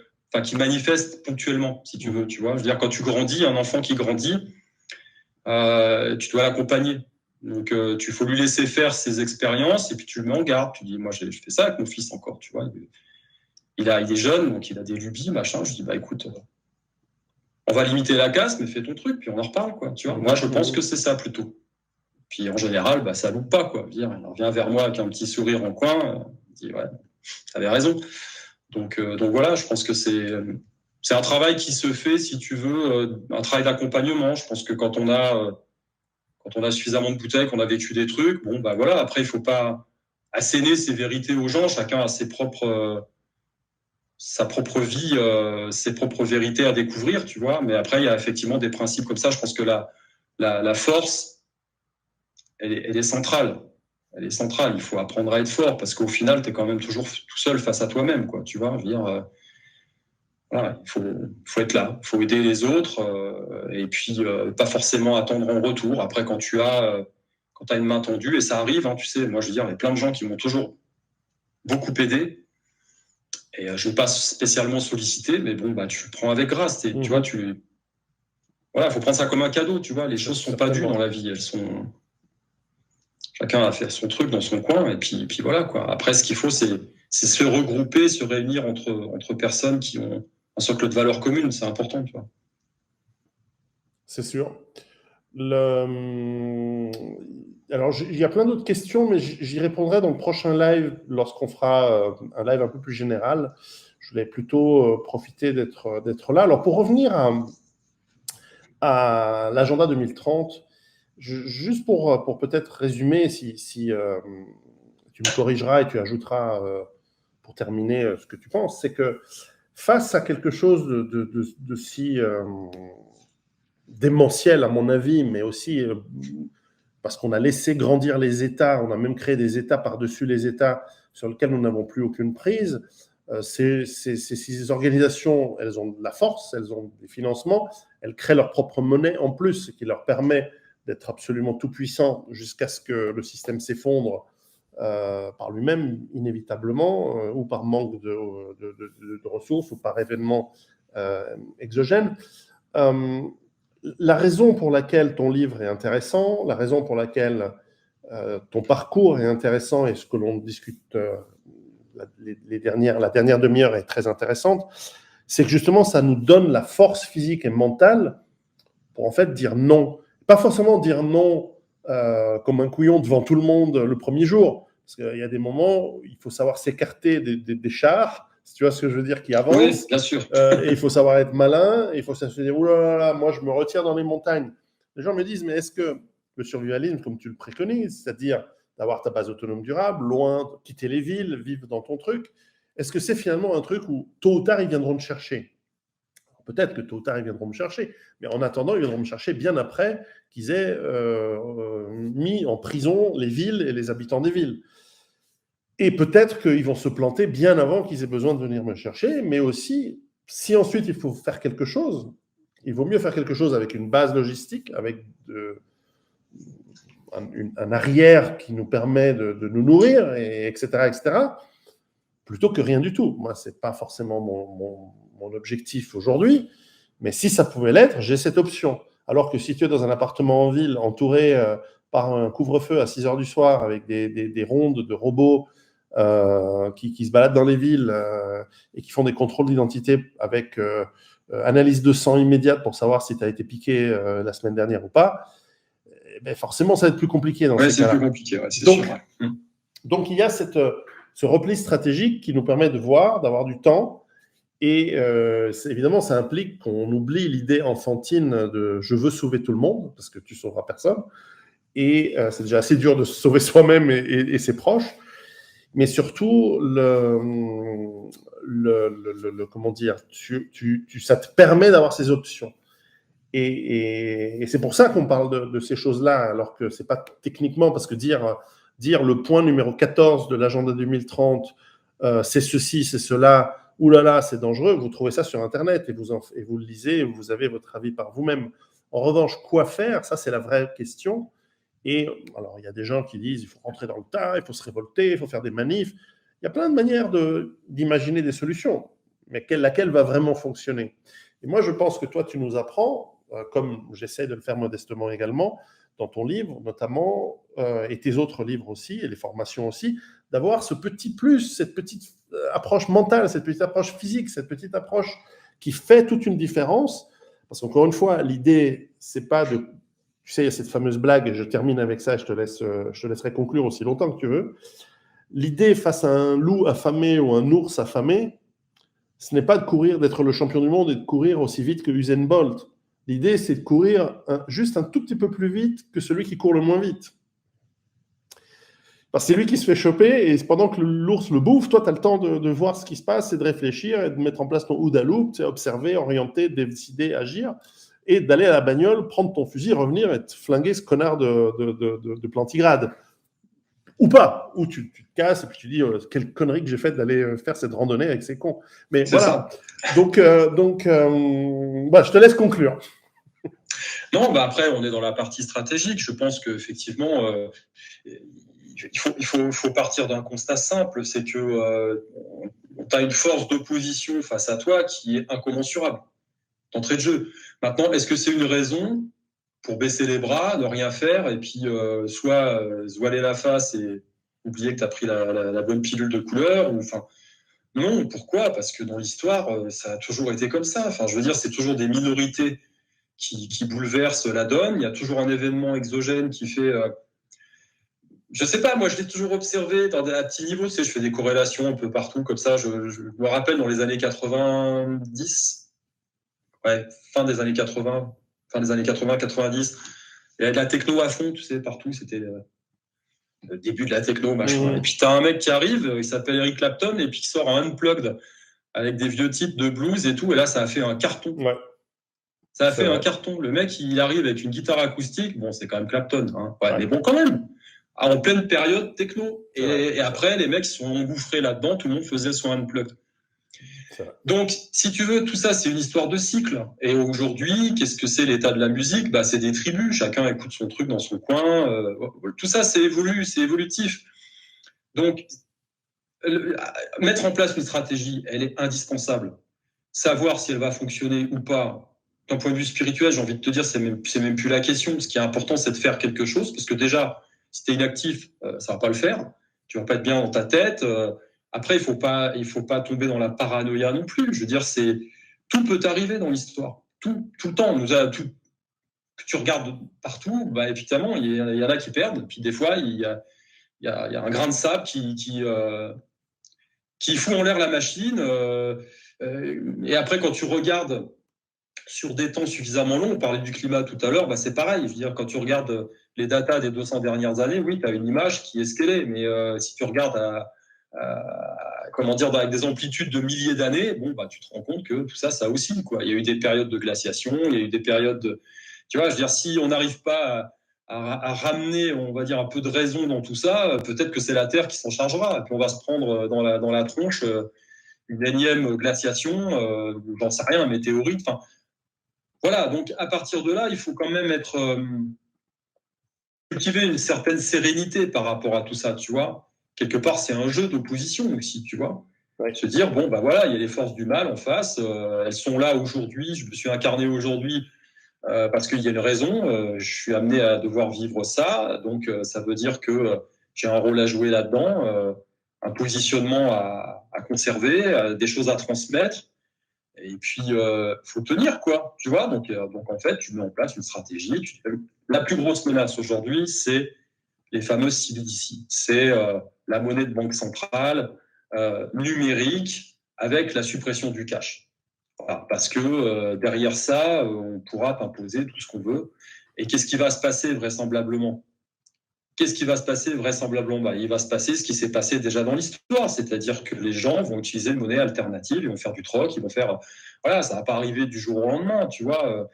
qui manifestent ponctuellement, si tu veux. Tu vois, je veux dire, quand tu grandis, un enfant qui grandit, tu dois l'accompagner. Donc, il faut lui laisser faire ses expériences et puis tu le mets en garde. Tu dis, moi, je fais ça avec mon fils encore, tu vois. Il est jeune, donc il a des lubies, machin. Je dis, écoute, on va limiter la casse, mais fais ton truc, puis on en reparle, quoi. Tu vois. Moi, je pense que c'est ça plutôt. Puis en général, ça loupe pas, quoi. Il revient vers moi avec un petit sourire en coin. Il dit, ouais, t'avais raison. Donc voilà, je pense que c'est un travail qui se fait, si tu veux, un travail d'accompagnement. Je pense que quand on a suffisamment de bouteilles, qu'on a vécu des trucs, voilà. Après, il faut pas asséner ses vérités aux gens. Chacun a sa propre vie, ses propres vérités à découvrir, tu vois. Mais après, il y a effectivement des principes comme ça. Je pense que la force, elle est centrale. Elle est centrale. Il faut apprendre à être fort parce qu'au final, tu es quand même toujours tout seul face à toi-même, quoi. Tu vois, je veux dire, voilà, il faut être là, il faut aider les autres et puis pas forcément attendre en retour. Après, quand tu as une main tendue, et ça arrive, hein, tu sais, moi je veux dire, il y a plein de gens qui m'ont toujours beaucoup aidé et je ne vais pas spécialement solliciter, mais bon, bah, tu prends avec grâce. Tu vois, voilà, il faut prendre ça comme un cadeau, tu vois. Les choses ne sont pas dues dans la vie, elles sont. Chacun a fait son truc dans son coin et puis voilà, quoi. Après, ce qu'il faut, c'est se regrouper, se réunir entre personnes qui ont un socle de valeurs communes, c'est important, tu vois. C'est sûr. Alors, il y a plein d'autres questions, mais j'y répondrai dans le prochain live, lorsqu'on fera un live un peu plus général. Je voulais plutôt profiter d'être là. Alors, pour revenir à l'agenda 2030, juste pour peut-être résumer, si tu me corrigeras et tu ajouteras pour terminer ce que tu penses, c'est que face à quelque chose de si démentiel, à mon avis, mais aussi parce qu'on a laissé grandir les États, on a même créé des États par-dessus les États sur lesquels nous n'avons plus aucune prise. Ces organisations, elles ont de la force, elles ont des financements, elles créent leur propre monnaie en plus, ce qui leur permet d'être absolument tout puissants jusqu'à ce que le système s'effondre par lui-même, inévitablement, ou par manque de ressources, ou par événements exogènes. La raison pour laquelle ton livre est intéressant, la raison pour laquelle ton parcours est intéressant et ce que l'on discute la dernière demi-heure est très intéressante, c'est que justement ça nous donne la force physique et mentale pour en fait dire non. Pas forcément dire non comme un couillon devant tout le monde le premier jour, parce qu'il y a des moments où il faut savoir s'écarter des chars, si tu vois ce que je veux dire, qui avancent. Oui, bien sûr. Et il faut savoir être malin, et il faut se dire, oulala, moi je me retire dans les montagnes. Les gens me disent, mais est-ce que le survivalisme, comme tu le préconises, c'est-à-dire d'avoir ta base autonome durable, loin, quitter les villes, vivre dans ton truc, est-ce que c'est finalement un truc où tôt ou tard ils viendront me chercher? Peut-être que tôt ou tard ils viendront me chercher, mais en attendant, ils viendront me chercher bien après qu'ils aient mis en prison les villes et les habitants des villes. Et peut-être qu'ils vont se planter bien avant qu'ils aient besoin de venir me chercher, mais aussi, si ensuite il faut faire quelque chose, il vaut mieux faire quelque chose avec une base logistique, avec un arrière qui nous permet de nous nourrir, etc., plutôt que rien du tout. Moi, ce n'est pas forcément mon objectif aujourd'hui, mais si ça pouvait l'être, j'ai cette option. Alors que si tu es dans un appartement en ville, entouré par un couvre-feu à 6 heures du soir, avec des rondes de robots qui se baladent dans les villes et qui font des contrôles d'identité avec analyse de sang immédiate pour savoir si tu as été piqué la semaine dernière ou pas, ben forcément, ça va être plus compliqué dans ces cas-là. C'est plus compliqué, ouais, c'est sûr. Donc, il y a ce repli stratégique qui nous permet de voir, d'avoir du temps. Et évidemment, ça implique qu'on oublie l'idée enfantine de « je veux sauver tout le monde », parce que tu ne sauveras personne. Et c'est déjà assez dur de se sauver soi-même et ses proches. Mais surtout, comment dire, ça te permet d'avoir ces options. Et c'est pour ça qu'on parle de ces choses-là, alors que ce n'est pas techniquement, parce que dire le point numéro 14 de l'agenda 2030, c'est ceci, c'est cela, oulala, c'est dangereux, vous trouvez ça sur Internet et vous le lisez, et vous avez votre avis par vous-même. En revanche, quoi faire, ça c'est la vraie question. Et alors, il y a des gens qui disent il faut rentrer dans le tas, il faut se révolter, il faut faire des manifs. Il y a plein de manières d'imaginer des solutions, mais laquelle va vraiment fonctionner? Et moi, je pense que toi, tu nous apprends, comme j'essaie de le faire modestement également, dans ton livre notamment, et tes autres livres aussi, et les formations aussi, d'avoir ce petit plus, cette petite approche mentale, cette petite approche physique, cette petite approche qui fait toute une différence. Parce qu'encore une fois, l'idée, c'est pas de... Tu sais, il y a cette fameuse blague, et je termine avec ça, je te laisserai conclure aussi longtemps que tu veux. L'idée face à un loup affamé ou un ours affamé, ce n'est pas de courir, d'être le champion du monde et de courir aussi vite que Usain Bolt. L'idée, c'est de courir juste un tout petit peu plus vite que celui qui court le moins vite. Parce que c'est lui qui se fait choper, et pendant que l'ours le bouffe, toi, tu as le temps de voir ce qui se passe et de réfléchir et de mettre en place ton OODA loop, observer, orienter, décider, agir, et d'aller à la bagnole, prendre ton fusil, revenir et te flinguer ce connard de plantigrade. Ou pas, ou tu te casses et puis tu dis quelle connerie que j'ai faite d'aller faire cette randonnée avec ces cons. Mais C'est voilà. ça. Donc, je te laisse conclure. Non, après, on est dans la partie stratégique. Je pense qu'effectivement, il faut partir d'un constat simple, c'est que tu as une force d'opposition face à toi qui est incommensurable d'entrée de jeu. Maintenant, est-ce que c'est une raison pour baisser les bras, ne rien faire, et puis soit se voiler la face et oublier que tu as pris la bonne pilule de couleur, ou enfin... Non, pourquoi? Parce que dans l'histoire, ça a toujours été comme ça. Enfin, je veux dire, c'est toujours des minorités qui bouleversent la donne. Il y a toujours un événement exogène qui fait... je sais pas, moi je l'ai toujours observé à petit niveau, tu sais, je fais des corrélations un peu partout, comme ça, je me rappelle dans les années 90, ouais, fin des années 80, 90, il y avait de la techno à fond, tu sais, partout, c'était le début de la techno, machin. Et puis t'as un mec qui arrive, il s'appelle Eric Clapton, et puis il sort un Unplugged avec des vieux titres de blues et tout, et là ça a fait un carton. Ouais. Ça a fait un carton. Le mec, il arrive avec une guitare acoustique, bon, c'est quand même Clapton, hein. Ouais, mais bon, quand même, en pleine période techno. Et après, les mecs sont engouffrés là-dedans, tout le monde faisait son Unplugged. Donc, si tu veux, tout ça, c'est une histoire de cycle. Et aujourd'hui, qu'est-ce que c'est l'état de la musique? Bah, c'est des tribus, chacun écoute son truc dans son coin. Tout ça, c'est évolutif. Donc, mettre en place une stratégie, elle est indispensable. Savoir si elle va fonctionner ou pas, d'un point de vue spirituel, j'ai envie de te dire, c'est même plus la question. Ce qui est important, c'est de faire quelque chose, parce que déjà, si tu es inactif, ça va pas le faire. Tu vas pas être bien dans ta tête. Après, il faut pas tomber dans la paranoïa non plus. Je veux dire, tout peut arriver dans l'histoire. Tout le temps. Tout que tu regardes partout, bah, évidemment, il y en a qui perdent. Puis des fois, il y a un grain de sable qui fout en l'air la machine. Et après, quand tu regardes sur des temps suffisamment longs, on parlait du climat tout à l'heure, bah c'est pareil. Je veux dire, quand tu regardes les datas des 200 dernières années, oui, tu as une image qui est ce qu'elle est. Mais si tu regardes avec des amplitudes de milliers d'années, bon, bah, tu te rends compte que tout ça, ça oscille, quoi. Il y a eu des périodes de glaciation, il y a eu des périodes de... Tu vois, je veux dire, si on n'arrive pas à ramener, on va dire, un peu de raison dans tout ça, peut-être que c'est la Terre qui s'en chargera. Et puis on va se prendre dans la tronche une énième glaciation, j'en sais rien, météorite. Enfin, voilà, donc à partir de là, il faut quand même cultiver une certaine sérénité par rapport à tout ça, tu vois. Quelque part, c'est un jeu d'opposition aussi, tu vois. Ouais. Se dire, bon, bah voilà, il y a les forces du mal en face, elles sont là aujourd'hui, je me suis incarné aujourd'hui parce qu'il y a une raison, je suis amené à devoir vivre ça, donc ça veut dire que j'ai un rôle à jouer là-dedans, un positionnement à conserver, des choses à transmettre. Et puis, faut tenir, quoi. Tu vois, donc en fait, tu mets en place une stratégie. La plus grosse menace aujourd'hui, c'est les fameuses CBDC. C'est la monnaie de banque centrale numérique avec la suppression du cash. Voilà, parce que derrière ça, on pourra t'imposer tout ce qu'on veut. Et qu'est-ce qui va se passer vraisemblablement? Qu'est-ce qui va se passer vraisemblablement? Bah, il va se passer ce qui s'est passé déjà dans l'histoire, c'est-à-dire que les gens vont utiliser une monnaie alternative, ils vont faire du troc, ils vont faire... Voilà, ça ne va pas arriver du jour au lendemain, tu vois.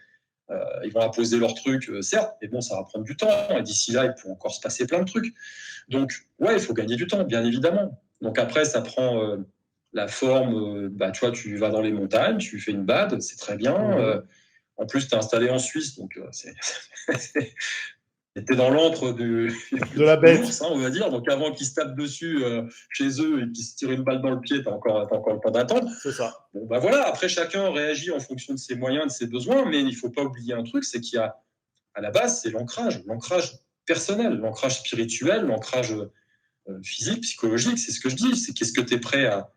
Ils vont imposer leurs trucs, certes, mais bon, ça va prendre du temps. Et d'ici là, il peut encore se passer plein de trucs. Donc, ouais, il faut gagner du temps, bien évidemment. Donc après, ça prend la forme... bah, tu vois, tu vas dans les montagnes, tu fais une bad, c'est très bien. En plus, tu es installé en Suisse, donc T'es dans l'antre de la bête, hein, on va dire. Donc avant qu'ils se tapent dessus chez eux et qu'ils se tirent une balle dans le pied, t'as encore le temps d'attendre. C'est ça. Bon, bah voilà. Après, chacun réagit en fonction de ses moyens, de ses besoins, mais il ne faut pas oublier un truc, c'est qu'il y a à la base, c'est l'ancrage personnel, l'ancrage spirituel, l'ancrage physique, psychologique. C'est ce que je dis. C'est qu'est-ce que tu es prêt à...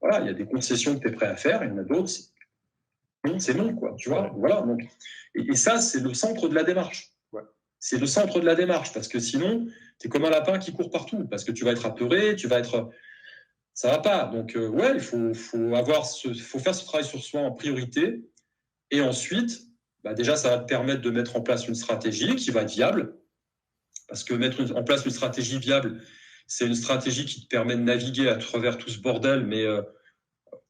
Voilà, il y a des concessions que tu es prêt à faire, il y en a d'autres. Non, c'est non, quoi. Tu vois. Voilà. Donc, et ça, c'est le centre de la démarche. C'est le centre de la démarche, parce que sinon, tu es comme un lapin qui court partout, parce que tu vas être apeuré, ça va pas. Donc, ouais, il faut faire ce travail sur soi en priorité. Et ensuite, bah déjà, ça va te permettre de mettre en place une stratégie qui va être viable. Parce que mettre en place une stratégie viable, c'est une stratégie qui te permet de naviguer à travers tout ce bordel, mais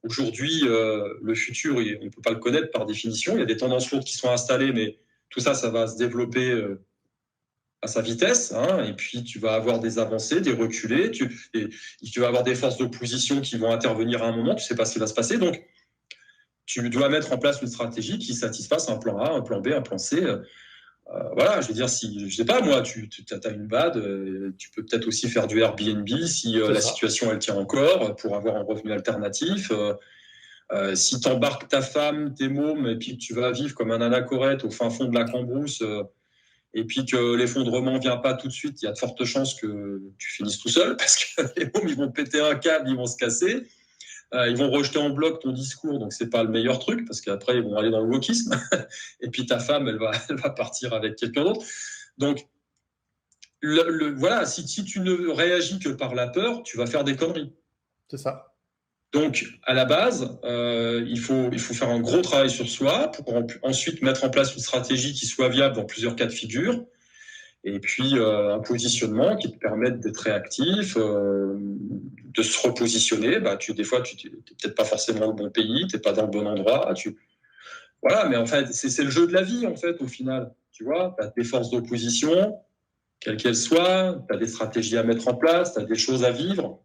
aujourd'hui, le futur, on ne peut pas le connaître par définition. Il y a des tendances lourdes qui sont installées, mais tout ça, ça va se développer à sa vitesse, hein, et puis tu vas avoir des avancées, des reculés, tu vas avoir des forces d'opposition qui vont intervenir à un moment, tu ne sais pas ce qui va se passer, donc tu dois mettre en place une stratégie qui satisfasse un plan A, un plan B, un plan C. Voilà, je veux dire, si, je sais pas, moi, tu as une BAD, tu peux peut-être aussi faire du Airbnb si la situation, elle tient encore, pour avoir un revenu alternatif. Si tu embarques ta femme, tes mômes, et puis que tu vas vivre comme un anachorète au fin fond de la cambrousse, et puis que l'effondrement ne vient pas tout de suite, il y a de fortes chances que tu finisses tout seul, parce que les mômes, ils vont péter un câble, ils vont se casser. Ils vont rejeter en bloc ton discours, donc c'est pas le meilleur truc, parce qu'après, ils vont aller dans le wokisme. Et puis ta femme, elle va partir avec quelqu'un d'autre. Donc, voilà, si tu ne réagis que par la peur, tu vas faire des conneries. C'est ça. Donc, à la base, il faut faire un gros travail sur soi pour ensuite mettre en place une stratégie qui soit viable dans plusieurs cas de figure. Et puis, un positionnement qui te permette d'être réactif, de se repositionner. Des fois, tu n'es peut-être pas forcément dans le bon pays, tu n'es pas dans le bon endroit. Voilà, mais en fait, c'est le jeu de la vie, en fait, au final. Tu vois, tu as des forces d'opposition, quelles qu'elles soient, tu as des stratégies à mettre en place, tu as des choses à vivre.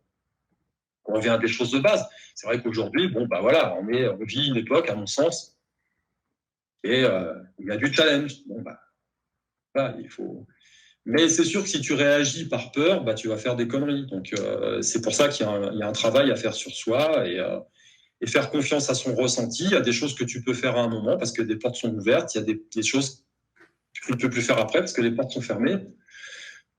On revient à des choses de base. C'est vrai qu'aujourd'hui, voilà, on vit une époque, à mon sens, et il y a du challenge. Voilà, il faut... Mais c'est sûr que si tu réagis par peur, tu vas faire des conneries. Donc, c'est pour ça qu'il y a un travail à faire sur soi et faire confiance à son ressenti. Il y a des choses que tu peux faire à un moment parce que des portes sont ouvertes. Il y a des choses que tu ne peux plus faire après parce que les portes sont fermées.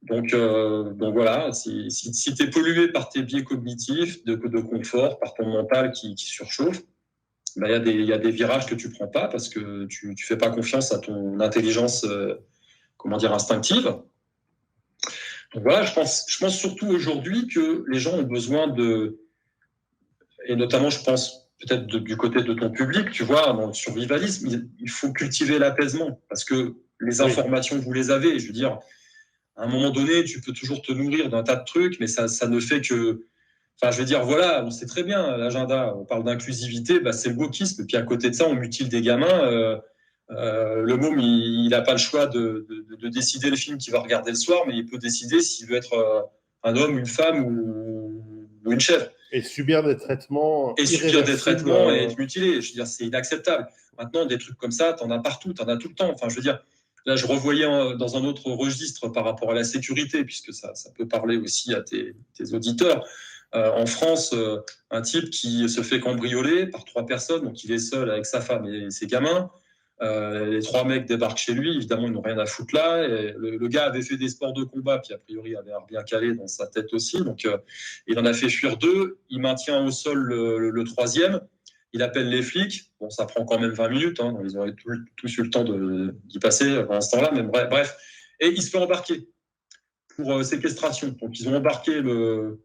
Donc voilà, si tu es pollué par tes biais cognitifs, de confort, par ton mental qui surchauffe, il y a des virages que tu ne prends pas parce que tu ne fais pas confiance à ton intelligence instinctive. Donc voilà, je pense surtout aujourd'hui que les gens ont besoin et notamment je pense peut-être du côté de ton public, tu vois, dans le survivalisme, il faut cultiver l'apaisement parce que les informations, vous les avez. Je veux dire, à un moment donné, tu peux toujours te nourrir d'un tas de trucs, mais ça ne fait que... Enfin, je veux dire, voilà, on sait très bien, l'agenda, on parle d'inclusivité, c'est le wokisme, puis à côté de ça, on mutile des gamins... le môme, il n'a pas le choix de décider le film qu'il va regarder le soir, mais il peut décider s'il veut être un homme, une femme ou une chèvre. Et subir des traitements. Et subir des traitements et être mutilé. Je veux dire, c'est inacceptable. Maintenant, des trucs comme ça, tu en as partout, tu en as tout le temps. Enfin, je veux dire, là, je revoyais dans un autre registre par rapport à la sécurité, puisque ça peut parler aussi à tes auditeurs. En France, un type qui se fait cambrioler par 3 personnes, donc il est seul avec sa femme et ses gamins. Les 3 mecs débarquent chez lui, évidemment ils n'ont rien à foutre là. Et le gars avait fait des sports de combat, puis a priori avait l'air bien calé dans sa tête aussi, donc il en a fait fuir 2. Il maintient au sol le 3e, il appelle les flics. Bon, ça prend quand même 20 minutes, hein, ils auraient tous eu le temps d'y passer pendant ce temps-là, mais bref. Et il se fait embarquer pour séquestration. Donc ils ont embarqué le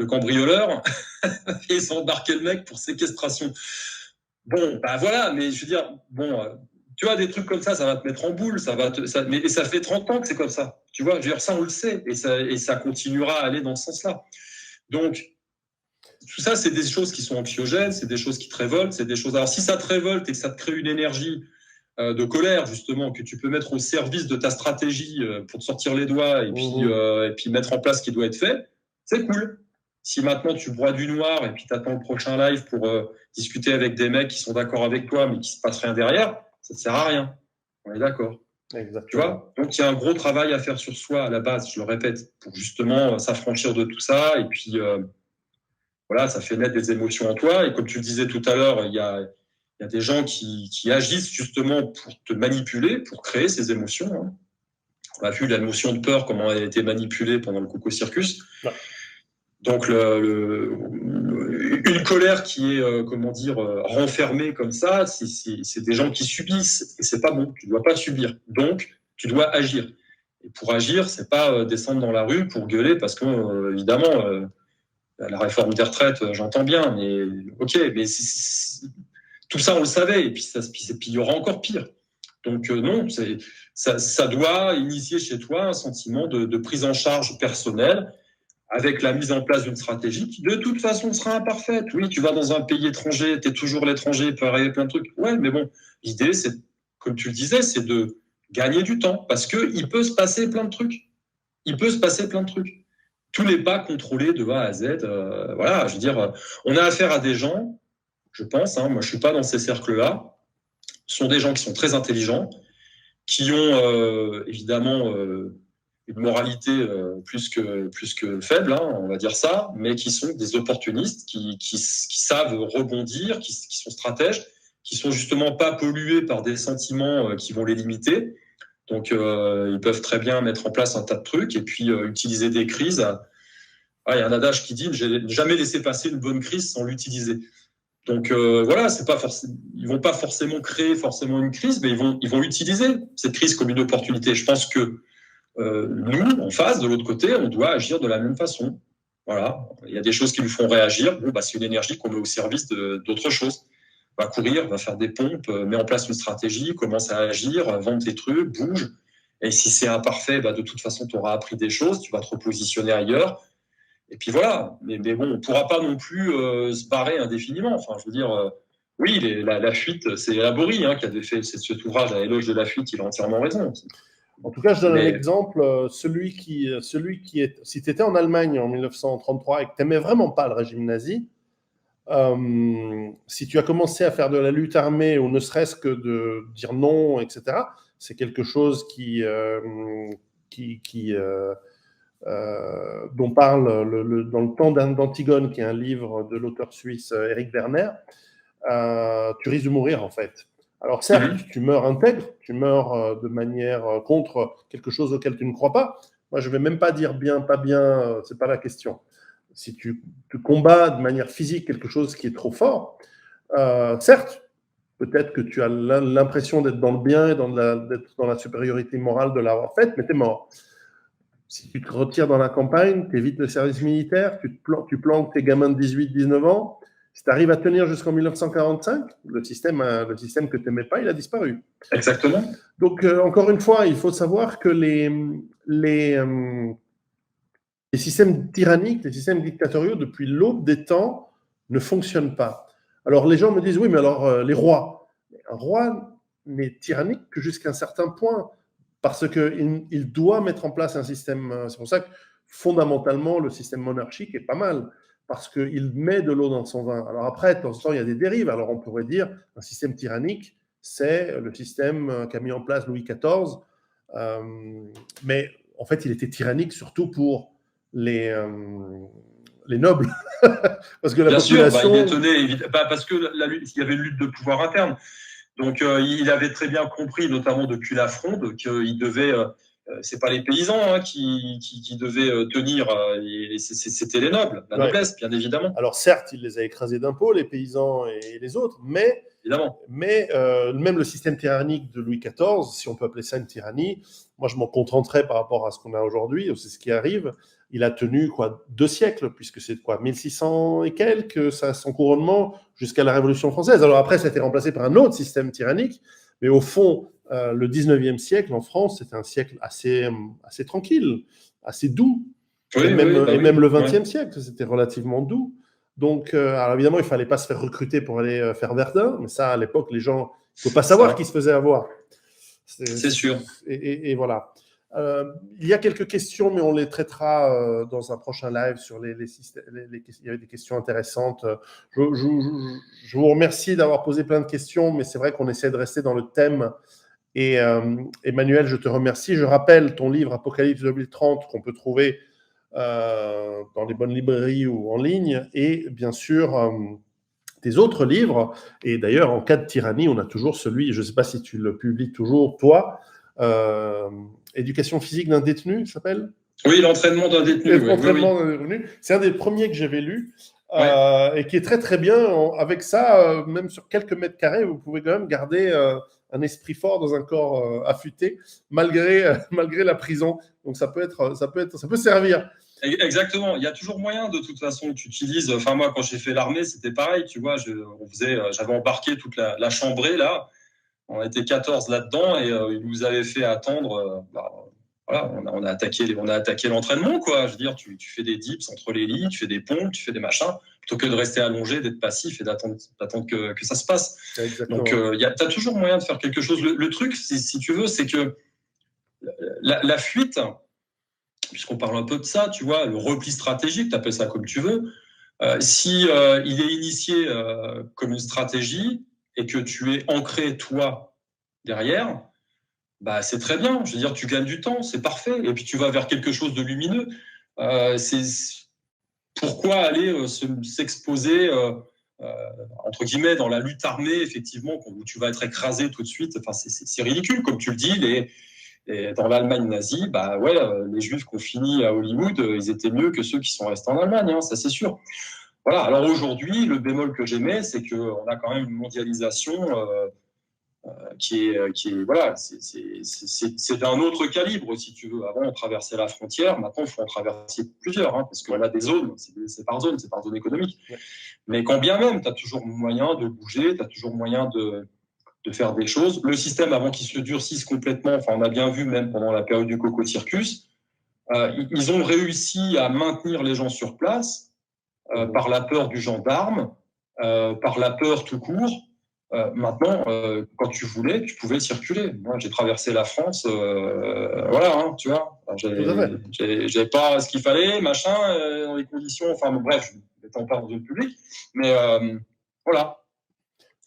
cambrioleur et ils ont embarqué le mec pour séquestration. Bon, voilà, mais je veux dire, tu vois, des trucs comme ça va te mettre en boule, mais ça fait 30 ans que c'est comme ça. Tu vois, je veux dire, ça, on le sait, et ça continuera à aller dans ce sens-là. Donc, tout ça, c'est des choses qui sont anxiogènes, c'est des choses qui te révoltent, c'est des choses... Alors, si ça te révolte et que ça te crée une énergie de colère, justement, que tu peux mettre au service de ta stratégie pour te sortir les doigts et puis mettre en place ce qui doit être fait, c'est cool. Si maintenant tu bois du noir et puis tu attends le prochain live pour discuter avec des mecs qui sont d'accord avec toi mais qui ne se passe rien derrière, ça ne sert à rien. On est d'accord. Exactement. Tu vois ? Donc il y a un gros travail à faire sur soi à la base, je le répète, pour justement s'affranchir de tout ça. Et puis voilà, ça fait naître des émotions en toi. Et comme tu le disais tout à l'heure, il y a des gens qui agissent justement pour te manipuler, pour créer ces émotions. Hein. On a vu la notion de peur, comment elle a été manipulée pendant le Coco Circus. Ouais. Donc, une colère qui est, renfermée comme ça, c'est des gens qui subissent et c'est pas bon. Tu dois pas subir. Donc, tu dois agir. Et pour agir, c'est pas descendre dans la rue pour gueuler parce que, évidemment, la réforme des retraites, j'entends bien, mais ok, mais tout ça, on le savait. Et puis il y aura encore pire. Donc, non, ça doit initier chez toi un sentiment de prise en charge personnelle, avec la mise en place d'une stratégie qui, de toute façon, sera imparfaite. Oui, tu vas dans un pays étranger, tu es toujours l'étranger, il peut arriver plein de trucs. Ouais, mais bon, l'idée, c'est, comme tu le disais, c'est de gagner du temps parce qu'il peut se passer plein de trucs. Il peut se passer plein de trucs. Tout n'est pas contrôlé de A à Z. Voilà, je veux dire, on a affaire à des gens, je pense, moi je ne suis pas dans ces cercles-là, ce sont des gens qui sont très intelligents, qui ont évidemment une moralité plus que faible, on va dire ça, mais qui sont des opportunistes, qui savent rebondir, qui sont stratèges, qui sont justement pas pollués par des sentiments qui vont les limiter. Donc, ils peuvent très bien mettre en place un tas de trucs et puis utiliser des crises. Il y a un adage qui dit « ne jamais laisser passer une bonne crise sans l'utiliser ». Donc voilà, ils vont pas forcément créer une crise, mais ils vont utiliser cette crise comme une opportunité. Je pense que nous, en face, de l'autre côté, on doit agir de la même façon. Voilà, il y a des choses qui nous font réagir. Bon, c'est une énergie qu'on met au service d'autres choses. Va courir, va faire des pompes, met en place une stratégie, commence à agir, vendre tes trucs, bouge. Et si c'est imparfait, de toute façon, tu auras appris des choses, tu vas te repositionner ailleurs. Et puis voilà. Mais bon, on ne pourra pas non plus se barrer indéfiniment. Enfin, je veux dire, oui, la fuite, c'est Laborie qui avait fait cet ouvrage à l'éloge de la fuite, il a entièrement raison. En tout cas, je donne un exemple. Celui qui est. Si tu étais en Allemagne en 1933 et que tu n'aimais vraiment pas le régime nazi, si tu as commencé à faire de la lutte armée ou ne serait-ce que de dire non, etc., c'est quelque chose dont parle dans le temps d'Antigone, qui est un livre de l'auteur suisse Eric Werner. Tu risques de mourir en fait. Alors certes, tu meurs intègre, tu meurs de manière contre quelque chose auquel tu ne crois pas. Moi, je ne vais même pas dire bien, pas bien, c'est pas la question. Si tu combats de manière physique quelque chose qui est trop fort, certes, peut-être que tu as l'impression d'être dans le bien et d'être dans la supériorité morale de l'avoir faite, mais tu es mort. Si tu te retires dans la campagne, tu évites le service militaire, tu planques tes gamins de 18-19 ans, si tu arrives à tenir jusqu'en 1945, le système que tu n'aimais pas, il a disparu. Exactement. Donc, encore une fois, il faut savoir que les systèmes tyranniques, les systèmes dictatoriaux, depuis l'aube des temps, ne fonctionnent pas. Alors, les gens me disent, oui, mais alors, les rois. Un roi n'est tyrannique que jusqu'à un certain point, parce qu'il doit mettre en place un système. C'est pour ça que, fondamentalement, le système monarchique est pas mal, parce qu'il met de l'eau dans son vin. Alors après, de temps en temps, il y a des dérives. Alors, on pourrait dire, un système tyrannique, c'est le système qu'a mis en place Louis XIV, mais en fait, il était tyrannique surtout pour les nobles. Parce que la population... il détenait, parce qu'il y avait une lutte de pouvoir interne. Donc, il avait très bien compris, notamment depuis la Fronde, qu'il devait... c'est pas les paysans qui devaient tenir, c'était les nobles, la noblesse, bien évidemment. Alors certes, il les a écrasés d'impôts, les paysans et les autres, mais même le système tyrannique de Louis XIV, si on peut appeler ça une tyrannie, moi je m'en contenterais par rapport à ce qu'on a aujourd'hui, c'est ce qui arrive. Il a tenu 2 siècles, puisque c'est 1600 et quelques, son couronnement, jusqu'à la Révolution française. Alors après, ça a été remplacé par un autre système tyrannique, mais au fond, le 19e siècle en France, c'était un siècle assez tranquille, assez doux. Et même le 20e siècle, c'était relativement doux. Donc, alors évidemment, il ne fallait pas se faire recruter pour aller faire Verdun, mais ça, à l'époque, les gens, il ne faut pas savoir qui se faisait avoir. C'est sûr. Et voilà. Il y a quelques questions, mais on les traitera dans un prochain live sur les systèmes. Il y avait des questions intéressantes. Je vous remercie d'avoir posé plein de questions, mais c'est vrai qu'on essaie de rester dans le thème. Et Emmanuel, je te remercie. Je rappelle ton livre Apocalypse 2030 qu'on peut trouver dans les bonnes librairies ou en ligne, et bien sûr tes autres livres. Et d'ailleurs, en cas de tyrannie, on a toujours celui, je ne sais pas si tu le publies toujours, toi, Éducation physique d'un détenu, ça s'appelle ? Oui, l'entraînement d'un détenu. L'entraînement d'un détenu. C'est un des premiers que j'avais lu, et qui est très très bien. Avec ça, même sur quelques mètres carrés, vous pouvez quand même garder un esprit fort dans un corps affûté, malgré la prison. Donc ça peut servir. Exactement. Il y a toujours moyen, de toute façon, que tu utilises. Enfin, moi, quand j'ai fait l'armée, c'était pareil. Tu vois, j'avais embarqué toute la chambrée là. On était 14 là-dedans et ils nous avaient fait attendre. voilà, on a attaqué l'entraînement, quoi. Je veux dire, tu fais des dips entre les lits, tu fais des pompes, tu fais des machins, plutôt que de rester allongé, d'être passif et d'attendre que ça se passe. Exactement. Donc, t'as toujours moyen de faire quelque chose. Le truc, si tu veux, c'est que la fuite, puisqu'on parle un peu de ça, tu vois, le repli stratégique, tu appelles ça comme tu veux, si il est initié comme une stratégie et que tu es ancré, toi, derrière, bah, c'est très bien. Je veux dire, tu gagnes du temps, c'est parfait. Et puis, tu vas vers quelque chose de lumineux. Pourquoi aller s'exposer, entre guillemets, dans la lutte armée, effectivement, où tu vas être écrasé tout de suite. Enfin, c'est ridicule, comme tu le dis. Dans l'Allemagne nazie, bah ouais, les Juifs qui ont fini à Hollywood, ils étaient mieux que ceux qui sont restés en Allemagne, hein, ça c'est sûr. Voilà. Alors aujourd'hui, le bémol que j'émets, c'est qu'on a quand même une mondialisation qui est voilà, c'est d'un autre calibre, si tu veux. Avant, on traversait la frontière, maintenant, il faut en traverser plusieurs, hein, parce qu'on a des zones, c'est par zone économique. Ouais. Mais quand bien même, tu as toujours moyen de bouger, tu as toujours moyen de faire des choses. Le système, avant qu'il se durcisse complètement, enfin, on a bien vu même pendant la période du Coco Circus, ils ont réussi à maintenir les gens sur place par la peur du gendarme, par la peur tout court. Maintenant, quand tu voulais, tu pouvais circuler. Moi, j'ai traversé la France, voilà, hein, tu vois. J'avais pas ce qu'il fallait, machin, dans les conditions. Enfin, bon, bref, je ne vais pas dans le public, mais voilà.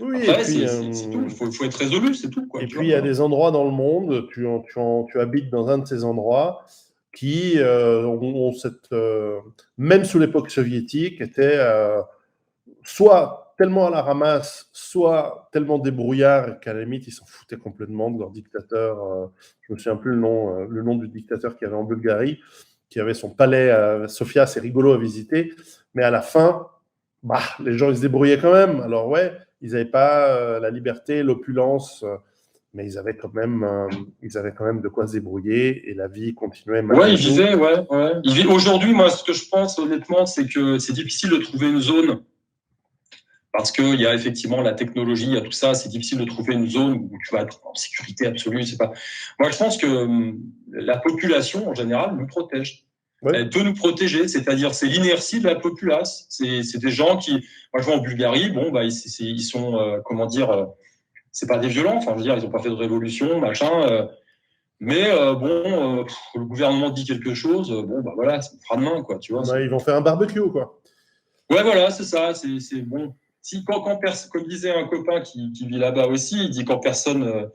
Oui, après, c'est tout. Il faut être résolu, c'est tout, quoi. Et puis, il y a des endroits dans le monde, tu habites dans un de ces endroits qui ont cette, même sous l'époque soviétique, étaient soit tellement à la ramasse, soit tellement débrouillards qu'à la limite, ils s'en foutaient complètement de leur dictateur. Je ne me souviens plus le nom du dictateur qui avait en Bulgarie, qui avait son palais à Sofia, c'est rigolo à visiter, mais à la fin, bah, les gens, ils se débrouillaient quand même. Alors ouais, ils n'avaient pas la liberté, l'opulence, mais ils avaient quand même de quoi se débrouiller et la vie continuait. Ouais, ils vivaient, ouais. Aujourd'hui, moi, ce que je pense, honnêtement, c'est que c'est difficile de trouver une zone parce qu'il y a effectivement la technologie, il y a tout ça, c'est difficile de trouver une zone où tu vas être en sécurité absolue. C'est pas. Moi, je pense que la population, en général, nous protège. Ouais. Elle peut nous protéger, c'est-à-dire c'est l'inertie de la populace. C'est des gens qui, moi je vois en Bulgarie, bon bah ils sont comment dire, c'est pas des violents, enfin je veux dire ils ont pas fait de révolution, machin, mais bon le gouvernement dit quelque chose, bon bah voilà, c'est fera de main quoi, tu vois. Ouais, ils vont faire un barbecue quoi. Ouais voilà, c'est ça, c'est bon. Si comme disait un copain qui vit là-bas aussi, il dit quand personne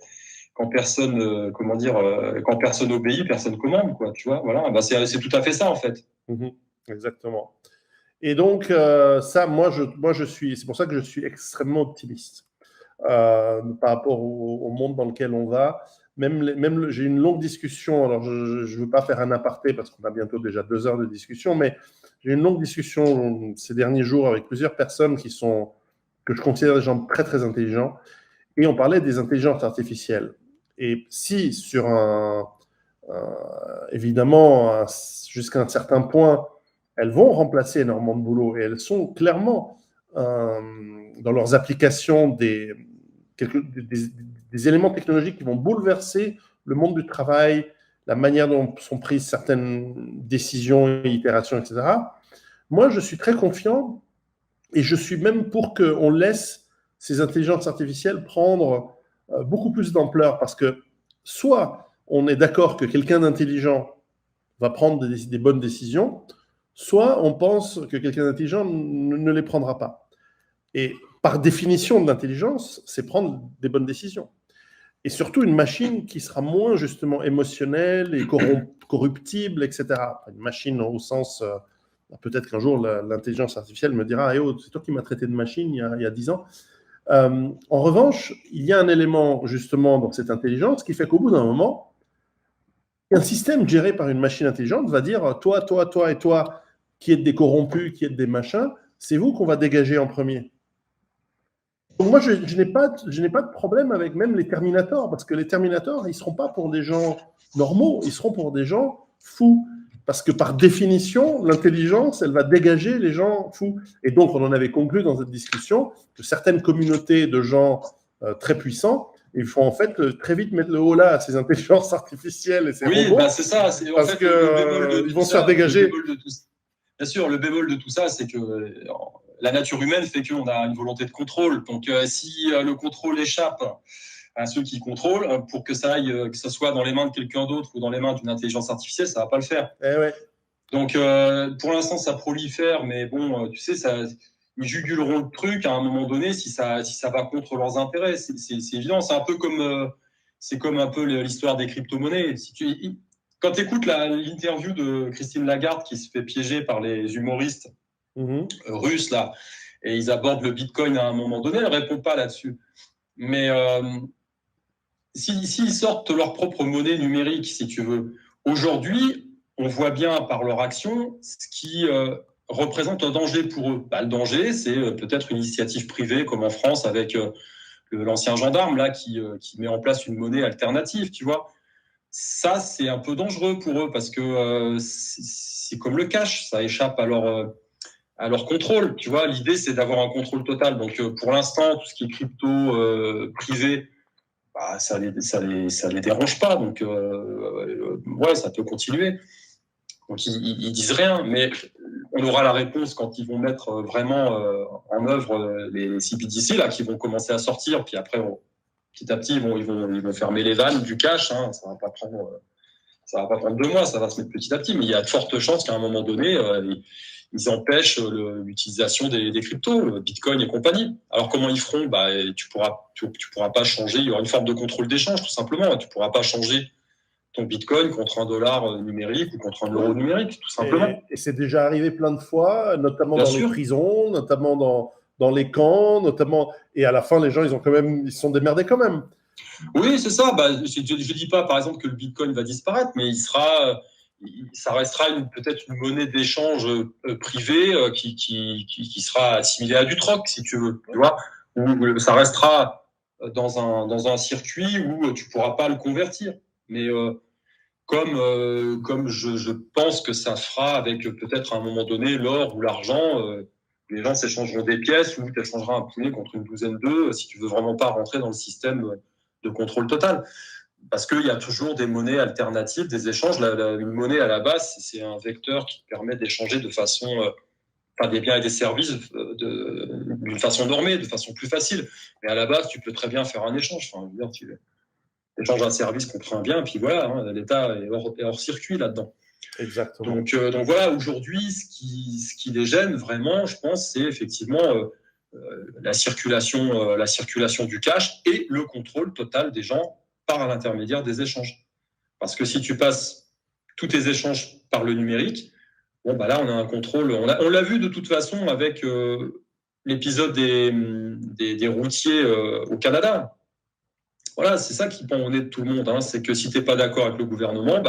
obéit, personne commande, quoi, tu vois, voilà, bah c'est tout à fait ça, en fait. Exactement. Et donc, ça, moi, je suis, c'est pour ça que je suis extrêmement optimiste par rapport au monde dans lequel on va. Même j'ai une longue discussion, alors je ne veux pas faire un aparté parce qu'on a bientôt déjà 2 heures de discussion, mais j'ai une longue discussion ces derniers jours avec plusieurs personnes que je considère des gens très, très intelligents, et on parlait des intelligences artificielles. Et si sur évidemment, jusqu'à un certain point, elles vont remplacer énormément de boulot et elles sont clairement dans leurs applications des éléments technologiques qui vont bouleverser le monde du travail, la manière dont sont prises certaines décisions et itérations, etc. Moi, je suis très confiant et je suis même pour qu'on laisse ces intelligences artificielles prendre beaucoup plus d'ampleur parce que soit on est d'accord que quelqu'un d'intelligent va prendre des bonnes décisions, soit on pense que quelqu'un d'intelligent ne les prendra pas. Et par définition de l'intelligence, c'est prendre des bonnes décisions. Et surtout une machine qui sera moins justement émotionnelle et corruptible, etc. Une machine au sens... peut-être qu'un jour, l'intelligence artificielle me dira hey, « oh, c'est toi qui m'as traité de machine il y a 10 ans ». En revanche, il y a un élément justement dans cette intelligence qui fait qu'au bout d'un moment, un système géré par une machine intelligente va dire toi, toi, toi et toi, qui êtes des corrompus, qui êtes des machins, c'est vous qu'on va dégager en premier. Donc moi, je n'ai pas de problème avec même les Terminators, parce que les Terminators, ils ne seront pas pour des gens normaux, ils seront pour des gens fous. Parce que par définition, l'intelligence, elle va dégager les gens fous. Et donc, on en avait conclu dans cette discussion que certaines communautés de gens très puissants Il faut en fait très vite mettre le haut là à ces intelligences artificielles et ces robots. Bah, c'est ça. Parce qu'ils vont se faire dégager. Bien sûr, le bémol de tout ça, c'est que la nature humaine fait qu'on a une volonté de contrôle. Donc, si le contrôle échappe à ceux qui contrôlent, pour que ça aille, que ce soit dans les mains de quelqu'un d'autre ou dans les mains d'une intelligence artificielle, ça va pas le faire. Ouais. Donc, pour l'instant, ça prolifère, mais bon, tu sais, ils juguleront le truc à un moment donné si ça va contre leurs intérêts. C'est évident. C'est un peu comme, l'histoire des crypto-monnaies. Quand tu écoutes l'interview de Christine Lagarde qui se fait piéger par les humoristes russes là, et ils abordent le Bitcoin à un moment donné, elle répond pas là-dessus. Mais s'ils sortent leur propre monnaie numérique, si tu veux, aujourd'hui, on voit bien par leur action ce qui représente un danger pour eux. Le danger, c'est peut-être une initiative privée, comme en France avec l'ancien gendarme là qui met en place une monnaie alternative, tu vois. Ça, c'est un peu dangereux pour eux parce que c'est comme le cash, ça échappe à leur contrôle. Tu vois, l'idée, c'est d'avoir un contrôle total. Donc, pour l'instant, tout ce qui est crypto privé, ça les dérange pas. Donc, ouais, ça peut continuer. Donc, ils disent rien, mais on aura la réponse quand ils vont mettre vraiment en œuvre les CBDC là, qui vont commencer à sortir. Puis après, petit à petit, ils vont fermer les vannes du cash. Hein. Ça va pas prendre 2 mois, ça va se mettre petit à petit. Mais il y a de fortes chances qu'à un moment donné, ils empêchent l'utilisation des cryptos, Bitcoin et compagnie. Alors comment ils feront ? Tu pourras pas changer. Il y aura une forme de contrôle d'échange tout simplement. Tu pourras pas changer ton Bitcoin contre $1 numérique ou contre €1 numérique, tout simplement. Et c'est déjà arrivé plein de fois, notamment dans les prisons, notamment dans les camps, notamment. Et à la fin, les gens, ils se sont démerdés quand même. Oui, c'est ça. Je ne dis pas, par exemple, que le Bitcoin va disparaître, mais ça restera peut-être une monnaie d'échange privée qui sera assimilée à du troc, si tu veux. Tu vois, ou ça restera dans un circuit où tu ne pourras pas le convertir. Mais comme je pense que ça fera avec peut-être à un moment donné l'or ou l'argent, les gens s'échangeront des pièces ou tu échangeras un poulet contre une douzaine d'œufs si tu veux vraiment pas rentrer dans le système de contrôle total. Parce qu'il y a toujours des monnaies alternatives, des échanges. Une monnaie à la base, c'est un vecteur qui permet d'échanger de façon, des biens et des services d'une façon normée, de façon plus facile. Mais à la base, tu peux très bien faire un échange. Enfin, je veux dire, tu échanges un service contre un bien, puis voilà, hein, l'État est hors circuit là-dedans. Exactement. Donc voilà, aujourd'hui, ce qui les gêne vraiment, je pense, c'est effectivement la circulation du cash et le contrôle total des gens par l'intermédiaire des échanges. Parce que si tu passes tous tes échanges par le numérique, là, on a un contrôle. On l'a vu de toute façon avec l'épisode des routiers au Canada. Voilà, c'est ça qui pend au nez de tout le monde. Hein. C'est que si tu n'es pas d'accord avec le gouvernement,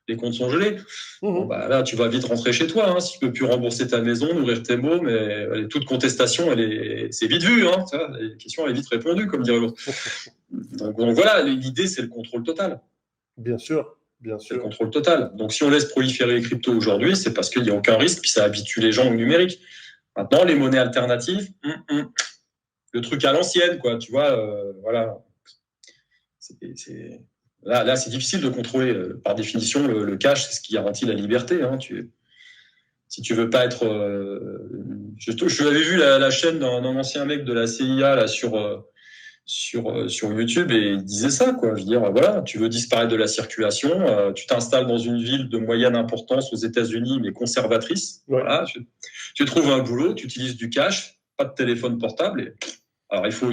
les comptes sont gelés. Là, tu vas vite rentrer chez toi. Hein. Si tu ne peux plus rembourser ta maison, nourrir tes mômes, mais toute contestation, c'est vite vu. Hein. La question est vite répondue, comme dirait l'autre. Donc voilà, l'idée, c'est le contrôle total. Bien sûr. C'est le contrôle total. Donc si on laisse proliférer les cryptos aujourd'hui, c'est parce qu'il n'y a aucun risque, puis ça habitue les gens au numérique. Maintenant, les monnaies alternatives, le truc à l'ancienne, quoi. Tu vois, voilà. Là, c'est difficile de contrôler. Par définition, le cash, c'est ce qui garantit la liberté. Hein. Si tu veux pas être... je l'avais vu la chaîne d'un ancien mec de la CIA là, sur YouTube et il disait ça, quoi. Je veux dire, voilà, tu veux disparaître de la circulation, tu t'installes dans une ville de moyenne importance aux États-Unis, mais conservatrice. Ouais. Voilà, tu trouves un boulot, tu utilises du cash, pas de téléphone portable. Alors, il faut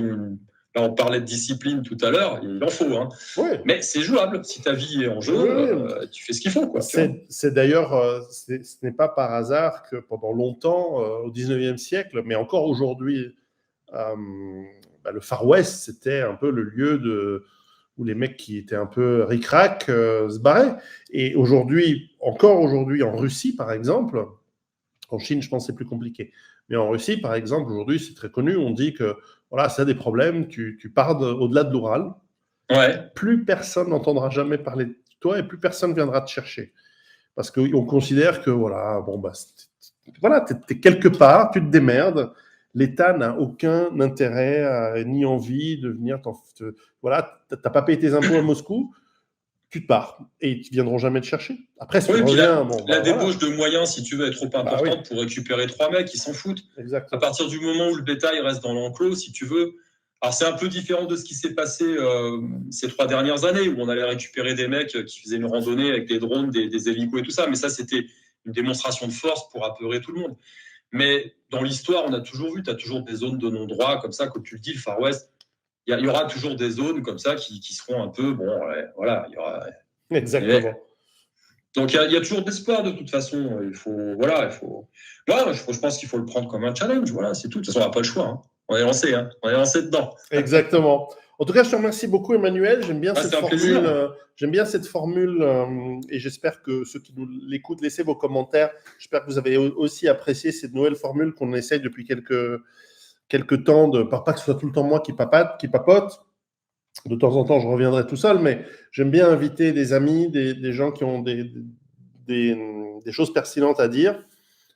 Là, on parlait de discipline tout à l'heure, il en faut. Hein. Ouais. Mais c'est jouable. Si ta vie est en jeu, tu fais ce qu'il faut. Quoi, c'est d'ailleurs, ce n'est pas par hasard que pendant longtemps, au 19e siècle, mais encore aujourd'hui, le Far West, c'était un peu le lieu où les mecs qui étaient un peu ric-rac se barraient. Et encore aujourd'hui, en Russie, par exemple, en Chine, je pense que c'est plus compliqué. Mais en Russie, par exemple, aujourd'hui, c'est très connu. On dit que voilà, ça a des problèmes, tu pars au-delà de l'Oural. Ouais. Plus personne n'entendra jamais parler de toi et plus personne viendra te chercher. Parce qu'on considère que, voilà, t'es quelque part, tu te démerdes. l'État n'a aucun intérêt ni envie de venir voilà, tu n'as pas payé tes impôts à Moscou, tu te pars et ils ne viendront jamais te chercher. Après, si tu reviens, la débauche de moyens, si tu veux, est trop importante pour récupérer 3 mecs, ils s'en foutent. Exactement. À partir du moment où le bétail reste dans l'enclos, si tu veux. Alors, c'est un peu différent de ce qui s'est passé ces 3 dernières années, où on allait récupérer des mecs qui faisaient une randonnée avec des drones, des hélicos et tout ça. Mais ça, c'était une démonstration de force pour apeurer tout le monde. Mais dans l'histoire, on a toujours vu, tu as toujours des zones de non-droit, comme ça, comme tu le dis, le Far West. Il y aura toujours des zones comme ça qui seront un peu, voilà, il y aura. Exactement. Donc il y a toujours d'espoir de toute façon. Moi, je pense qu'il faut le prendre comme un challenge. Voilà, c'est tout. De toute façon, on n'a pas le choix. Hein. On est lancé, on est lancé dedans. Exactement. En tout cas, je te remercie beaucoup, Emmanuel. J'aime bien cette formule. J'aime bien cette formule et j'espère que ceux qui nous l'écoutent, laissez vos commentaires. J'espère que vous avez aussi apprécié cette nouvelle formule qu'on essaye depuis quelques temps, pas que ce soit tout le temps moi qui papote. De temps en temps, je reviendrai tout seul, mais j'aime bien inviter des amis, des gens qui ont des choses pertinentes à dire.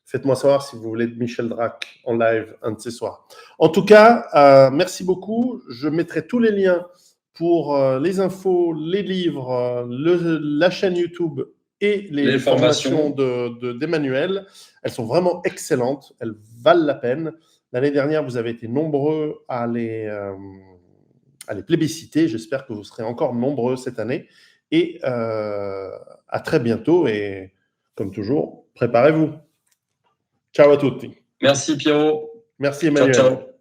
Faites-moi savoir si vous voulez de Michel Drac en live un de ces soirs. En tout cas, merci beaucoup. Je mettrai tous les liens pour les infos, les livres, la chaîne YouTube et les formations d'Emmanuel. Elles sont vraiment excellentes. Elles valent la peine. L'année dernière, vous avez été nombreux à les plébisciter. J'espère que vous serez encore nombreux cette année. Et à très bientôt. Et comme toujours, préparez-vous. Ciao à tutti. Merci Pierrot. Merci Emmanuel. Ciao, ciao.